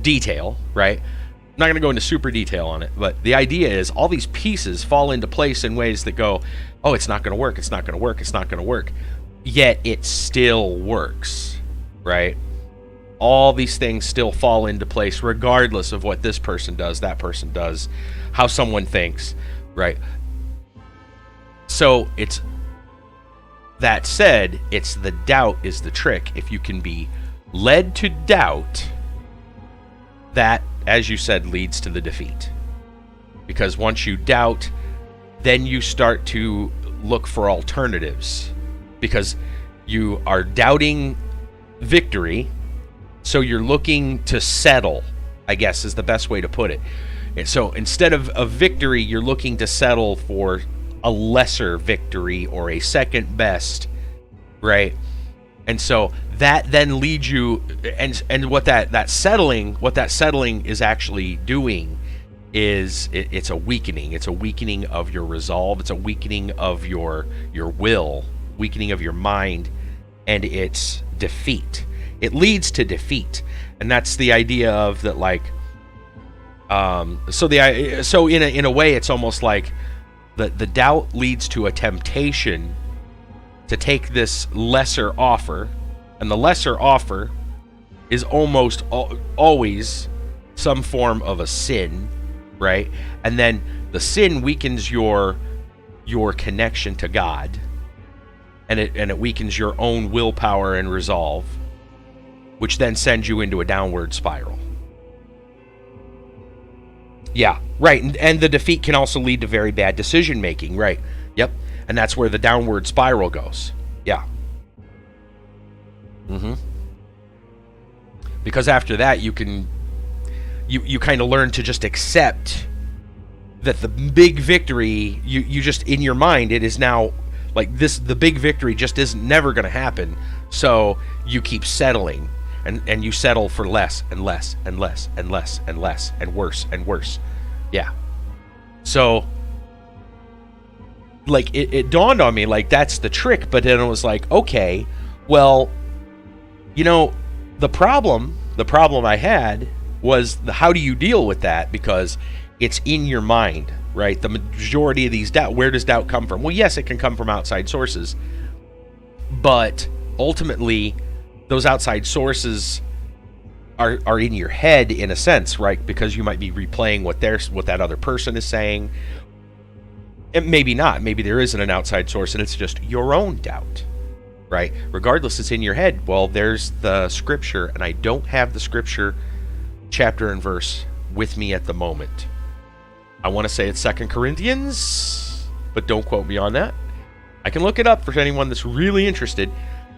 detail, right? I'm not going to go into super detail on it, but the idea is all these pieces fall into place in ways that go, oh, it's not going to work, it's not going to work, it's not going to work. Yet it still works, right? All these things still fall into place regardless of what this person does, that person does, how someone thinks, right? So it's, that said, it's the doubt is the trick. If you can be led to doubt, that, as you said, leads to the defeat. Because once you doubt, then you start to look for alternatives. Because you are doubting victory, so you're looking to settle, I guess is the best way to put it. And so instead of a victory, you're looking to settle for a lesser victory or a second best, right? And so that then leads you, and what that settling is actually doing is it's a weakening. It's a weakening of your resolve. It's a weakening of your will, weakening of your mind, and it's defeat. It leads to defeat, and that's the idea of that. Like, so in a way, it's almost like the doubt leads to a temptation to take this lesser offer, and the lesser offer is almost always some form of a sin, right? And then the sin weakens your connection to God, and it weakens your own willpower and resolve, which then sends you into a downward spiral. Yeah, right. And the defeat can also lead to very bad decision making, right? Yep. And that's where the downward spiral goes. Yeah. Because after that, you kind of learn to just accept that the big victory, you just, in your mind, it is now like this, the big victory just is never going to happen. So you keep settling, and you settle for less and less and less and less and less and worse and worse. Yeah. So like it dawned on me, like, that's the trick. But then it was like, okay, well, you know, the problem I had was how do you deal with that? Because it's in your mind, right? The majority of these doubt, where does doubt come from? Well, yes, it can come from outside sources, but ultimately those outside sources are in your head in a sense, right? Because you might be replaying what that other person is saying. And maybe not. Maybe there isn't an outside source and it's just your own doubt, right? Regardless, it's in your head. Well, there's the scripture, and I don't have the scripture chapter and verse with me at the moment. I want to say it's 2 Corinthians, but don't quote me on that. I can look it up for anyone that's really interested.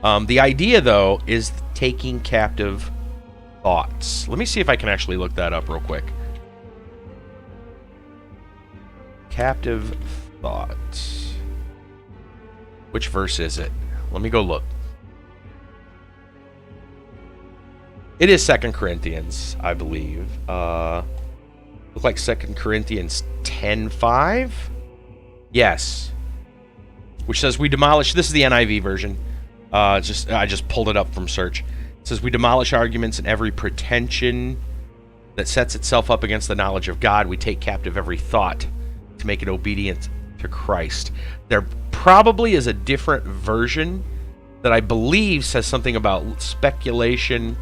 The idea, though, is taking captive thoughts. Let me see if I can actually look that up real quick. Captive thought. Which verse is it? Let me go look. It is 2 Corinthians, I believe. Look like 2 Corinthians 10:5. Yes. Which says we demolish. This is the NIV version. I just pulled it up from search. It says we demolish arguments and every pretension that sets itself up against the knowledge of God. We take captive every thought to make it obedient to Christ. There probably is a different version that I believe says something about speculation.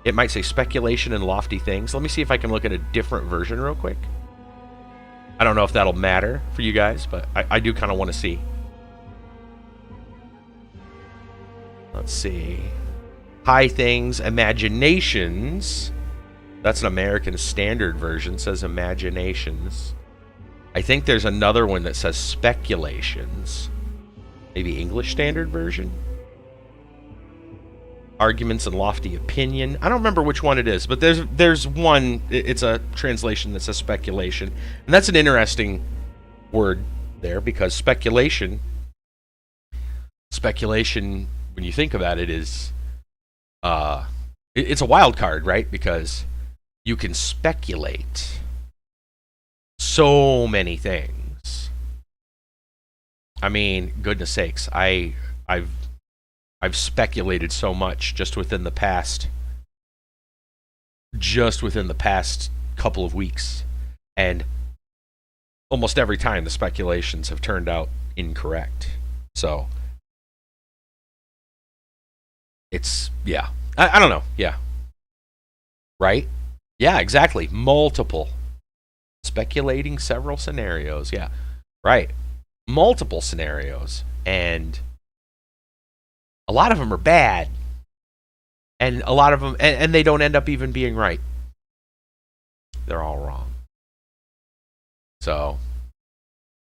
It might say speculation and lofty things. Let me see if I can look at a different version real quick. I don't know if that'll matter for you guys, but I do kind of want to see. Let's see. High things, imaginations. That's an American Standard version. It says imaginations. I think there's another one that says speculations. Maybe English Standard version. Arguments and lofty opinion. I don't remember which one it is, but there's one. It's a translation that says speculation, and that's an interesting word there because speculation. When you think about it, is it's a wild card, right? Because you can speculate so many things. I mean, goodness sakes, I've speculated so much just within the past couple of weeks, and almost every time the speculations have turned out incorrect. So it's, yeah, I don't know. Yeah. Right? Yeah, exactly. Multiple. Speculating several scenarios. Yeah. Right. Multiple scenarios. And a lot of them are bad. And a lot of them, and they don't end up even being right. They're all wrong. So,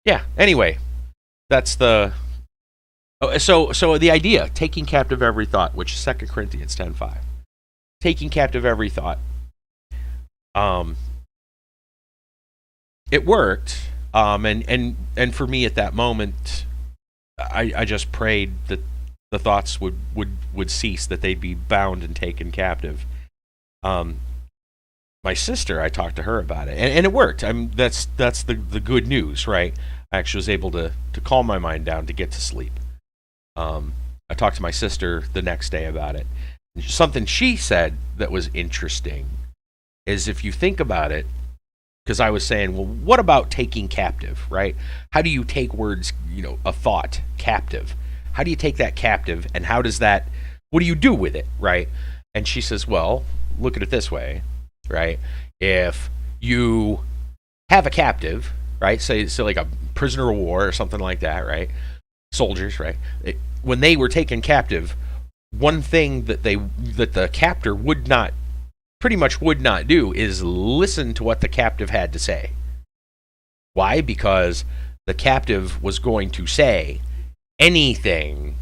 yeah. Anyway, that's the... So the idea, taking captive every thought, which is 2 Corinthians 10:5. Taking captive every thought. It worked. And for me at that moment, I just prayed that the thoughts would cease, that they'd be bound and taken captive. My sister, I talked to her about it, and it worked. That's the good news, right? I actually was able to calm my mind down to get to sleep. I talked to my sister the next day about it. Something she said that was interesting is, if you think about it, because I was saying, well, what about taking captive, right? How do you take words, a thought captive? How do you take that captive, and what do you do with it, right? And she says, well, look at it this way, right? If you have a captive, right, say like a prisoner of war or something like that, right? Soldiers, right? When they were taken captive, one thing that the captor pretty much would not do is listen to what the captive had to say. Why? Because the captive was going to say anything,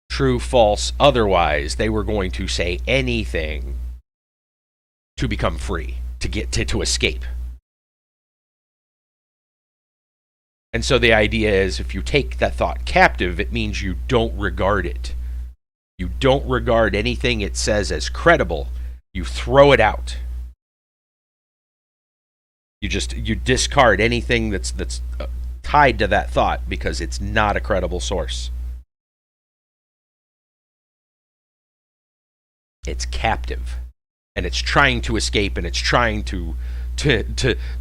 true, false, otherwise. They were going to say anything to become free, to escape. And so the idea is, if you take that thought captive, it means you don't regard it. You don't regard anything it says as credible. You throw it out. You discard anything that's tied to that thought because it's not a credible source. It's captive, and it's trying to escape, and it's trying to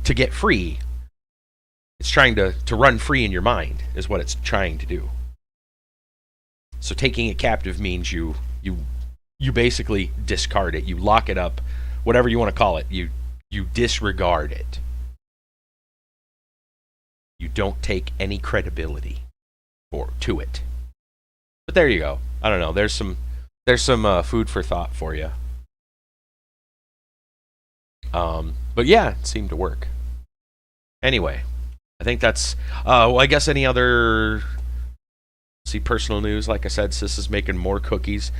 get free. It's trying to run free in your mind, is what it's trying to do. So taking it captive means you basically discard it. You lock it up, whatever you want to call it. You disregard it. You don't take any credibility to it. But there you go. I don't know. There's some food for thought for you. But yeah, it seemed to work. Anyway, I think that's, well, I guess any other, personal news. Like I said, Sis is making more cookies.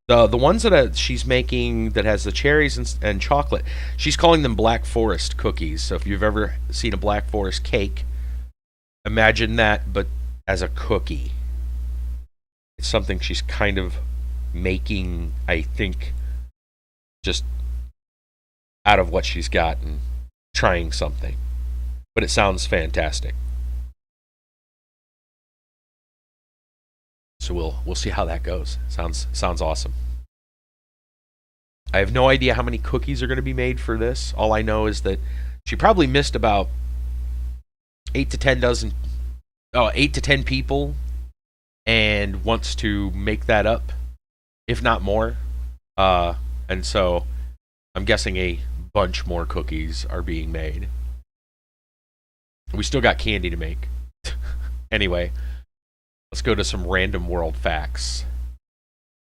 The ones that she's making that has the cherries and chocolate, she's calling them Black Forest cookies. So if you've ever seen a Black Forest cake, Imagine that, but as a cookie. It's something she's kind of making, I think, just out of what she's got and trying something. But it sounds fantastic. So we'll see how that goes. Sounds awesome. I have no idea how many cookies are going to be made for this. All I know is that she probably missed about 8 to 10 people and wants to make that up, if not more. And so I'm guessing a bunch more cookies are being made. We still got candy to make. Anyway, let's go to some random world facts.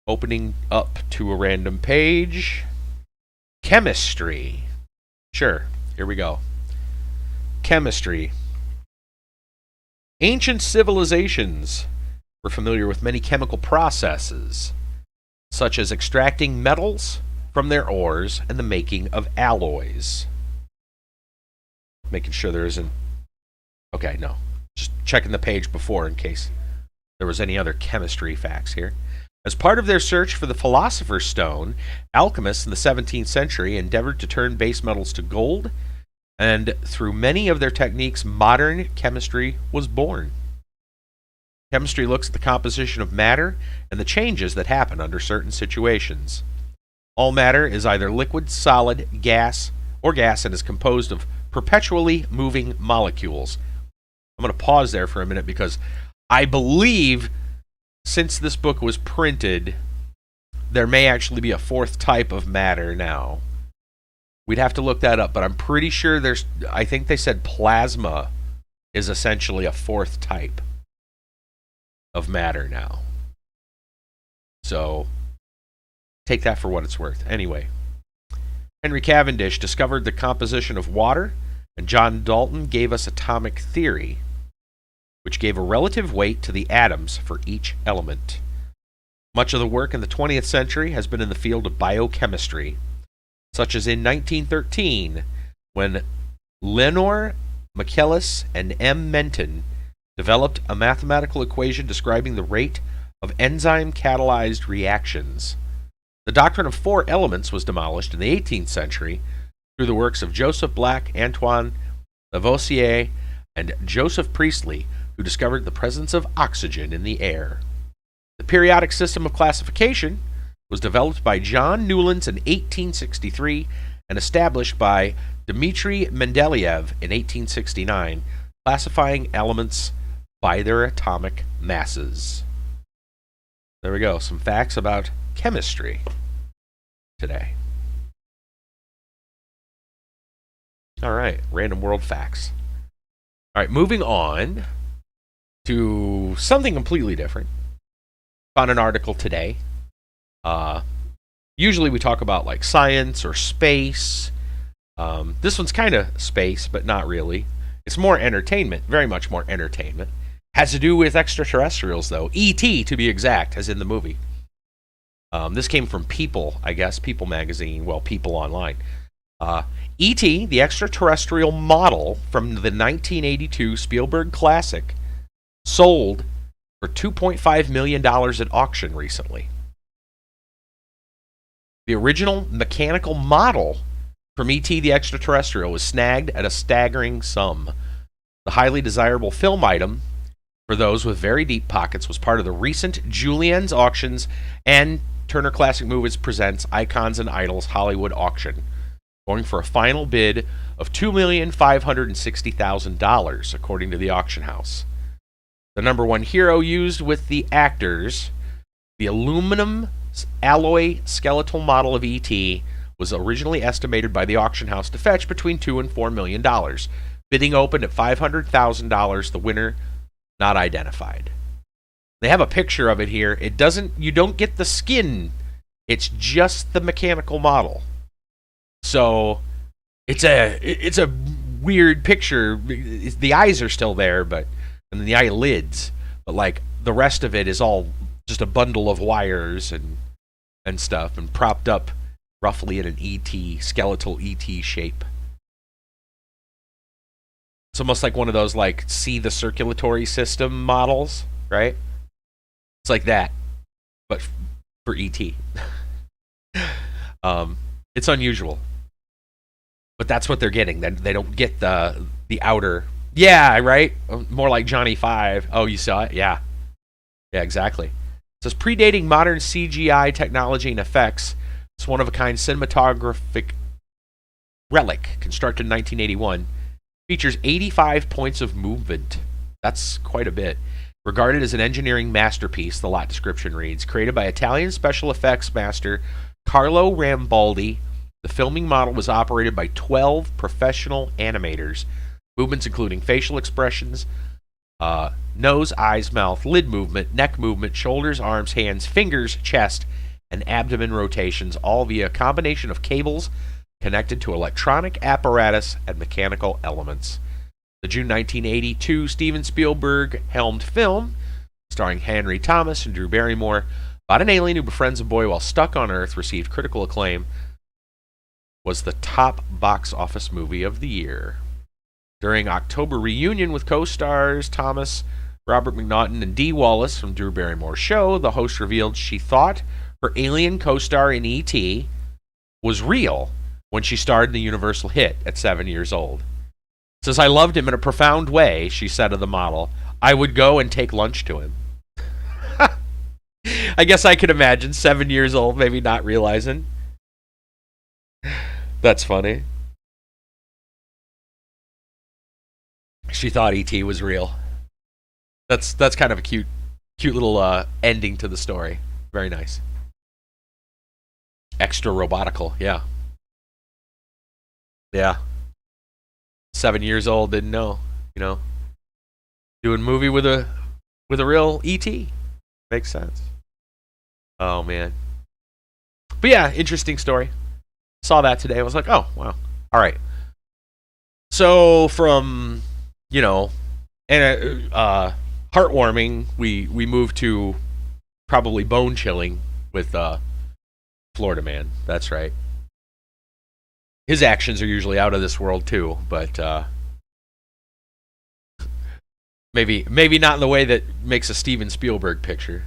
Opening up to a random page. Chemistry. Sure, here we go. Chemistry. Ancient civilizations were familiar with many chemical processes, such as extracting metals from their ores and the making of alloys. Making sure there isn't... Okay, no. Just checking the page before in case there was any other chemistry facts here. As part of their search for the Philosopher's Stone, alchemists in the 17th century endeavored to turn base metals to gold, and through many of their techniques, modern chemistry was born. Chemistry looks at the composition of matter and the changes that happen under certain situations. All matter is either liquid, solid, gas, and is composed of perpetually moving molecules. I'm going to pause there for a minute because I believe since this book was printed, there may actually be a fourth type of matter now. We'd have to look that up, but I'm pretty sure I think they said plasma is essentially a fourth type of matter now. So, take that for what it's worth. Anyway, Henry Cavendish discovered the composition of water, and John Dalton gave us atomic theory, which gave a relative weight to the atoms for each element. Much of the work in the 20th century has been in the field of biochemistry, such as in 1913, when Leonor Michaelis and M. Menton developed a mathematical equation describing the rate of enzyme-catalyzed reactions. The doctrine of four elements was demolished in the 18th century through the works of Joseph Black, Antoine Lavoisier, and Joseph Priestley, who discovered the presence of oxygen in the air. The periodic system of classification was developed by John Newlands in 1863 and established by Dmitry Mendeleev in 1869, classifying elements by their atomic masses. There we go, some facts about chemistry today. All right, random world facts. All right, moving on to something completely different. Found an article today. Usually we talk about like science or space. This one's kind of space, but not really. It's more entertainment, very much more entertainment. Has to do with extraterrestrials, though. E.T., to be exact, as in the movie. This came from People, I guess, People magazine, well, People online. E.T., the extraterrestrial model from the 1982 Spielberg classic, sold for $2.5 million at auction recently. The original mechanical model from E.T. the Extraterrestrial was snagged at a staggering sum. The highly desirable film item, for those with very deep pockets, was part of the recent Julien's auctions and Turner Classic Movies presents Icons and Idols Hollywood auction, going for a final bid of $2,560,000, according to the auction house. The number one hero used with the actors, the aluminum alloy skeletal model of E.T., was originally estimated by the auction house to fetch between $2 and $4 million. Bidding opened at $500,000, the winner not identified. They have a picture of it here. You don't get the skin. It's just the mechanical model. So it's a weird picture. The eyes are still there, and the eyelids, but like the rest of it is all just a bundle of wires and stuff, and propped up roughly in an ET skeletal ET shape. It's almost like one of those like see the circulatory system models, right? It's like that, but for ET. It's unusual, but that's what they're getting. They don't get the outer. Yeah, right. More like Johnny Five. Oh, you saw it? Yeah, yeah, exactly. It says predating modern CGI technology and effects. It's one of a kind cinematographic relic constructed in 1981. Features 85 points of movement. That's quite a bit. Regarded as an engineering masterpiece, the lot description reads, created by Italian special effects master Carlo Rambaldi, the filming model was operated by 12 professional animators. Movements including facial expressions, nose, eyes, mouth, lid movement, neck movement, shoulders, arms, hands, fingers, chest, and abdomen rotations, all via a combination of cables connected to electronic apparatus and mechanical elements. The June 1982 Steven Spielberg helmed film, starring Henry Thomas and Drew Barrymore, about an alien who befriends a boy while stuck on Earth, received critical acclaim, was the top box office movie of the year. During October reunion with co-stars Thomas, Robert McNaughton, and Dee Wallace from Drew Barrymore's show, the host revealed she thought her alien co-star in E.T. was real when she starred in the Universal hit at 7 years old. Says, I loved him in a profound way, she said of the model. I would go and take lunch to him. I guess I could imagine 7 years old, maybe not realizing. That's funny. She thought E.T. was real. That's kind of a cute little ending to the story. Very nice. Extra robotical, yeah. Yeah. 7 years old, didn't know, doing a movie with a real ET. Makes sense. Oh man. But yeah, interesting story. Saw that today. I was like, oh wow. All right. So from heartwarming, we moved to probably bone chilling with Florida Man. That's right. His actions are usually out of this world too, but maybe not in the way that makes a Steven Spielberg picture.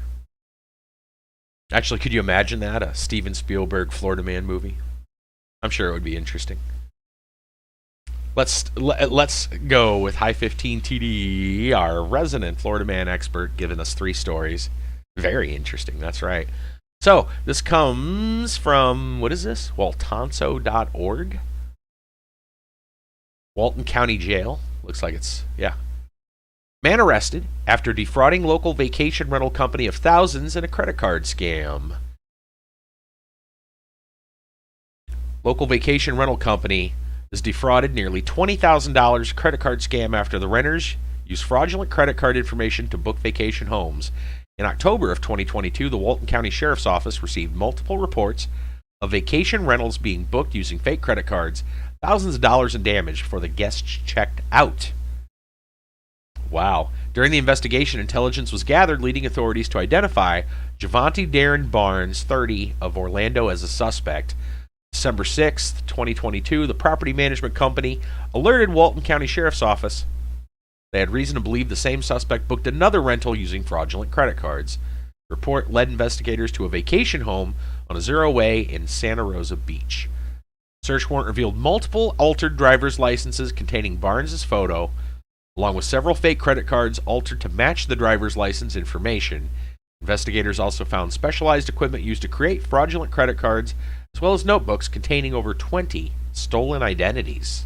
Actually, could you imagine that? A Steven Spielberg Florida Man movie? I'm sure it would be interesting. Let's go with High 15 TD, our resident Florida Man expert, giving us 3 stories. Very interesting, that's right. So, this comes from, what is this? Waltonso.org. Walton County Jail. Looks like it's, yeah. Man arrested after defrauding local vacation rental company of thousands in a credit card scam. Local vacation rental company has defrauded nearly $20,000 credit card scam after the renters used fraudulent credit card information to book vacation homes. In October of 2022, the Walton County Sheriff's Office received multiple reports of vacation rentals being booked using fake credit cards, thousands of dollars in damage before the guests checked out. Wow. During the investigation, intelligence was gathered leading authorities to identify Javonte Darren Barnes, 30, of Orlando as a suspect. December 6th, 2022, the property management company alerted Walton County Sheriff's Office. They had reason to believe the same suspect booked another rental using fraudulent credit cards. The report led investigators to a vacation home on a zero-way in Santa Rosa Beach. Search warrant revealed multiple altered driver's licenses containing Barnes' photo, along with several fake credit cards altered to match the driver's license information. Investigators also found specialized equipment used to create fraudulent credit cards, as well as notebooks containing over 20 stolen identities.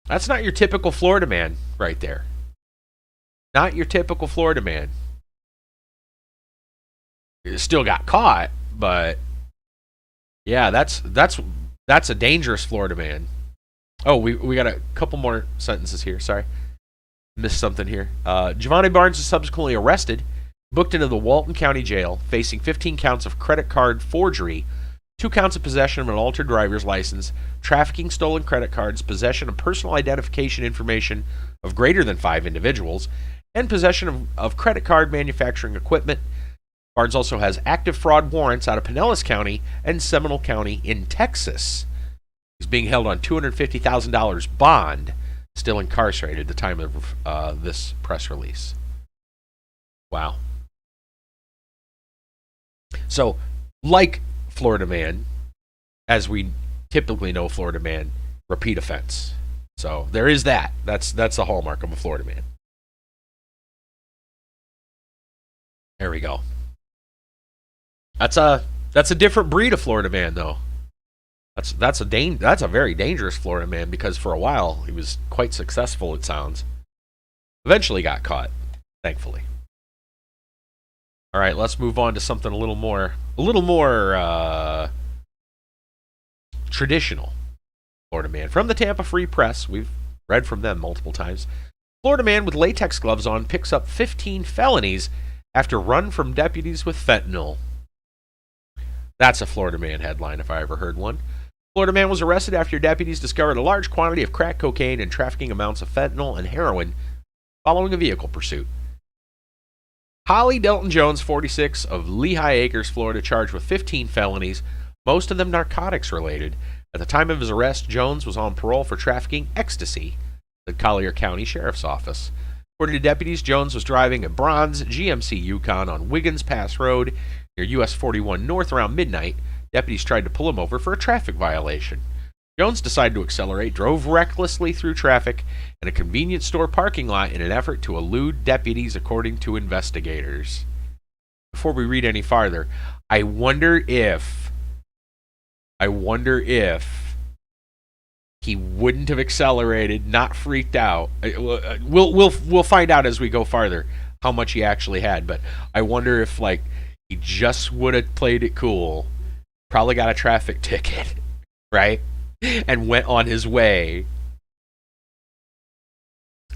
That's not your typical Florida man right there. Not your typical Florida man. He still got caught, but yeah, that's a dangerous Florida man. Oh, we got a couple more sentences here. Sorry. Missed something here. Javonte Barnes is subsequently arrested, booked into the Walton County Jail, facing 15 counts of credit card forgery, 2 counts of possession of an altered driver's license, trafficking stolen credit cards, possession of personal identification information of greater than 5 individuals, and possession of credit card manufacturing equipment. Barnes also has active fraud warrants out of Pinellas County and Seminole County in Texas. He's being held on $250,000 bond. still incarcerated at the time of this press release. Wow. So, like Florida Man, as we typically know Florida Man, repeat offense. So there is that. That's the hallmark of a Florida Man. There we go. That's a different breed of Florida Man, though. That's a very dangerous Florida Man, because for a while he was quite successful, it sounds. Eventually got caught, thankfully. All right, let's move on to something a little more traditional. Florida Man from the Tampa Free Press. We've read from them multiple times. Florida man with latex gloves on picks up 15 felonies after run from deputies with fentanyl. That's a Florida Man headline if I ever heard one. Florida man was arrested after deputies discovered a large quantity of crack cocaine and trafficking amounts of fentanyl and heroin following a vehicle pursuit. Holly Delton Jones, 46, of Lehigh Acres, Florida, charged with 15 felonies, most of them narcotics related. At the time of his arrest, Jones was on parole for trafficking ecstasy at the Collier County Sheriff's Office. According to deputies, Jones was driving a bronze GMC Yukon on Wiggins Pass Road near US 41 North around midnight. Deputies tried to pull him over for a traffic violation. Jones decided to accelerate, drove recklessly through traffic in a convenience store parking lot in an effort to elude deputies, according to investigators. Before we read any farther, I wonder if he wouldn't have accelerated, not freaked out. We'll find out as we go farther how much he actually had, but I wonder if he just would have played it cool, probably got a traffic ticket, right? And went on his way.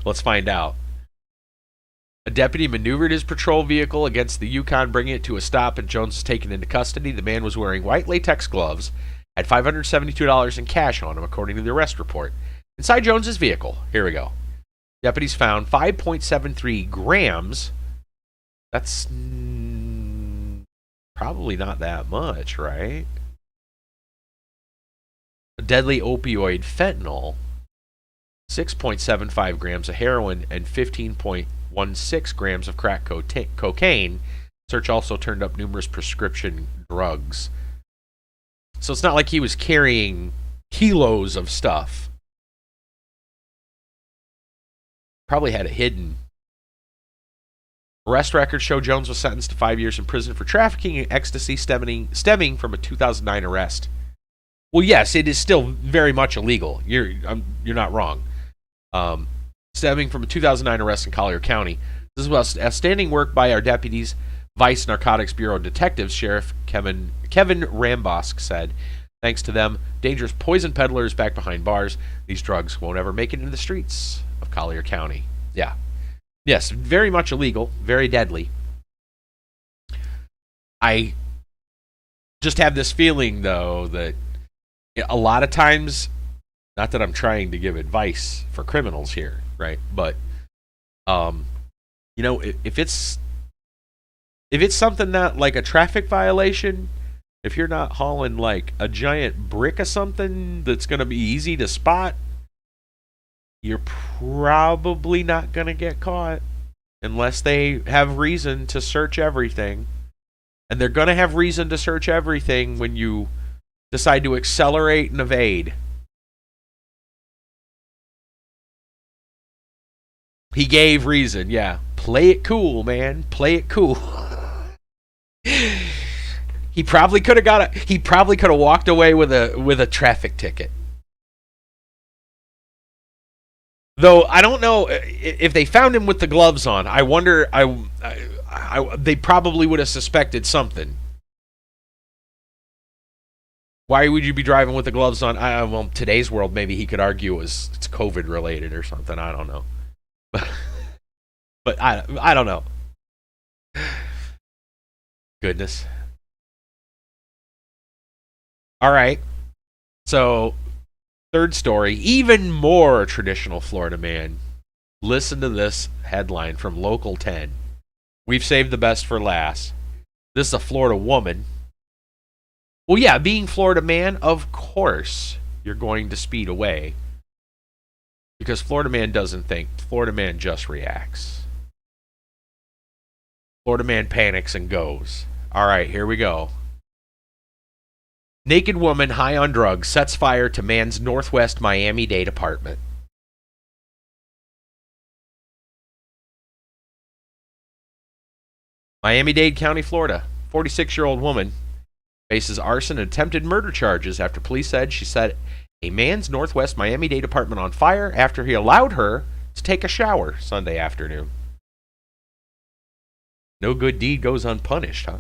Let's find out. A deputy maneuvered his patrol vehicle against the Yukon, bringing it to a stop, and Jones was taken into custody. The man was wearing white latex gloves, had $572 in cash on him, according to the arrest report. Inside Jones's vehicle, here we go. Deputies found 5.73 grams. That's probably not that much, right? A deadly opioid, fentanyl, 6.75 grams of heroin, and 15.16 grams of crack cocaine. Search also turned up numerous prescription drugs. So it's not like he was carrying kilos of stuff. Probably had it hidden. Arrest records show Jones was sentenced to 5 years in prison for trafficking in ecstasy stemming from a 2009 arrest. Well, yes, it is still very much illegal. You're not wrong. Stemming from a 2009 arrest in Collier County. This was outstanding work by our deputies, Vice Narcotics Bureau detectives. Sheriff Kevin Rambosk said, "Thanks to them, dangerous poison peddlers back behind bars. These drugs won't ever make it into the streets of Collier County." Yeah. Yes, very much illegal, very deadly. I just have this feeling, though, that a lot of times, not that I'm trying to give advice for criminals here, right? But, if it's something not like a traffic violation, if you're not hauling like a giant brick of something that's going to be easy to spot, you're probably not going to get caught unless they have reason to search everything. And they're going to have reason to search everything when you decide to accelerate and evade. He gave reason, yeah. Play it cool, man. Play it cool. He probably could have walked away with a traffic ticket. Though I don't know if they found him with the gloves on. I wonder. They probably would have suspected something. Why would you be driving with the gloves on? Well, today's world, maybe he could argue it's COVID related or something. I don't know. But I don't know. Goodness. All right. So, third story, even more traditional Florida man. Listen to this headline from Local 10. We've saved the best for last. This is a Florida woman. Well, yeah, being Florida man, of course you're going to speed away. Because Florida man doesn't think. Florida man just reacts. Florida man panics and goes. All right, here we go. Naked woman high on drugs sets fire to man's Northwest Miami-Dade apartment. Miami-Dade County, Florida. 46-year-old woman faces arson and attempted murder charges after police said she set a man's Northwest Miami-Dade apartment on fire after he allowed her to take a shower Sunday afternoon. No good deed goes unpunished, huh?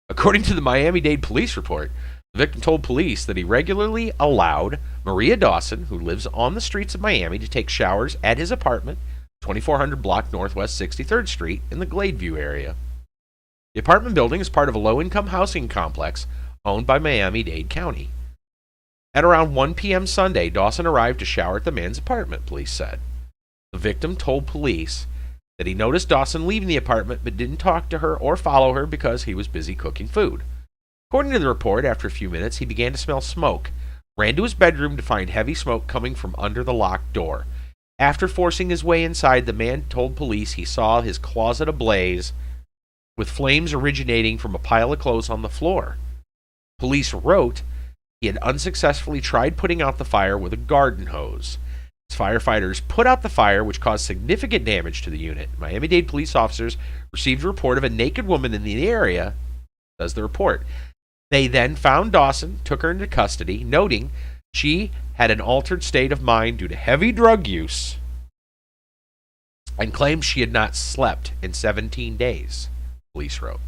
According to the Miami-Dade police report, the victim told police that he regularly allowed Maria Dawson, who lives on the streets of Miami, to take showers at his apartment, 2400 block Northwest 63rd Street in the Gladeview area. The apartment building is part of a low-income housing complex owned by Miami-Dade County. At around 1 p.m. Sunday, Dawson arrived to shower at the man's apartment, police said. The victim told police that he noticed Dawson leaving the apartment but didn't talk to her or follow her because he was busy cooking food. According to the report, after a few minutes, he began to smell smoke, ran to his bedroom to find heavy smoke coming from under the locked door. After forcing his way inside, the man told police he saw his closet ablaze with flames originating from a pile of clothes on the floor. Police wrote he had unsuccessfully tried putting out the fire with a garden hose. As firefighters put out the fire, which caused significant damage to the unit, Miami-Dade police officers received a report of a naked woman in the area, says the report. They then found Dawson, took her into custody, noting she had an altered state of mind due to heavy drug use and claimed she had not slept in 17 days, police wrote.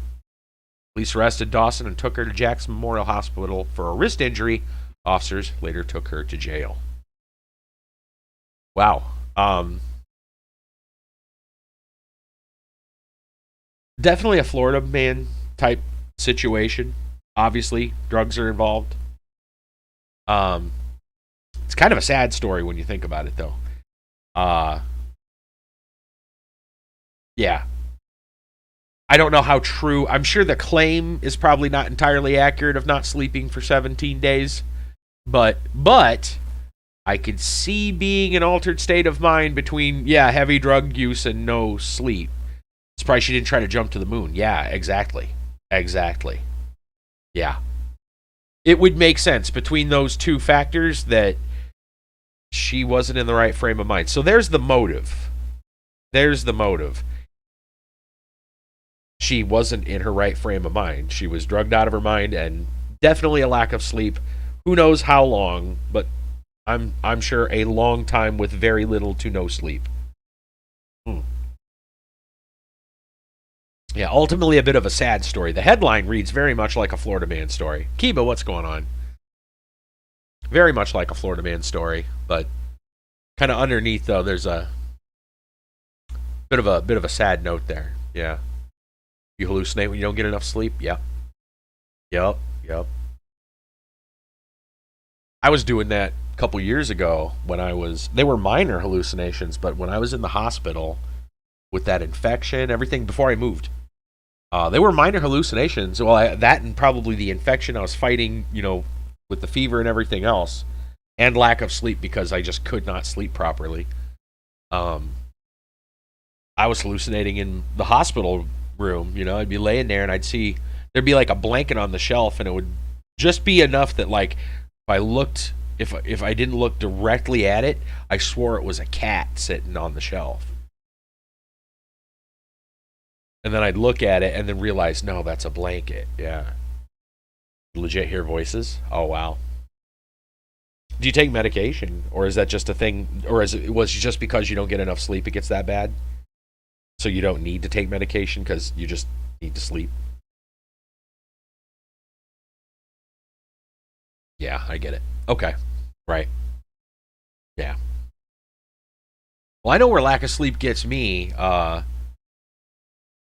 Police arrested Dawson and took her to Jackson Memorial Hospital for a wrist injury. Officers later took her to jail. Wow. Definitely a Florida man type situation. Obviously, drugs are involved. It's kind of a sad story when you think about it, though. Yeah. I don't know how true. I'm sure the claim is probably not entirely accurate of not sleeping for 17 days. But I could see being an altered state of mind between, heavy drug use and no sleep. Surprised she didn't try to jump to the moon. Yeah, exactly. Yeah. It would make sense between those two factors that she wasn't in the right frame of mind. So there's the motive. She wasn't in her right frame of mind. She was drugged out of her mind and definitely a lack of sleep. Who knows how long, but I'm sure a long time with very little to no sleep. Yeah, ultimately a bit of a sad story. The headline reads very much like a Florida man story. Kiba, what's going on? Very much like a Florida man story, but kind of underneath though, there's a bit of a sad note there. Yeah. You hallucinate when you don't get enough sleep? Yep. I was doing that a couple years ago when they were minor hallucinations, but when I was in the hospital with that infection, everything before I moved, they were minor hallucinations. Well, that and probably the infection I was fighting, with the fever and everything else, and lack of sleep because I just could not sleep properly. I was hallucinating in the hospital room. I'd be laying there and I'd see there'd be like a blanket on the shelf, and it would just be enough that like if I didn't look directly at it, I swore it was a cat sitting on the shelf. And then I'd look at it and then realize, no, that's a blanket. Yeah. Legit hear voices? Oh, wow. Do you take medication? Or is that just a thing? Or was it just because you don't get enough sleep it gets that bad? So you don't need to take medication because you just need to sleep? Yeah, I get it. Okay. Right. Yeah. Well, I know where lack of sleep gets me.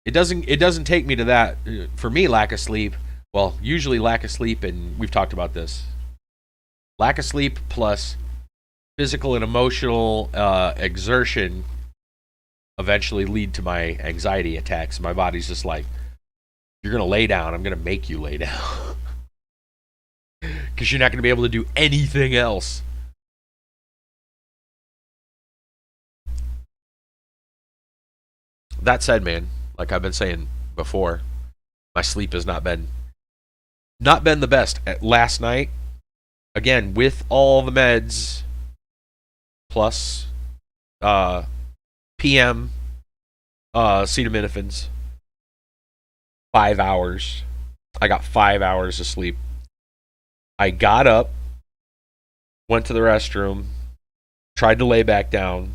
It doesn't take me to that. For me, lack of sleep, well, usually lack of sleep, and we've talked about this, lack of sleep plus physical and emotional exertion eventually lead to my anxiety attacks. My body's just like, you're going to lay down. I'm going to make you lay down. Because you're not going to be able to do anything else. that said, man, like I've been saying before, my sleep has not been the best. Last night, again, with all the meds plus PM acetaminophen, 5 hours. I got 5 hours of sleep. I got up, went to the restroom, tried to lay back down,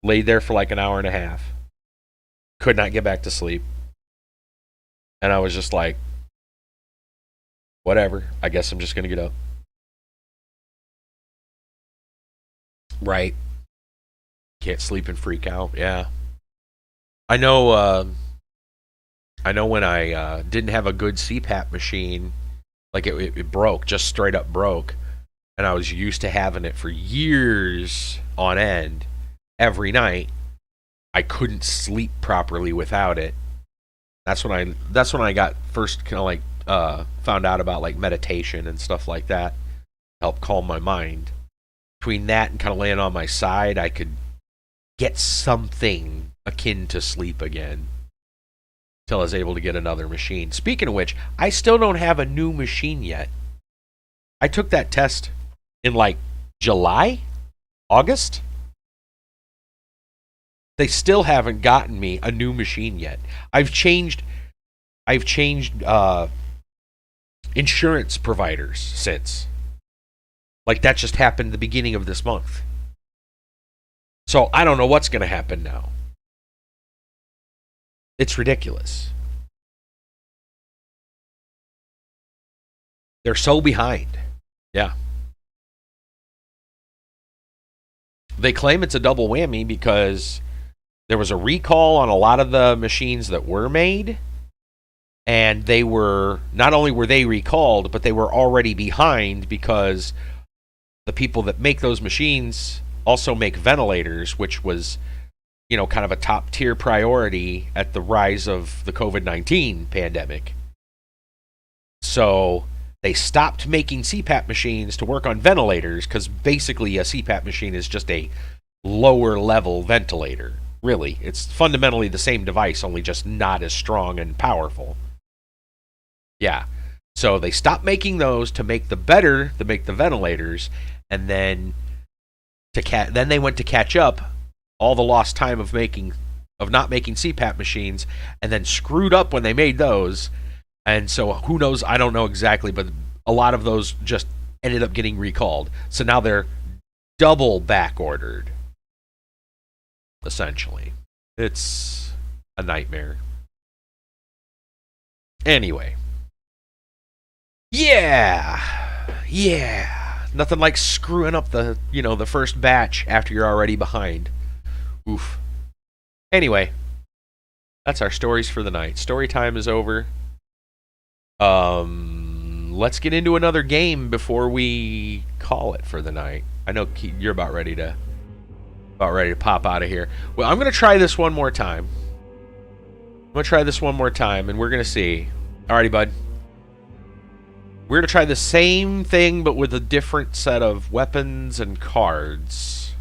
laid there for like an hour and a half. Could not get back to sleep. And I was just like, whatever. I guess I'm just going to get up. Right. Can't sleep and freak out. Yeah. I know when I didn't have a good CPAP machine, like it broke, just straight up broke. And I was used to having it for years on end every night. I couldn't sleep properly without it. That's when I got first kind of like found out about like meditation and stuff like that. Help calm my mind. Between that and kind of laying on my side, I could get something akin to sleep again. Until I was able to get another machine. Speaking of which, I still don't have a new machine yet. I took that test in like July? August? They still haven't gotten me a new machine yet. I've changed insurance providers since. Like that just happened the beginning of this month. So I don't know what's going to happen now. It's ridiculous. They're so behind. Yeah. They claim it's a double whammy because there was a recall on a lot of the machines that were made, and they were, not only were they recalled, but they were already behind because the people that make those machines also make ventilators, which was, you know, kind of a top tier priority at the rise of the COVID-19 pandemic. So they stopped making CPAP machines to work on ventilators because basically a CPAP machine is just a lower level ventilator. Really, it's fundamentally the same device, only just not as strong and powerful. Yeah. So they stopped making those to make the ventilators, and then then they went to catch up all the lost time of not making CPAP machines, and then screwed up when they made those. And so who knows? I don't know exactly, but a lot of those just ended up getting recalled. So now they're double back ordered. Essentially, it's a nightmare. Anyway, yeah, nothing like screwing up the first batch after you're already behind. Oof. Anyway, that's our stories for the night. Story time is over. Let's get into another game before we call it for the night. I know you're about ready to pop out of here. Well, I'm going to try this one more time. And we're going to see. Alrighty, bud. We're going to try the same thing, but with a different set of weapons and cards.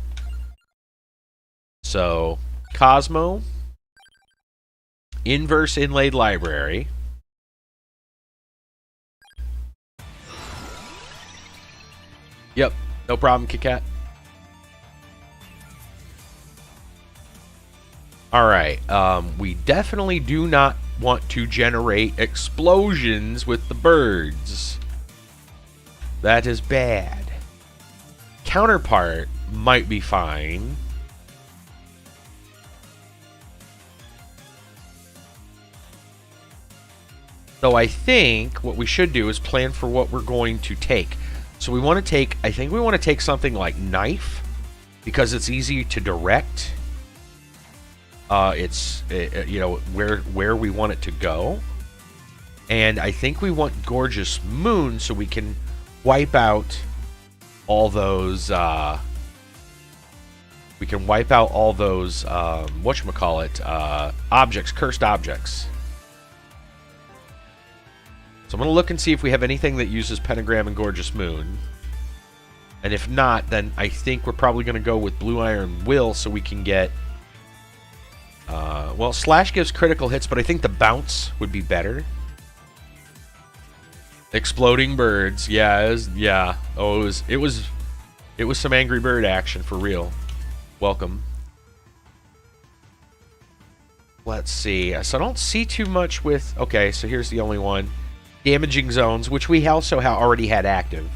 So, Cosmo. Inverse Inlaid Library. Yep, no problem, Kit Kat. Alright, we definitely do not want to generate explosions with the birds. That is bad. Counterpart might be fine. So I think what we should do is plan for what we're going to take. So we want to take, I think we want to take something like Knife, because it's easy to direct. You know, where we want it to go. And I think we want Gorgeous Moon so we can wipe out all those objects, cursed objects. So I'm going to look and see if we have anything that uses Pentagram and Gorgeous Moon. And if not, then I think we're probably going to go with Blue Iron Will so we can get Well, slash gives critical hits, but I think the bounce would be better. Exploding birds. Yeah, yeah. Oh, it was some Angry Bird action for real. Welcome. Let's see. So I don't see too much with... Okay, so here's the only one. Damaging zones, which we also already had active.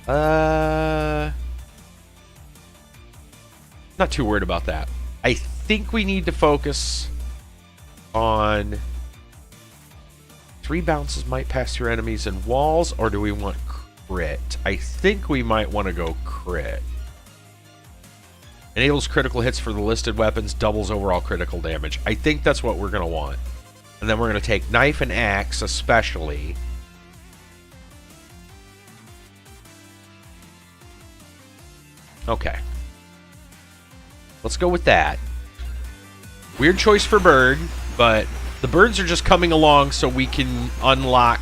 Not too worried about that. I think we need to focus on... 3 bounces might pass through enemies and walls, or do we want crit? I think we might want to go crit. Enables critical hits for the listed weapons, doubles overall critical damage. I think that's what we're going to want. And then we're going to take knife and axe especially. Okay. Let's go with that. Weird choice for bird, but the birds are just coming along so we can unlock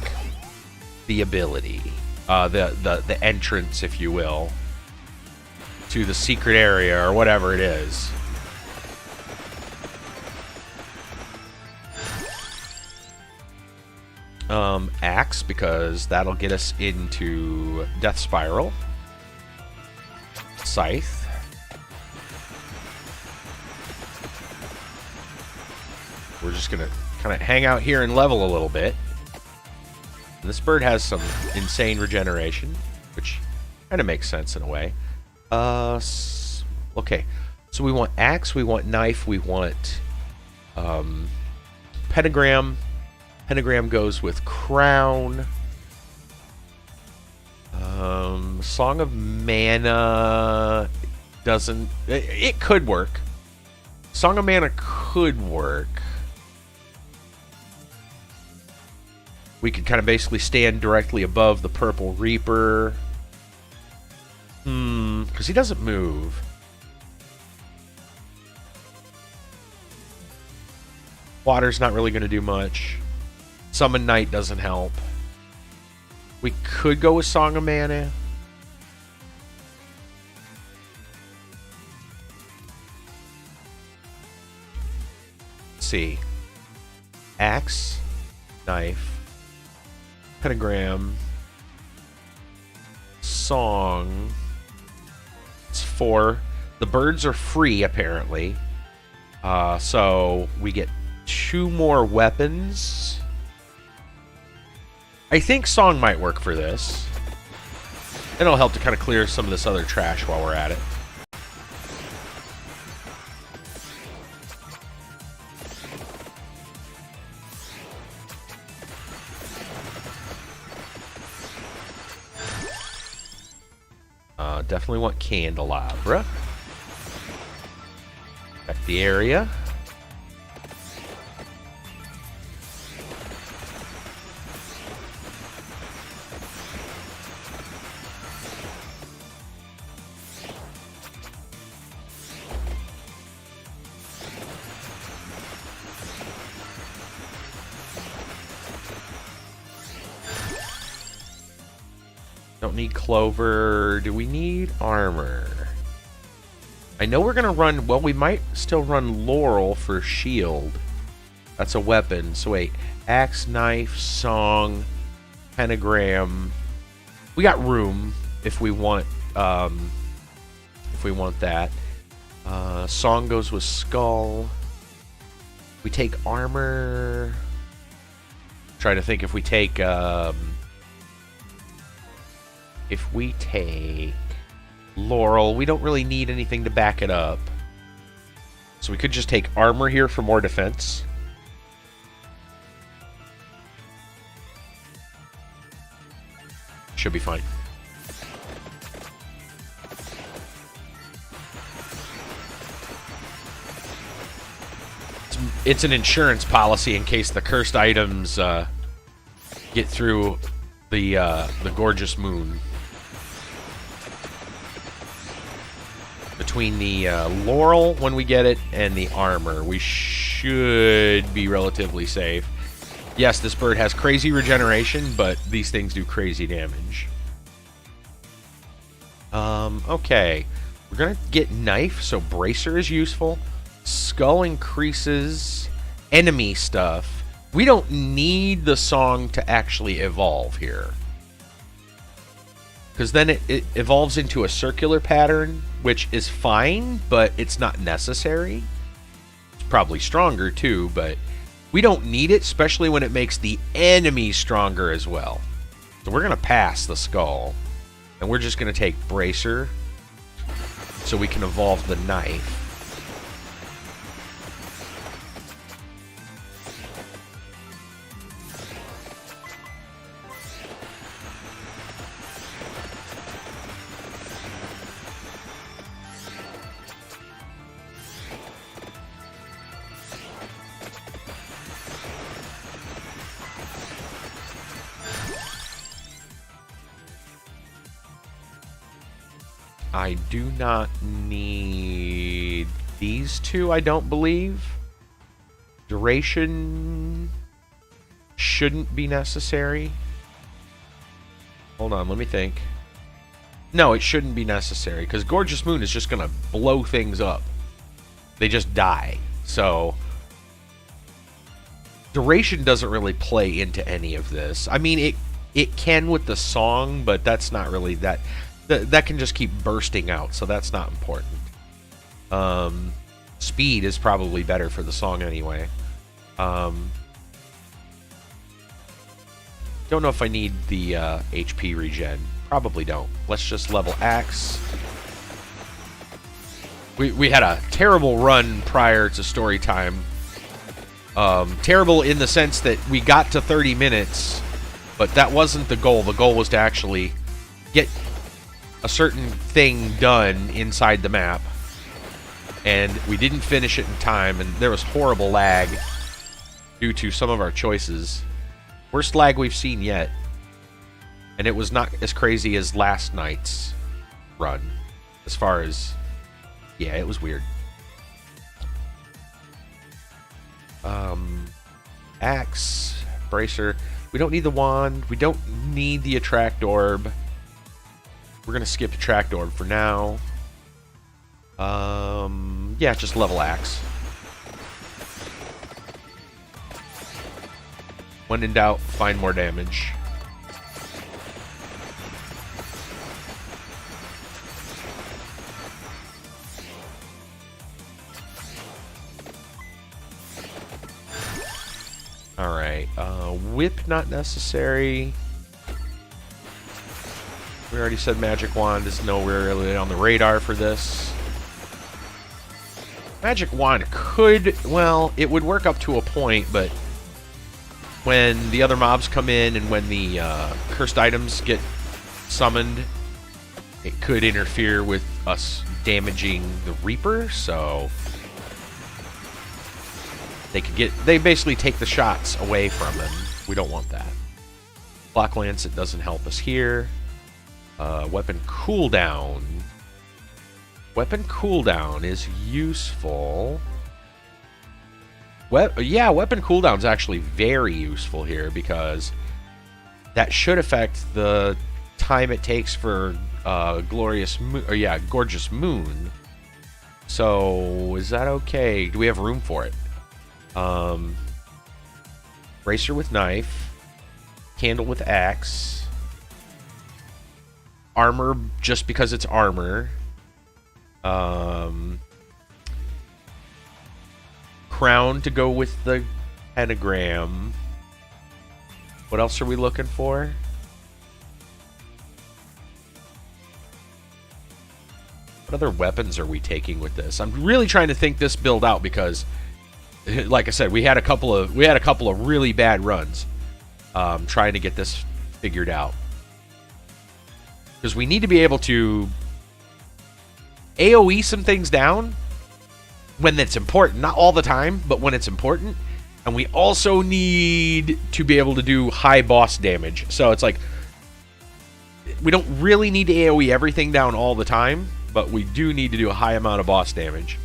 the ability. The entrance, if you will, to the secret area or whatever it is. Axe, because that'll get us into Death Spiral. Scythe. We're just gonna kind of hang out here and level a little bit. And this bird has some insane regeneration, which kind of makes sense in a way. Okay, so we want axe, we want knife, we want pentagram. Pentagram goes with crown. Song of Mana doesn't... It could work. Song of Mana could work. We could kind of basically stand directly above the Purple Reaper. Because he doesn't move. Water's not really going to do much. Summon Knight doesn't help. We could go with Song of Mana. Let's see. Axe, knife, pentagram, song. It's 4. The birds are free, apparently. So we get 2 more weapons. I think song might work for this. It'll help to kind of clear some of this other trash while we're at it. Definitely want candelabra. Check the area. Don't need clover. Do we need armor? I know we're going to run... Well, we might still run laurel for shield. That's a weapon. So wait. Axe, knife, song, pentagram. We got room if we want... if we want that. Song goes with skull. We take armor. Trying to think if we take... if we take laurel, we don't really need anything to back it up. So we could just take armor here for more defense. Should be fine. It's an insurance policy in case the cursed items get through the gorgeous moon. Between the laurel when we get it and the armor, we should be relatively safe. Yes, this bird has crazy regeneration, but these things do crazy damage. Okay. We're going to get knife, so bracer is useful. Skull increases enemy stuff. We don't need the song to actually evolve here. Because then it evolves into a circular pattern, which is fine, but it's not necessary. It's probably stronger too, but we don't need it, especially when it makes the enemy stronger as well. So we're going to pass the skull. And we're just going to take Bracer so we can evolve the knife. I do not need these two, I don't believe. Duration shouldn't be necessary. Hold on, let me think. No, it shouldn't be necessary, because Gorgeous Moon is just going to blow things up. They just die. So, duration doesn't really play into any of this. I mean, it can with the song, but that's not really that... That can just keep bursting out, so that's not important. Speed is probably better for the song anyway. Don't know if I need the HP regen. Probably don't. Let's just level Axe. We had a terrible run prior to story time. Terrible in the sense that we got to 30 minutes, but that wasn't the goal. The goal was to actually get a certain thing done inside the map, and we didn't finish it in time, and there was horrible lag due to some of our choices. Worst lag we've seen yet, and it was not as crazy as last night's run as far as, yeah, it was weird. Axe, Bracer, we don't need the wand, we don't need the Attract Orb. We're going to skip Attract Orb for now. Yeah, just level Axe. When in doubt, find more damage. Alright, Whip not necessary. We already said Magic Wand is nowhere really on the radar for this. Magic Wand could, well, it would work up to a point, but when the other mobs come in and when the cursed items get summoned, it could interfere with us damaging the Reaper, so they basically take the shots away from him. We don't want that. Block Lance, it doesn't help us here. Weapon cooldown. Weapon cooldown is useful. Yeah, weapon cooldown is actually very useful here because that should affect the time it takes for Gorgeous Moon. So is that okay? Do we have room for it? Bracer with knife, Candle with axe. Armor just because it's armor. Crown to go with the pentagram. What else are we looking for? What other weapons are we taking with this? I'm really trying to think this build out because, like I said, we had a couple of really bad runs trying to get this figured out. Because we need to be able to AoE some things down when it's important. Not all the time, but when it's important. And we also need to be able to do high boss damage. So it's like, we don't really need to AoE everything down all the time, but we do need to do a high amount of boss damage.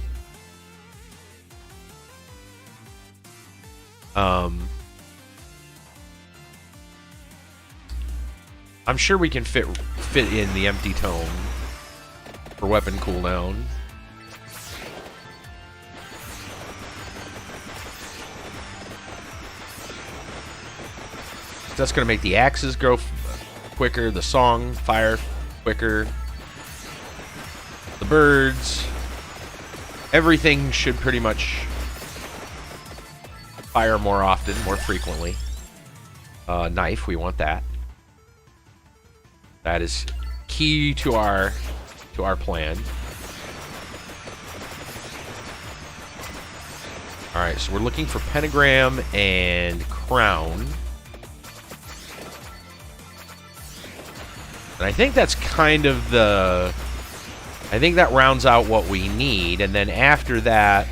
I'm sure we can fit in the Empty Tome for weapon cooldown. That's going to make the axes grow quicker, the song fire quicker, the birds. Everything should pretty much fire more often, more frequently. Knife, we want that. That is key to our plan. All right, so we're looking for pentagram and crown. And I think that's kind of the... I think that rounds out what we need. And then after that,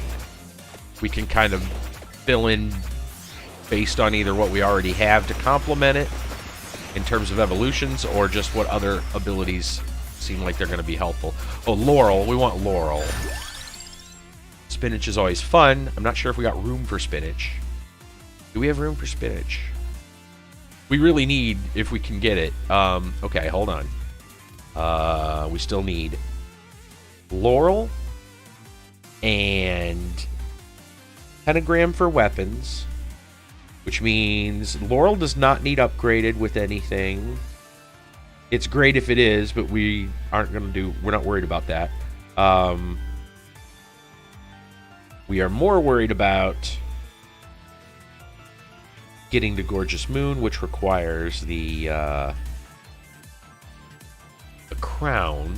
we can kind of fill in based on either what we already have to complement it in terms of evolutions or just what other abilities seem like they're going to be helpful. Oh, laurel. We want laurel. Spinach is always fun. I'm not sure if we got room for spinach. Do we have room for spinach? We really need, if we can get it. Okay, hold on. We still need laurel and pentagram for weapons, which means laurel does not need upgraded with anything. It's great if it is, but we aren't going to do... We're not worried about that. We are more worried about getting the Gorgeous Moon, which requires the crown.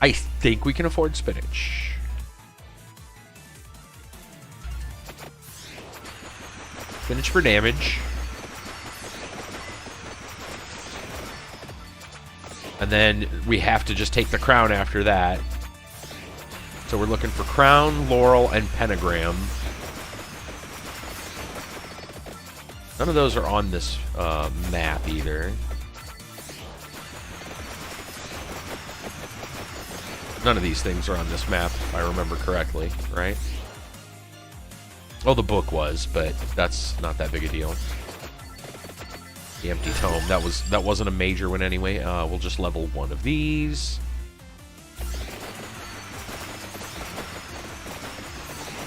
I think we can afford spinach. Spinach for damage. And then we have to just take the crown after that. So we're looking for crown, laurel, and pentagram. None of those are on this map either. None of these things are on this map, if I remember correctly, right? Oh, the book was, but that's not that big a deal. The empty tome, that wasn't a major one anyway. We'll just level one of these.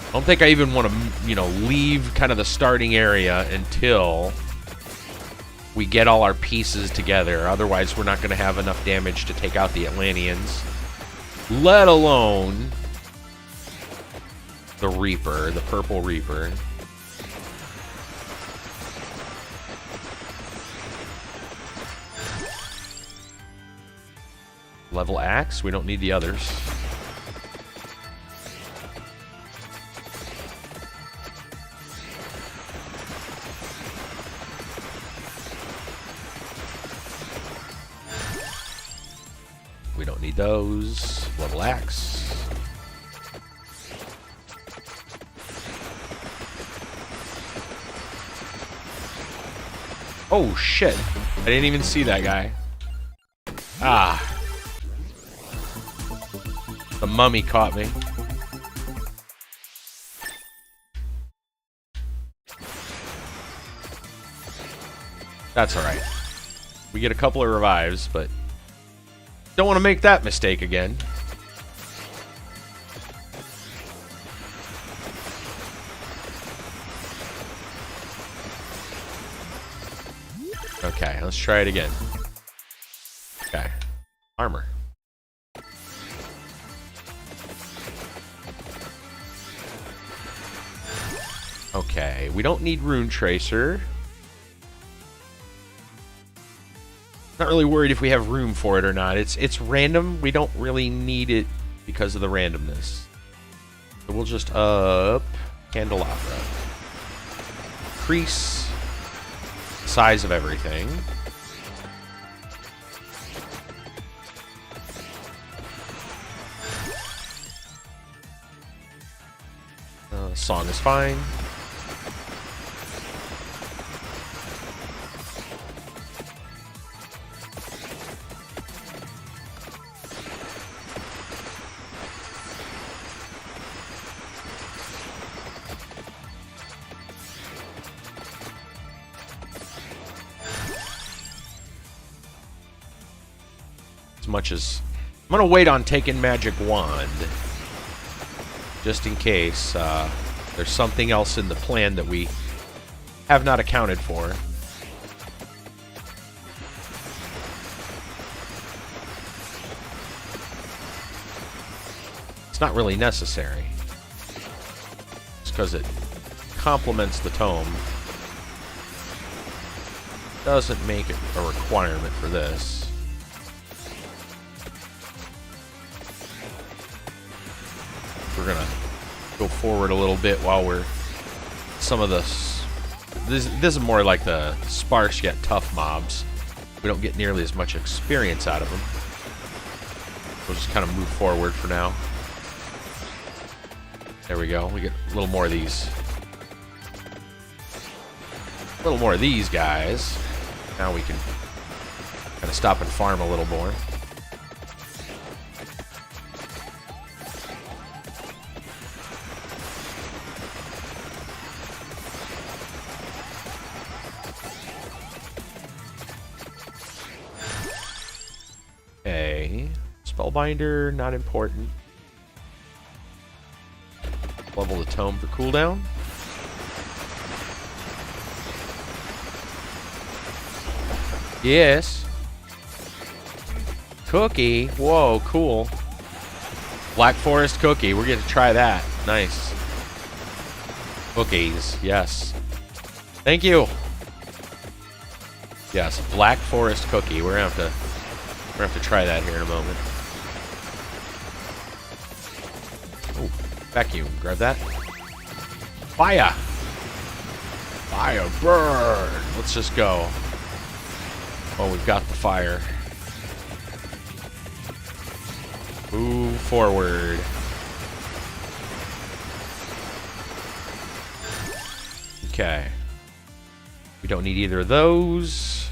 I don't think I even want to, leave kind of the starting area until we get all our pieces together. Otherwise, we're not going to have enough damage to take out the Atlanteans. Let alone the Reaper, the Purple Reaper. Level axe. We don't need the others. We don't need those. Level axe. Oh shit. I didn't even see that guy. Ah. The mummy caught me. That's alright. We get a couple of revives, but don't want to make that mistake again. Okay, let's try it again. Okay. Armor. Okay, we don't need Rune Tracer. Not really worried if we have room for it or not. It's random. We don't really need it because of the randomness. So we'll just up Candelabra. Increase size of everything. Song is fine. Much as I'm gonna wait on taking Magic Wand just in case there's something else in the plan that we have not accounted for. not really necessary. It's because it complements the tome. Doesn't make it a requirement for this. We're gonna go forward a little bit while we're some of the. This is more like the sparse yet tough mobs. We don't get nearly as much experience out of them. We'll just kind of move forward for now. There we go. We get a little more of these. A little more of these guys. Now we can kind of stop and farm a little more. Okay. Spellbinder, not important. Level the tome for cooldown. Yes. Cookie. Whoa, cool. Black Forest cookie. We're going to try that. Nice. Cookies. Yes. Thank you. Yes, Black Forest cookie. We're gonna have to try that here in a moment. Oh, vacuum. Grab that. Fire. Fire burn. Let's just go. Oh, we've got the fire. Move forward. Okay. We don't need either of those.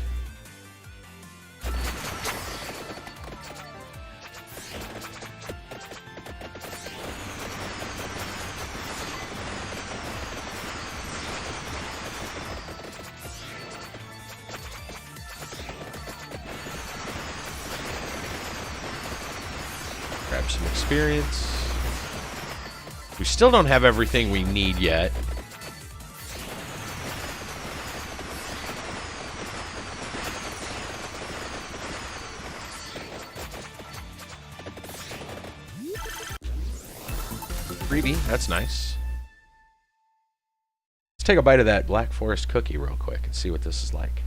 Grab some experience. We still don't have everything we need yet. Freebie, that's nice. Let's take a bite of that Black Forest cookie real quick and see what this is like.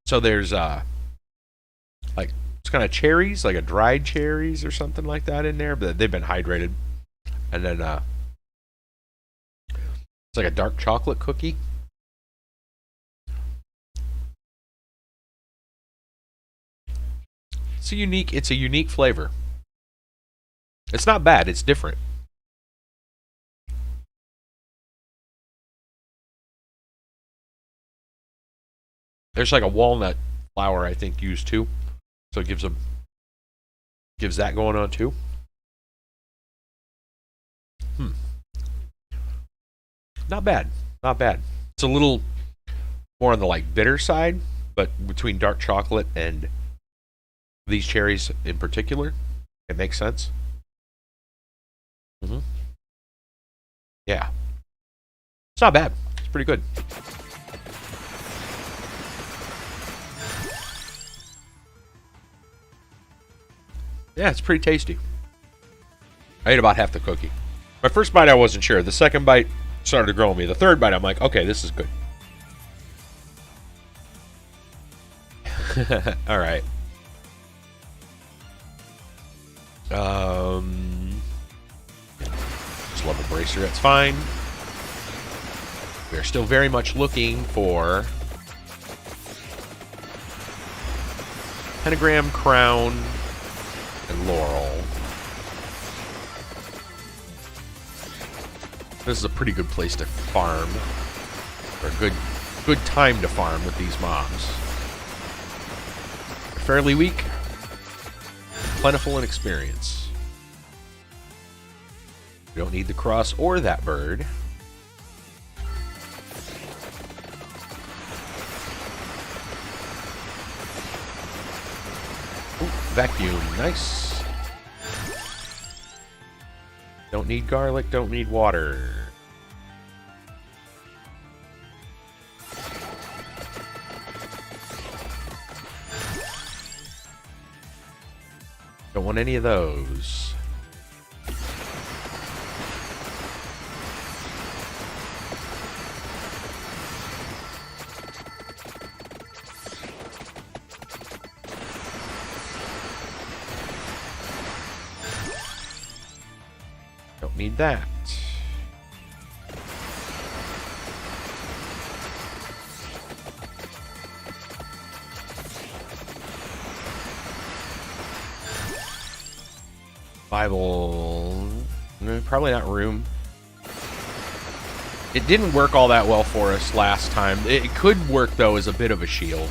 So there's like it's kind of cherries, like a dried cherries or something like that in there, but they've been hydrated. And then it's like a dark chocolate cookie. It's a unique flavor. It's not bad, it's different. There's like a walnut flour, I think, used too. So it gives that going on too. Not bad. Not bad. It's a little more on the like bitter side, but between dark chocolate and these cherries in particular, it makes sense. Yeah. It's not bad. It's pretty good. Yeah, it's pretty tasty. I ate about half the cookie. My first bite, I wasn't sure. The second bite started to grow on me. The third bite, I'm like, okay, this is good. All right. Just love a bracer. That's fine. We are still very much looking for pentagram, crown, and laurel. This is a pretty good place to farm, or a good time to farm with these mobs. They're fairly weak, plentiful in experience. We don't need the cross or that bird. Ooh, vacuum, nice. Don't need garlic, don't need water. Don't want any of those. Don't need that. Bible, probably not room. It didn't work all that well for us last time. It could work, though, as a bit of a shield.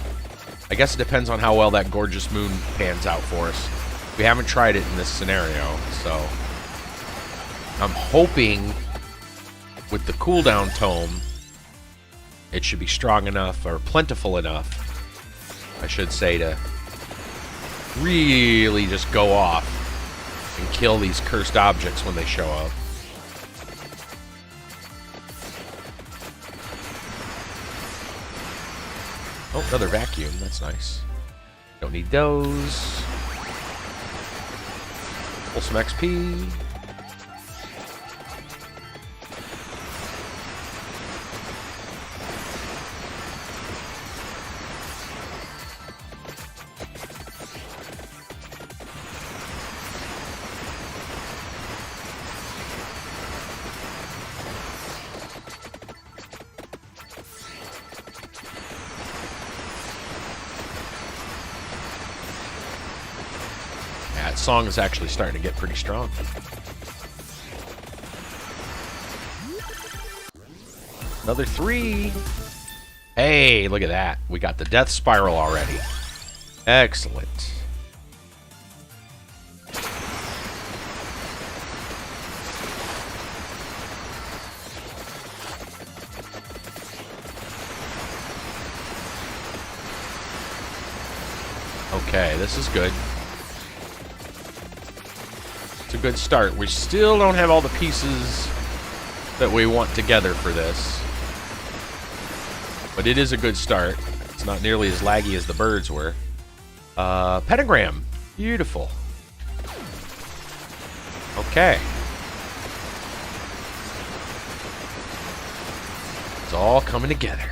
I guess it depends on how well that Gorgeous Moon pans out for us. We haven't tried it in this scenario, so I'm hoping with the cooldown tome, it should be strong enough, or plentiful enough, I should say, to really just go off and kill these cursed objects when they show up. Oh, another vacuum. That's nice. Don't need those. Pull some XP. That song is actually starting to get pretty strong. Another 3. Hey, look at that. We got the Death Spiral already. Excellent. Okay, this is good. It's a good start. We still don't have all the pieces that we want together for this. But it is a good start. It's not nearly as laggy as the birds were. Pentagram. Beautiful. Okay. It's all coming together.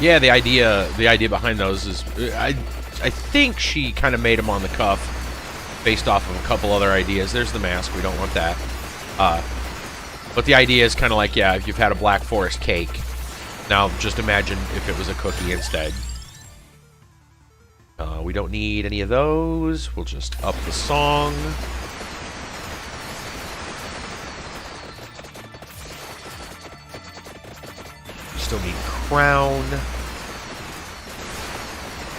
Yeah, the idea behind those is, I think she kind of made them on the cuff, based off of a couple other ideas. There's the mask. We don't want that. But the idea is kind of like, yeah, if you've had a Black Forest cake, now just imagine if it was a cookie instead. We don't need any of those. We'll just up the song. Still need Crown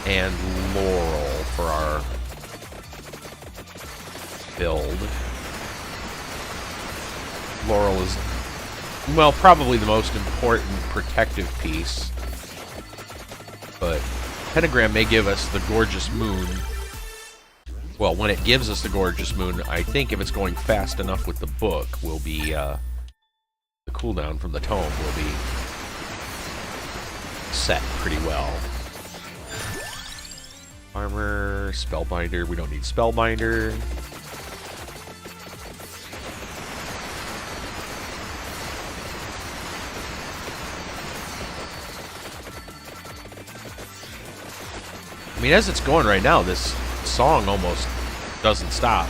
and Laurel for our build. Laurel is, well, probably the most important protective piece, but Pentagram may give us the Gorgeous Moon. Well, when it gives us the Gorgeous Moon, I think if it's going fast enough with the book, will be the cooldown from the tome will be set pretty well. Armor, Spellbinder. We don't need Spellbinder. I mean, as it's going right now, this song almost doesn't stop.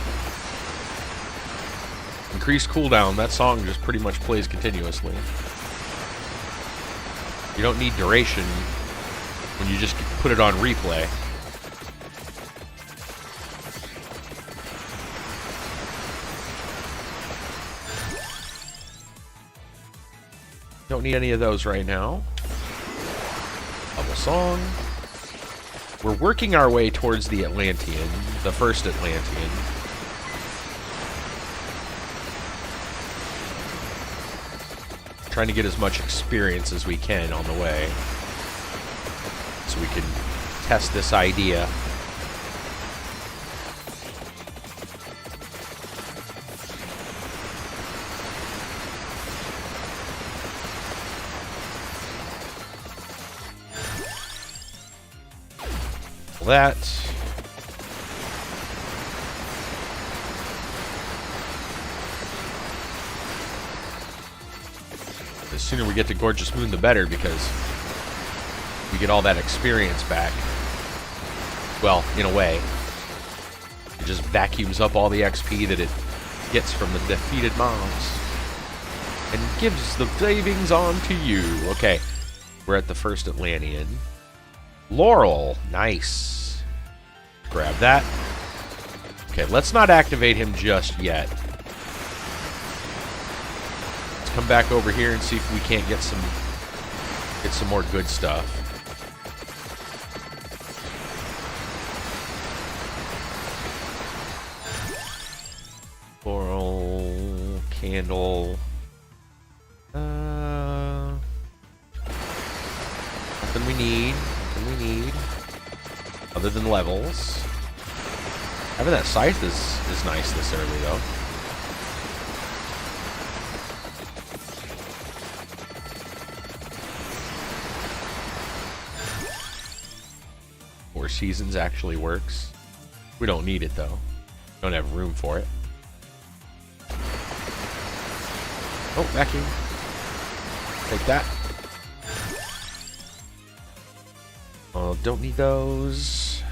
Increased cooldown, that song just pretty much plays continuously. You don't need duration when you just put it on replay. Don't need any of those right now. Bubble song. We're working our way towards the Atlantean, the first Atlantean. Trying to get as much experience as we can on the way, so we can test this idea. that. The sooner we get to Gorgeous Moon, the better, because we get all that experience back. Well, in a way. It just vacuums up all the XP that it gets from the defeated mobs and gives the savings on to you. Okay, we're at the first Atlantean. Laurel, nice. Grab that. Okay, let's not activate him just yet. Let's come back over here and see if we can't get some more good stuff. Laurel, candle. Nothing we need. Other than levels. Having that scythe is nice this early, though. Four Seasons actually works. We don't need it, though. Don't have room for it. Oh, vacuum. Take that. Oh, don't need those.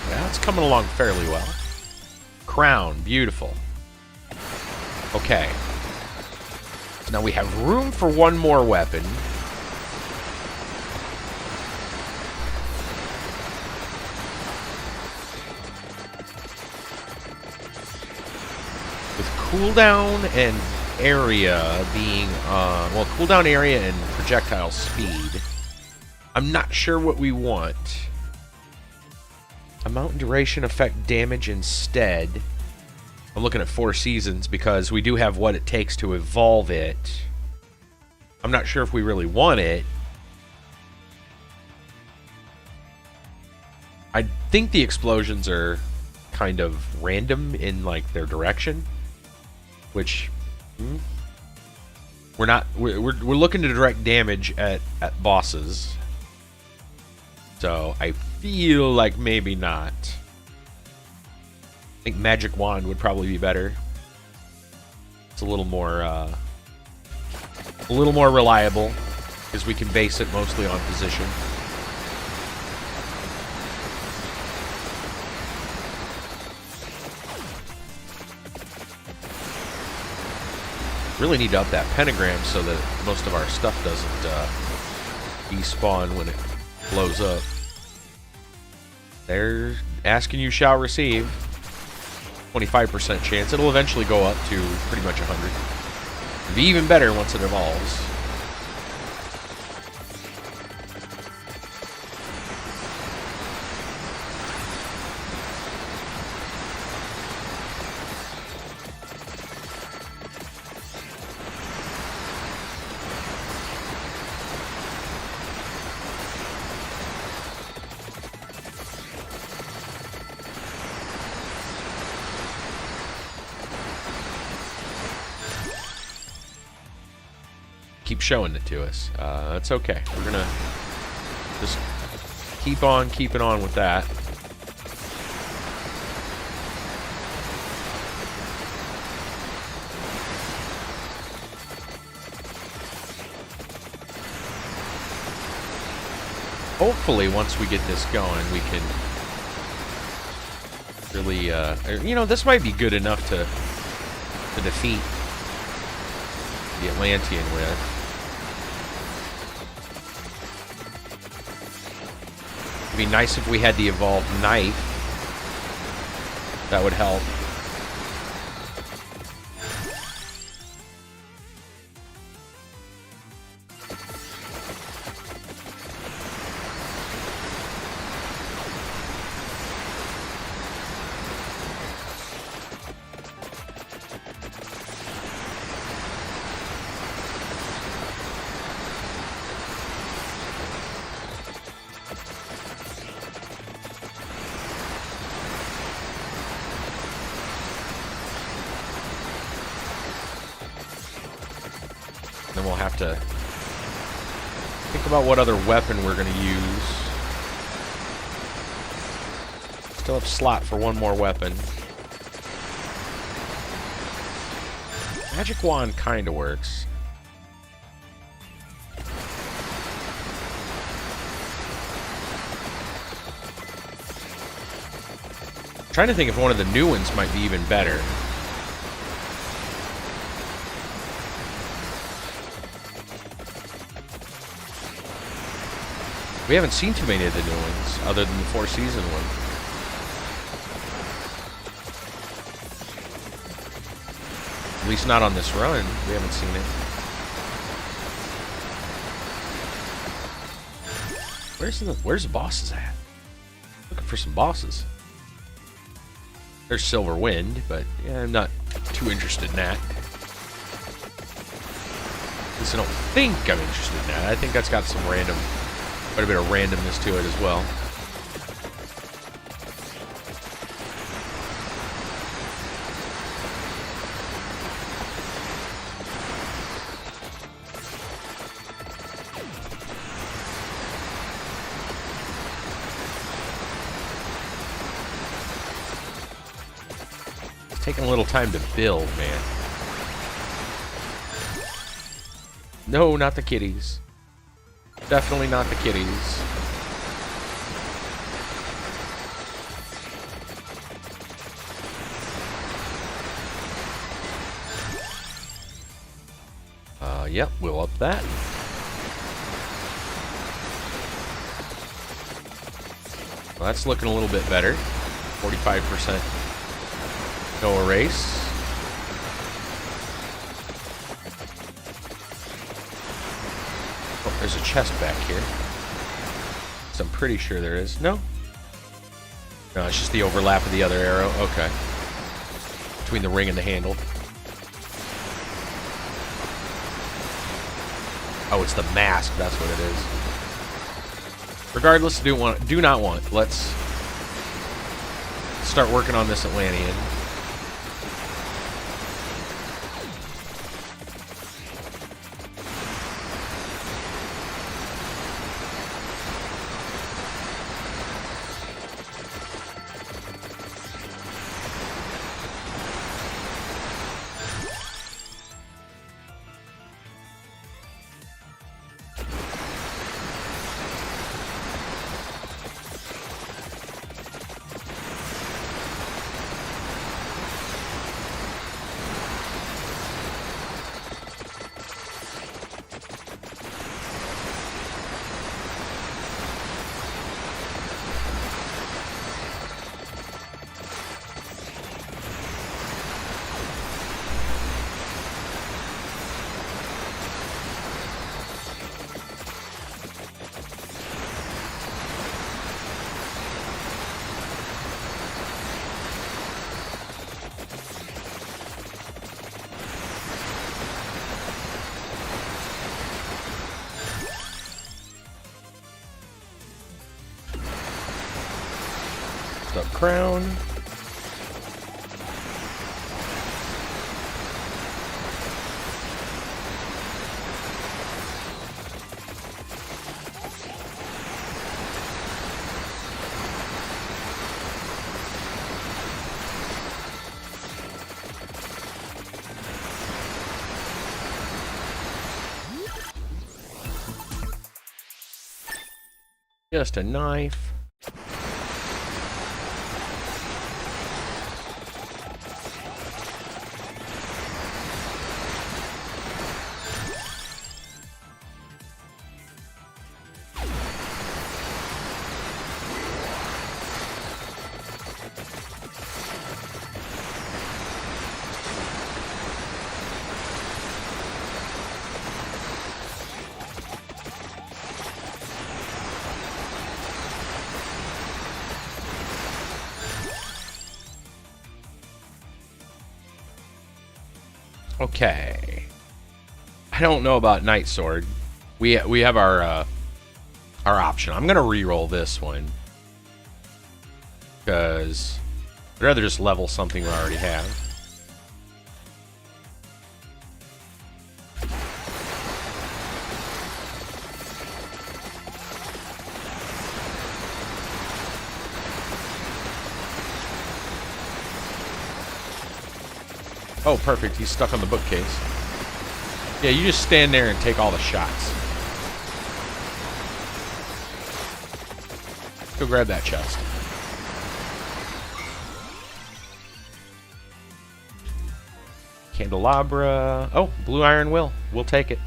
That's coming along fairly well. Crown, beautiful. Okay. Now we have room for one more weapon. With cooldown and area being, well, cooldown area and projectile speed. I'm not sure what we want. Amount and duration affect damage instead. I'm looking at Four Seasons because we do have what it takes to evolve it. I'm not sure if we really want it. I think the explosions are kind of random in like their direction, which we're not. We're looking to direct damage at bosses, so I feel like maybe not. I think Magic Wand would probably be better. It's a little more reliable because we can base it mostly on position. Really need to up that pentagram so that most of our stuff doesn't despawn when it blows up. They're asking you shall receive. 25% chance. It'll eventually go up to pretty much 100. It'll be even better once it evolves. Keep showing it to us. That's okay. We're gonna just keep on keeping on with that. Hopefully, once we get this going, we can really, you know, this might be good enough to defeat the Atlantean with. It'd be nice if we had the evolved knife. That would help. have to think about what other weapon we're going to use. Still have slot for one more weapon. Magic wand kind of works. I'm trying to think if one of the new ones might be even better. We haven't seen too many of the new ones, other than the Four Season one. At least not on this run. We haven't seen it. Where's the bosses at? Looking for some bosses. There's Silver Wind, but yeah, I'm not too interested in that. At least I don't think I'm interested in that. I think that's got some random, quite a bit of randomness to it as well. Taking a little time to build, man. No, not the kitties. Definitely not the kitties. Yep, we'll up that. Well, that's looking a little bit better. 45%. No erase. Oh, there's a chest back here. So I'm pretty sure there is. No? No, it's just the overlap of the other arrow. Okay. Between the ring and the handle. Oh, it's the mask. That's what it is. Regardless, do not want. Let's start working on this Atlantean. Crown. Just a knife. Okay. I don't know about Night Sword. We have our option. I'm gonna re-roll this one because I'd rather just level something we already have. Oh, perfect. He's stuck on the bookcase. Yeah, you just stand there and take all the shots. Go grab that chest. Candelabra. Oh, blue iron will. We'll take it.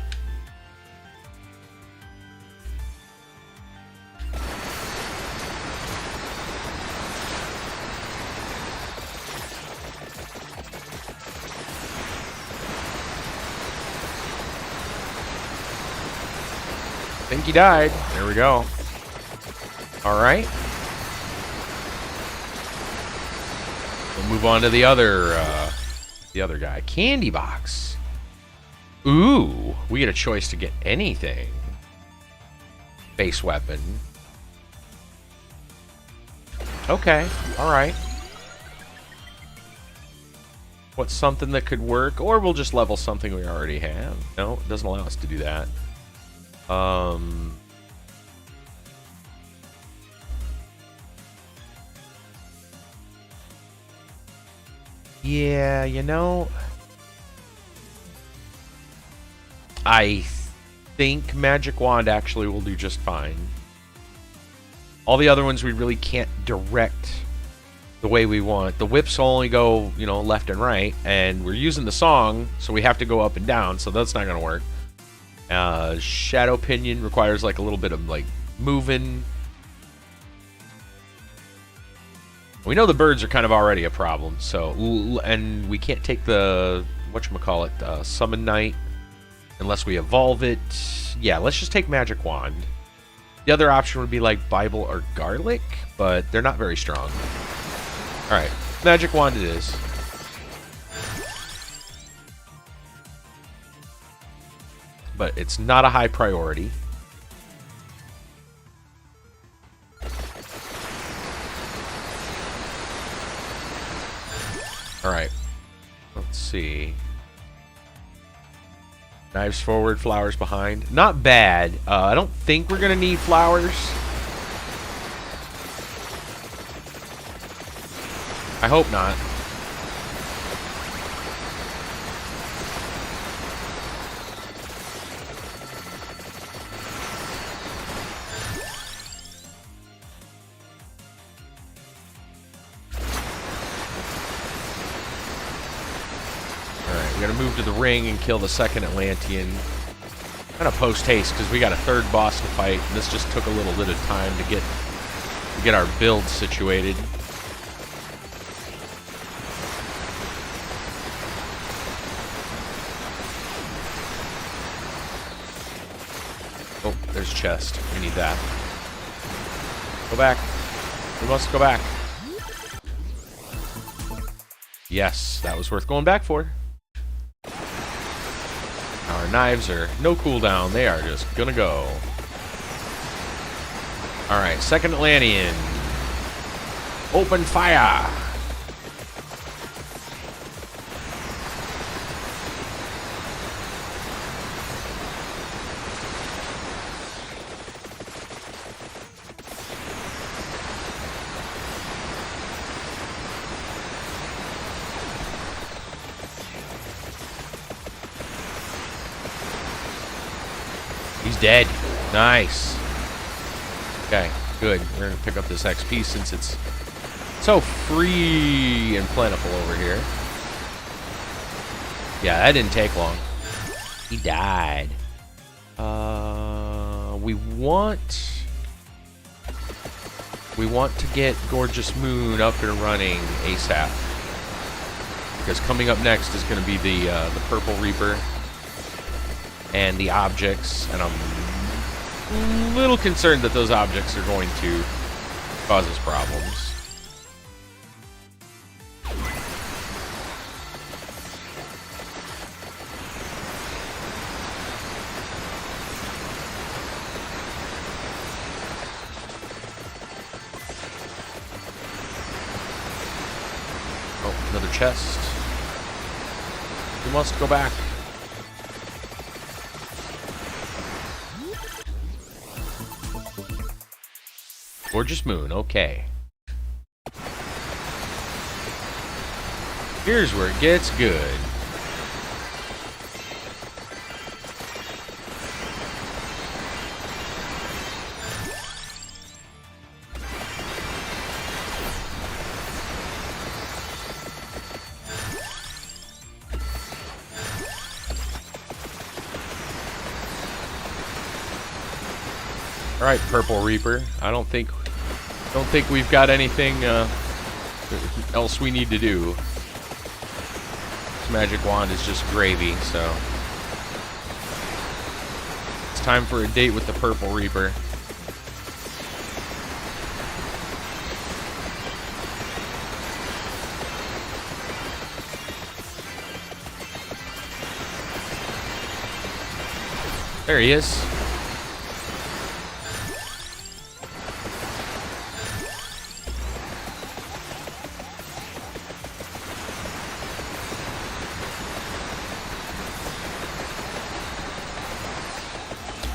I think he died. There we go. All right. We'll move on to the other guy. Candy box. Ooh, we get a choice to get anything. Base weapon. Okay. All right. What's something that could work? Or we'll just level something we already have. No, it doesn't allow us to do that. Yeah, you know, I think Magic Wand actually will do just fine. All the other ones we really can't direct the way we want. The whips will only go, you know, left and right, and we're using the song, so we have to go up and down, so that's not going to work. Shadow Pinion requires like a little bit of like moving. We know the birds are kind of already a problem, so and we can't take the whatchamacallit, Summon Knight unless we evolve it. Yeah, let's just take Magic Wand. The other option would be like Bible or Garlic, but they're not very strong. All right, Magic Wand it is. But it's not a high priority. Alright. Let's see. Knives forward, flowers behind. Not bad. I don't think we're going to need flowers. I hope not. We gotta move to the ring and kill the second Atlantean. Kind of post-haste, because we got a third boss to fight, and this just took a little bit of time to get our build situated. Oh, there's chest. We need that. Go back. We must go back. Yes, that was worth going back for. Our knives are no cooldown. They are just gonna go. Alright, second Atlantean. Open fire! He's dead. Nice. Okay, good. We're gonna pick up this XP since it's so free and plentiful over here. Yeah, that didn't take long. He died. We want to get Gorgeous Moon up and running ASAP. Because coming up next is going to be the Purple Reaper and the objects, and I'm a little concerned that those objects are going to cause us problems. Oh, another chest. We must go back. Gorgeous Moon, okay. Here's where it gets good. All right, Purple Reaper. I don't think we've got anything else we need to do. This magic wand is just gravy, so it's time for a date with the Purple Reaper. There he is.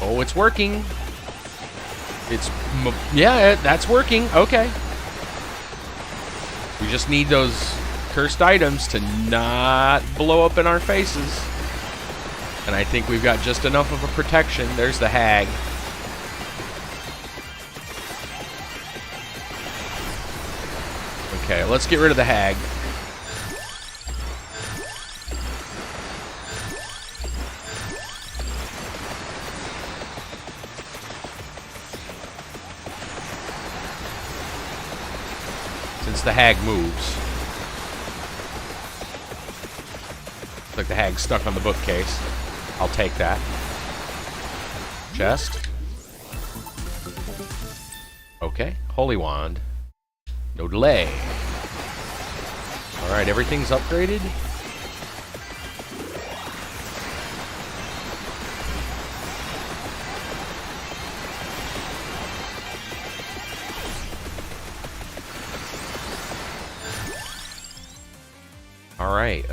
Oh, it's working. Yeah, that's working. Okay. We just need those cursed items to not blow up in our faces. And I think we've got just enough of a protection. There's the hag. Okay, let's get rid of the hag. Since the hag moves. Looks like the hag's stuck on the bookcase. I'll take that. Chest. Okay. Holy wand. No delay. Alright, everything's upgraded. Alright,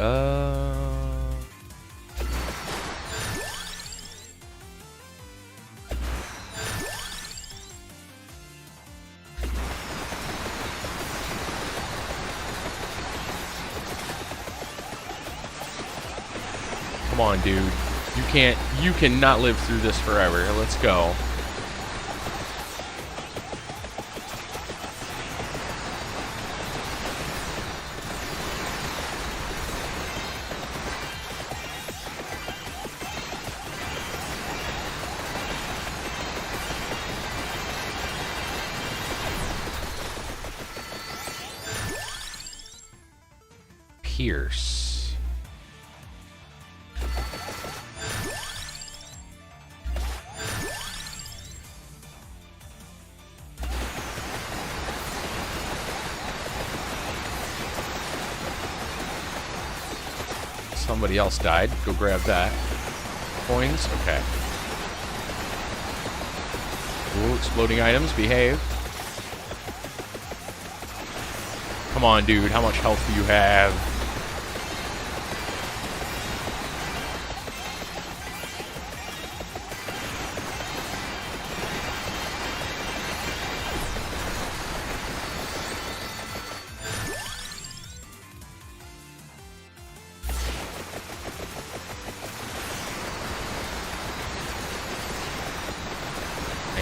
come on, dude. You cannot live through this forever. Let's go. Pierce. Somebody else died. Go grab that. Coins? Okay. Ooh, exploding items. Behave. Come on, dude. How much health do you have?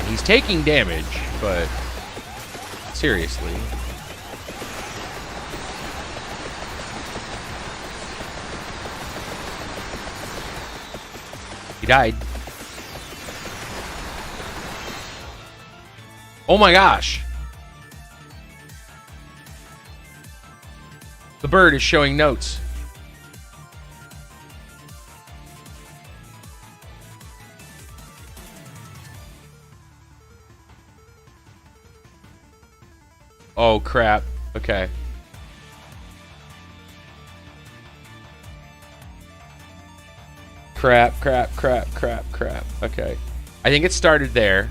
He's taking damage, but seriously. He died. Oh my gosh. The bird is showing notes. Oh, crap. Okay. Crap. Okay. I think it started there.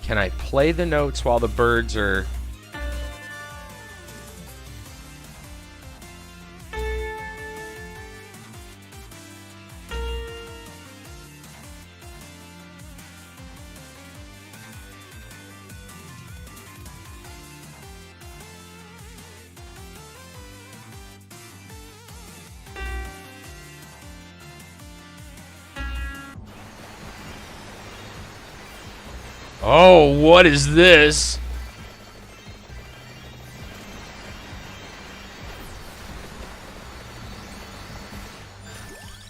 Can I play the notes while the birds are... Oh, what is this?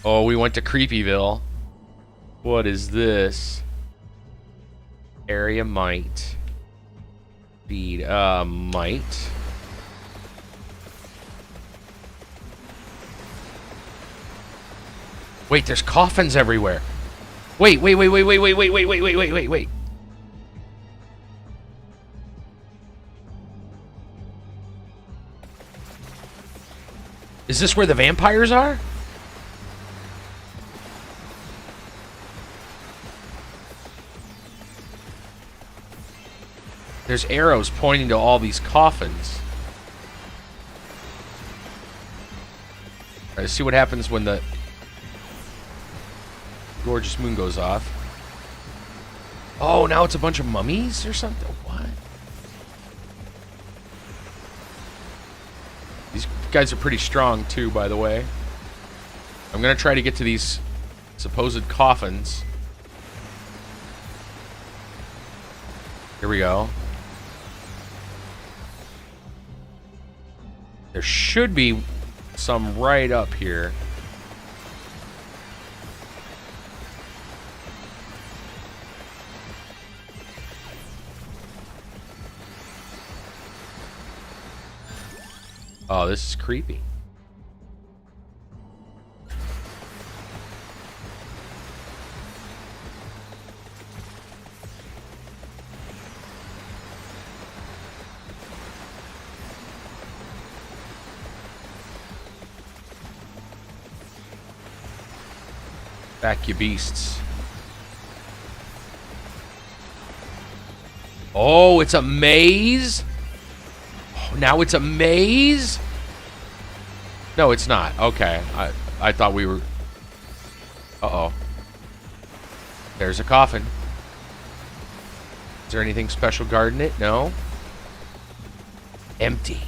Oh, we went to Creepyville. What is this? Area might. Speed, might. Wait, there's coffins everywhere. Wait. Is this where the vampires are? There's arrows pointing to all these coffins. All right, let's see what happens when the gorgeous moon goes off. Oh, now it's a bunch of mummies or something? What? These guys are pretty strong too, by the way. I'm gonna try to get to these supposed coffins. Here we go. There should be some right up here. Oh, this is creepy. Back, you beasts. Oh, it's a maze? Oh, now it's a maze? No, it's not. Okay. I thought we were... Uh-oh. There's a coffin. Is there anything special guarding it? No. Empty.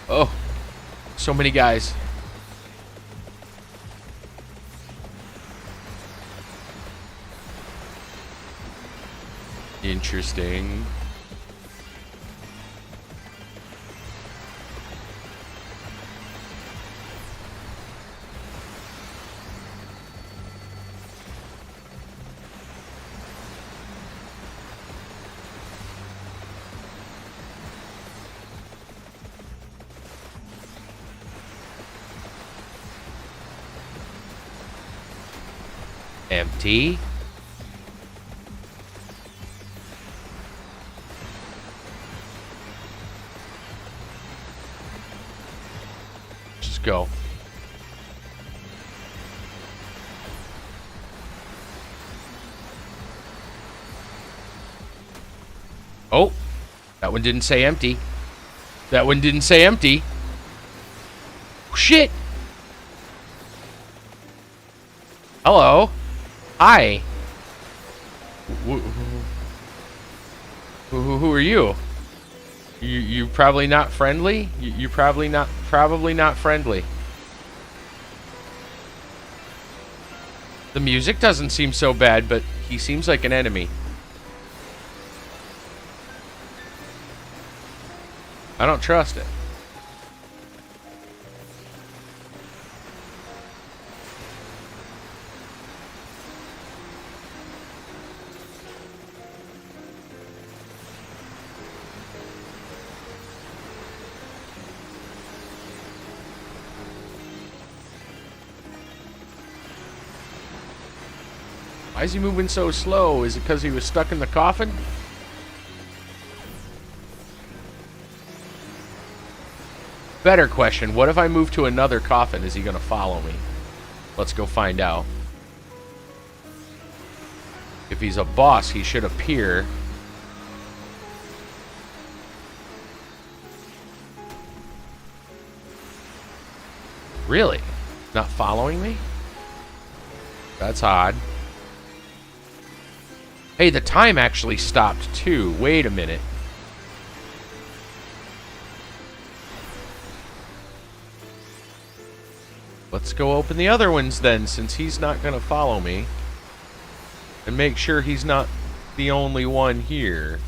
Oh. So many guys. Interesting. Empty. Just go. Oh, that one didn't say empty. That one didn't say empty. Shit. Hello. Hi. Who are you? You probably not friendly? You probably not friendly. The music doesn't seem so bad, but he seems like an enemy. I don't trust it. Why is he moving so slow? Is it because he was stuck in the coffin? Better question, what if I move to another coffin? Is he going to follow me? Let's go find out. If he's a boss, he should appear. Really? Not following me? That's odd. Hey, the time actually stopped too. Wait a minute. Let's go open the other ones then, since he's not going to follow me. And make sure he's not the only one here.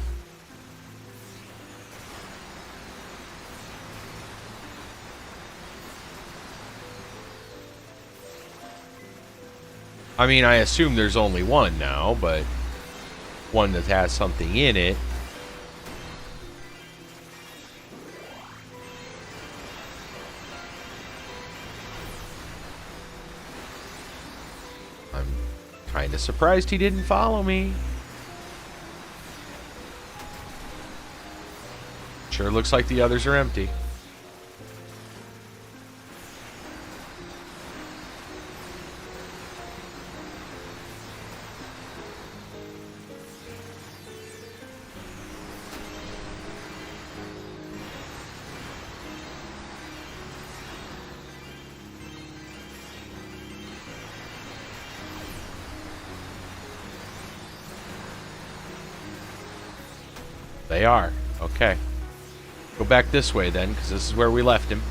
I mean, I assume there's only one now, but one that has something in it. I'm kind of surprised he didn't follow me. Sure looks like the others are empty. They are. Okay. Go back this way then, because this is where we left him.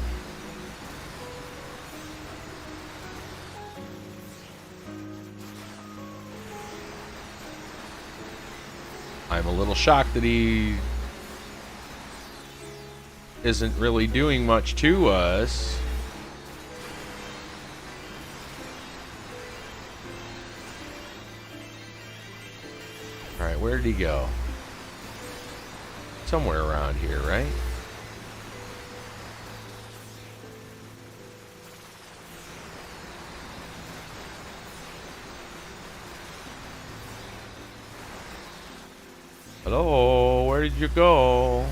I'm a little shocked that he isn't really doing much to us. Alright, where did he go? Somewhere around here, right? Hello, where did you go?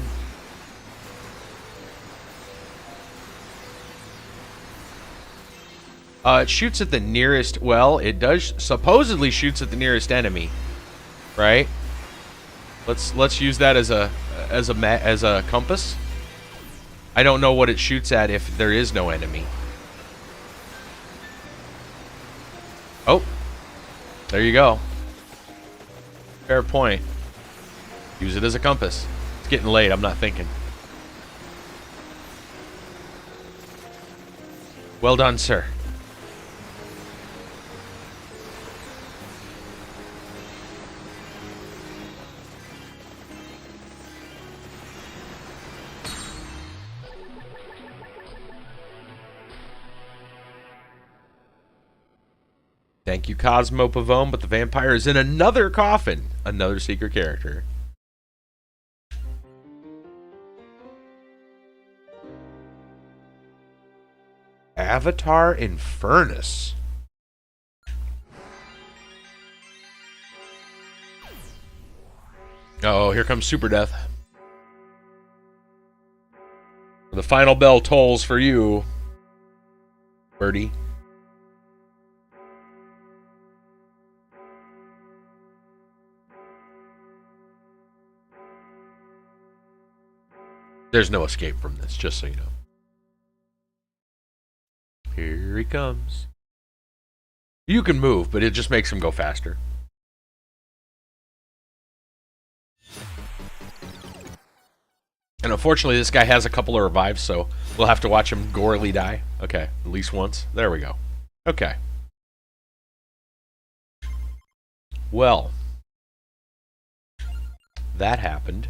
It shoots at the nearest, well, it does supposedly shoots at the nearest enemy, right? Let's use that as a compass. I don't know what it shoots at if there is no enemy. Oh, there you go. Fair point. Use it as a compass. It's getting late. I'm not thinking. Well done, sir. Thank you, Cosmo Pavone, but the vampire is in another coffin. Another secret character. Avatar Infernus. Oh, here comes Super Death. The final bell tolls for you, Birdie. There's no escape from this, just so you know. Here he comes. You can move, but it just makes him go faster. And unfortunately, this guy has a couple of revives, so we'll have to watch him gorily die. Okay, at least once. There we go. Okay. Well, that happened.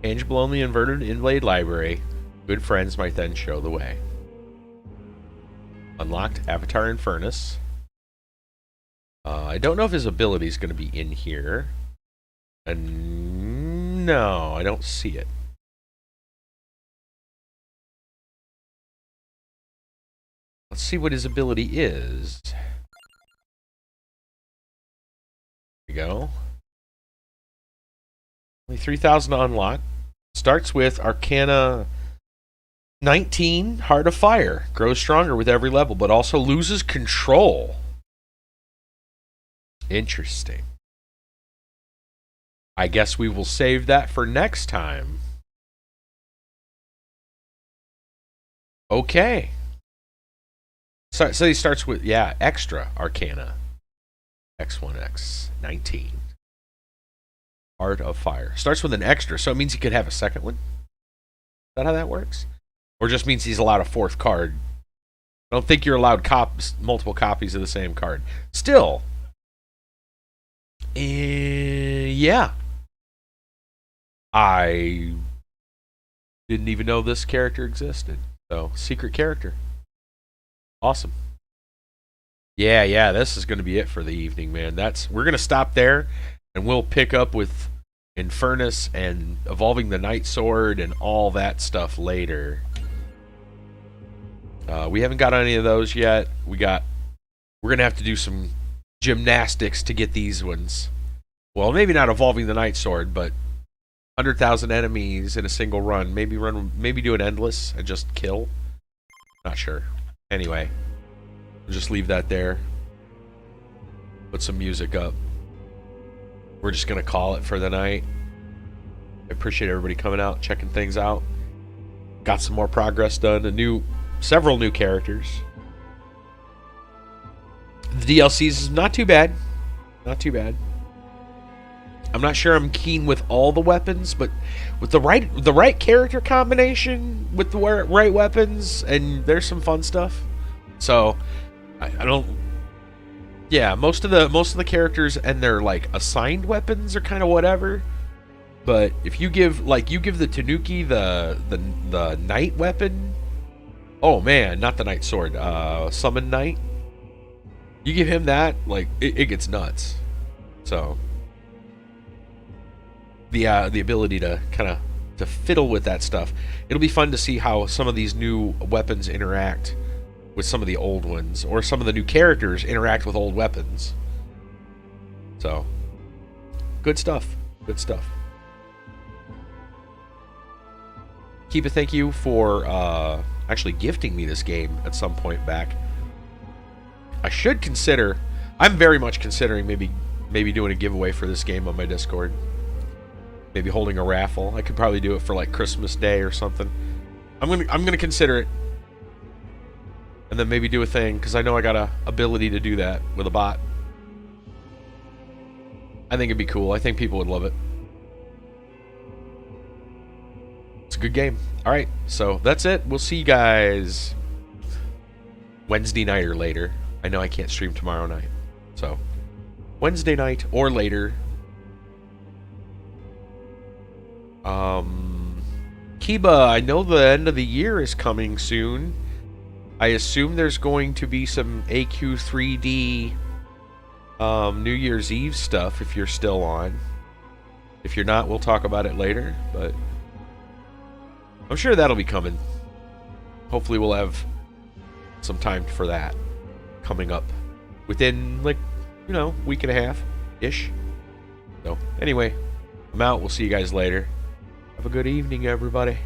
Tangible only inverted inlaid library. Good friends might then show the way. Unlocked Avatar Infernus. I don't know if his ability is going to be in here. No, I don't see it. Let's see what his ability is. There we go. Only 3,000 to unlock. Starts with Arcana 19, Heart of Fire. Grows stronger with every level, but also loses control. Interesting. I guess we will save that for next time. Okay. So he starts with, yeah, Extra Arcana. X1, X19. Heart of Fire. Starts with an extra, so it means he could have a second one. Is that how that works? Or just means he's allowed a fourth card. I don't think you're allowed multiple copies of the same card. Still, yeah. I didn't even know this character existed. So, secret character. Awesome. Yeah, this is going to be it for the evening, man. We're going to stop there, and we'll pick up with Infernus and Evolving the Night Sword and all that stuff later. We haven't got any of those yet. We're going to have to do some gymnastics to get these ones. Well, maybe not Evolving the Night Sword, but 100,000 enemies in a single run. Maybe do an endless and just kill. Not sure. Anyway, we'll just leave that there. Put some music up. We're just going to call it for the night. I appreciate everybody coming out, checking things out. Got some more progress done. Several new characters. The DLCs is not too bad. Not too bad. I'm not sure I'm keen with all the weapons, but with the right character combination with the right weapons, and there's some fun stuff. So I don't. Yeah, most of the characters and their like assigned weapons are kind of whatever. But if you give the Tanuki the Knight weapon, oh man, not the Knight Sword, Summon Knight. You give him that, like it gets nuts. So the ability to kind of to fiddle with that stuff, it'll be fun to see how some of these new weapons interact with some of the old ones, or some of the new characters interact with old weapons. So good stuff. Good stuff. Keep a thank you for actually gifting me this game at some point back. I should consider. I'm very much considering maybe doing a giveaway for this game on my Discord. Maybe holding a raffle. I could probably do it for like Christmas Day or something. I'm gonna consider it, and then maybe do a thing, because I know I got a ability to do that with a bot. I think it'd be cool. I think people would love it. It's a good game. All right, so that's it. We'll see you guys Wednesday night or later. I know I can't stream tomorrow night, so Wednesday night or later. Kiba, I know the end of the year is coming soon. I assume there's going to be some AQ3D New Year's Eve stuff if you're still on. If you're not, we'll talk about it later, but I'm sure that'll be coming. Hopefully we'll have some time for that coming up within, like, week and a half-ish. So, anyway, I'm out. We'll see you guys later. Have a good evening, everybody.